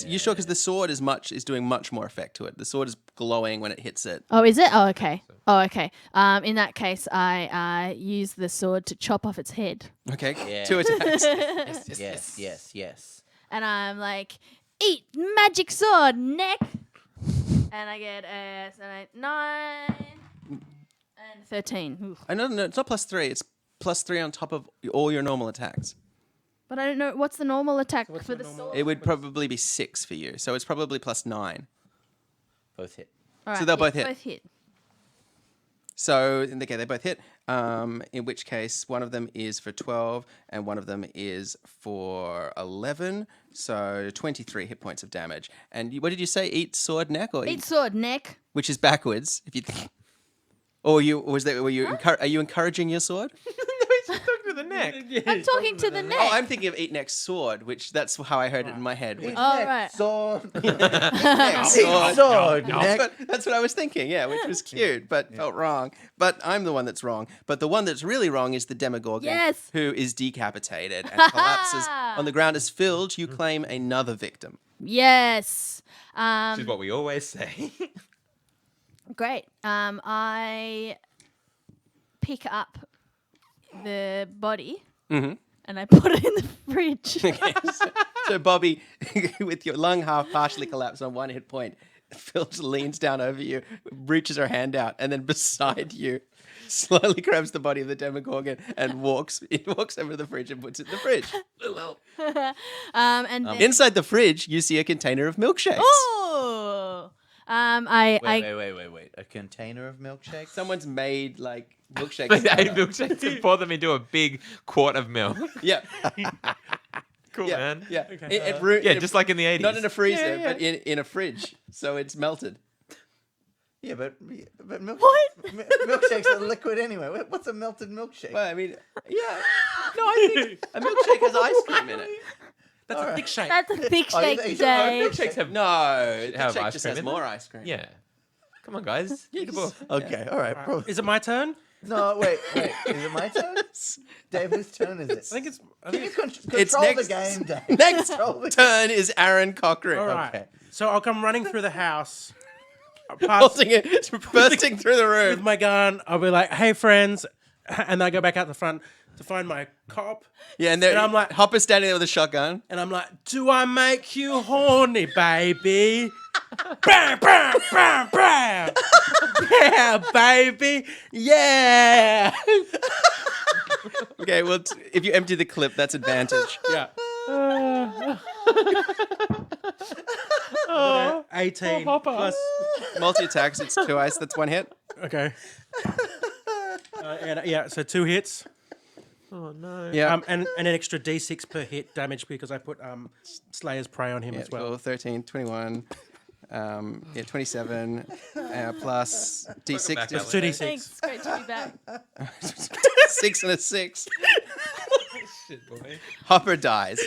You sure? Because the sword is doing much more effect to it. The sword is glowing when it hits it. Oh, is it? Oh, okay. Oh, okay. In that case, I use the sword to chop off its head, Okay, Yeah. 2 attacks. Yes, yes, yes. and I'm like, "Eat magic sword, neck!" And I get 9 and 13. Oof. I know, no, it's not plus 3. It's plus 3 on top of all your normal attacks. But I don't know what's the normal attack what's for the the normal- sword. It would probably be 6 for you, so it's probably plus 9. Both hit. All so they'll both hit. Both hit. So, okay, they both hit. In which case, one of them is for 12, and one of them is for 11. So 23 hit points of damage. And what did you say? Eat sword neck, or Eat sword, neck. which is backwards? If you, or you was that? Were you? Are you encouraging your sword? He's talking to the neck. I'm talking to the neck. Oh, I'm thinking of eat neck sword, which that's how I heard it in my head. which- Oh, right. Sword. neck sword. Sword. That's what I was thinking, yeah, which was cute, but felt wrong. But I'm the one that's wrong. But the one that's really wrong is the Demogorgon, Yes. who is decapitated and collapses on the ground as Filge. You claim another victim. Yes. Which is what we always say. Great. I pick up the body and I put it in the fridge. So Bobby, with your lung half partially collapsed on 1 hit point, Filge leans down over you, reaches her hand out, and then beside you, slowly grabs the body of the Demogorgon and walks over to the fridge and puts it in the fridge. And then, Inside the fridge, you see a container of milkshakes. oh, Wait. A container of milkshakes? Someone's made like milkshakes. They ate milkshakes and pour them into a big quart of milk. Yeah, Cool, yeah, man. yeah. Okay. Yeah, just like in the 80s. not in a freezer, but in a fridge, so it's melted. Yeah, but milk, What? milkshakes are liquid anyway. What's a melted milkshake? Well, I mean, yeah. No, I think a milkshake has ice cream in it. That's a thick shake. that's a thick Oh, shake you- you- today. Milkshakes have... No, the have shake ice just cream has in more them? ice cream. Yeah. Come on, guys. Read a book. Okay, all right. Is it my turn? No, wait. Is it my turn? Dave, whose turn is it? I think it's. Can you It's control the next- game, Dave? Next Control the turn is Aaron Cochran. All right. Okay. So I'll come running through the house, past Bursting through the with room. my gun. I'll be like, "Hey, friends," and I go back out the front to find my cop. Yeah, and I'm like- Hopper's standing there with a shotgun. And I'm like, "Do I make you horny, baby?" Bam, bam, bam, bam. Yeah, baby. Yeah. Okay, well, if you empty the clip, that's advantage. Yeah. 18 plus. Multi attacks, it's 2 ice. That's 1 hit. Okay. And yeah, so 2 hits. Oh, no. Yeah. And an extra d6 per hit damage because I put Slayer's Prey on him Yeah, as well. cool. 13, 21. 27 plus d6. back It's up. 2d6. Thanks. Great to be back. 6 and a 6. Shit, boy. Hopper dies.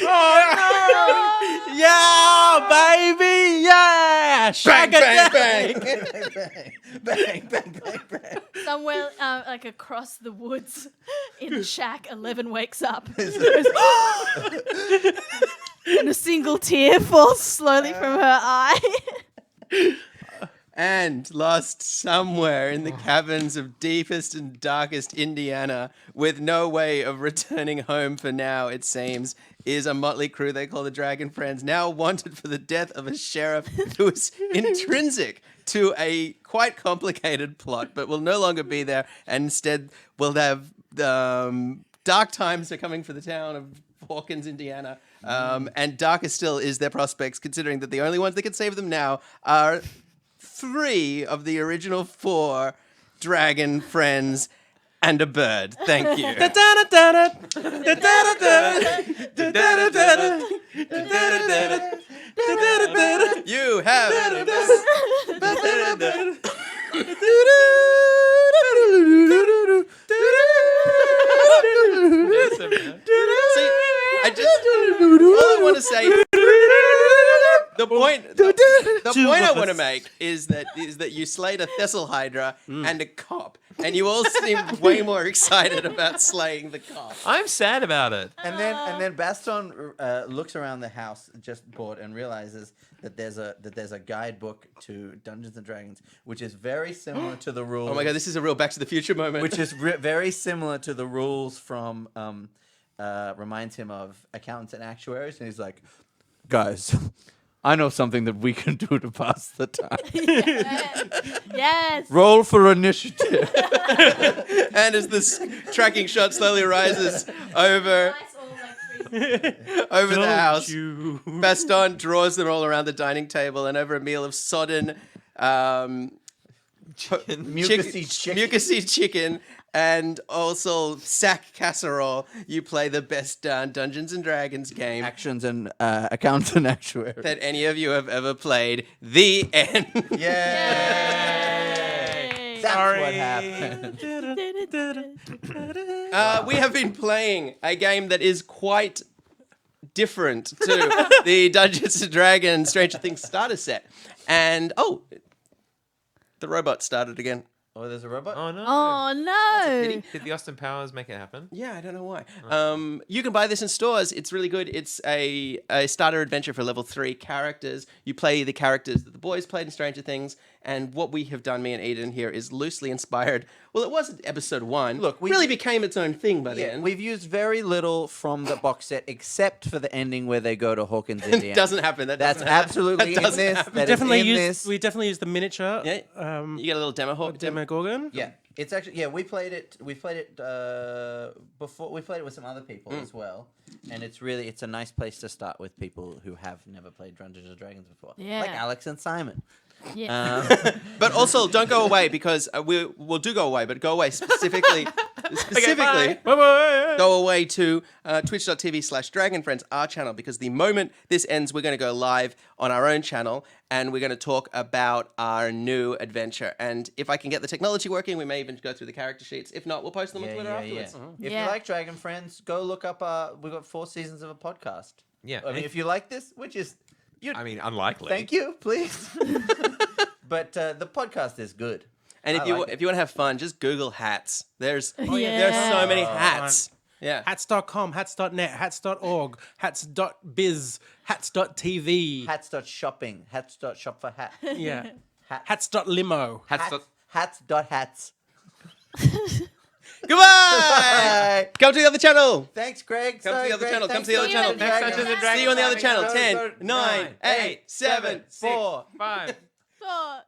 Yeah, baby, yeah! Bang, bang, bang. bang, bang, bang, bang. Somewhere like across the woods in the shack, 11 wakes up. And a single tear falls slowly from her eye. And lost somewhere in the caverns of deepest and darkest Indiana, with no way of returning home for now, it seems, is a motley crew they call the Dragon Friends, now wanted for the death of a sheriff who is intrinsic to a quite complicated plot, but will no longer be there, and instead will have dark times are coming for the town of Hawkins, Indiana. And darker still is their prospects, considering that the only ones that can save them now are 3 of the original 4 dragon friends and a bird. Thank you. You have See, all I want to say, the point I want to make is that you slayed a Thessal Hydra and a cop, and you all seem way more excited about slaying the cop. I'm sad about it. And then Baston looks around the house just bored and realizes that there's a guidebook to Dungeons and Dragons, which is very similar to the rules. Oh my god, this is a real Back to the Future moment. Which is very similar to the rules from reminds him of accountants and actuaries, and he's like, guys, I know something that we can do to pass the time. Yes. Roll for initiative. And as this tracking shot slowly rises over the house, Baston draws them all around the dining table, and over a meal of sodden mucusy chicken and also sack casserole, you play the best Dungeons and Dragons game Actions and accountants and actuaries. that any of you have ever played. The end. Yay! That's what happened. We have been playing a game that is quite different to the Dungeons and Dragons Stranger Things starter set. And, the robot started again. Oh, there's a robot? Oh no. Oh no. Did the Austin Powers make it happen? Yeah, I don't know why. You can buy this in stores. It's really good. It's a starter adventure for level 3 characters. You play the characters that the boys played in Stranger Things, and what we have done, me and Eden here, is loosely inspired. Well, it was episode 1. Look, really became its own thing by the end. We've used very little from the box set, except for the ending where they go to Hawkins, Indiana. It doesn't happen. That's absolutely in this. happen. That is Definitely in used. this. We definitely used the miniature. Yeah. You get a little Demogorgon. Yeah, it's actually we played it. We played it before. We played it with some other people as well, and it's a nice place to start with people who have never played Dungeons and Dragons before, Yeah. like Alex and Simon. Yeah. But also, don't go away, because we'll do go away, but go away specifically. Go away to twitch.tv/DragonFriends, our channel, because the moment this ends, we're going to go live on our own channel, and we're going to talk about our new adventure. And if I can get the technology working, we may even go through the character sheets. If not, we'll post them on Twitter afterwards. If Yeah. you like Dragon Friends, go look up. We've got 4 seasons of a podcast. Yeah. I mean, if you like this, which is, Unlikely. thank you, please. But the podcast is good. And if I you like want to have fun, just Google hats. There's so Yeah. many hats. Yeah. Hats.com, hats.net, hats.org, hats.biz, hats.tv. Hats.shopping. Hats.shop for hat. Yeah. Hats.limo. Hats.hats. Goodbye! Come to the other channel. Thanks, Greg. Come to the other channel. Come to the other See you channel. on the Next Dungeons and See you on the other channel. Go, 10, go, 9, 8, 7, 6. 4. 5. Thought.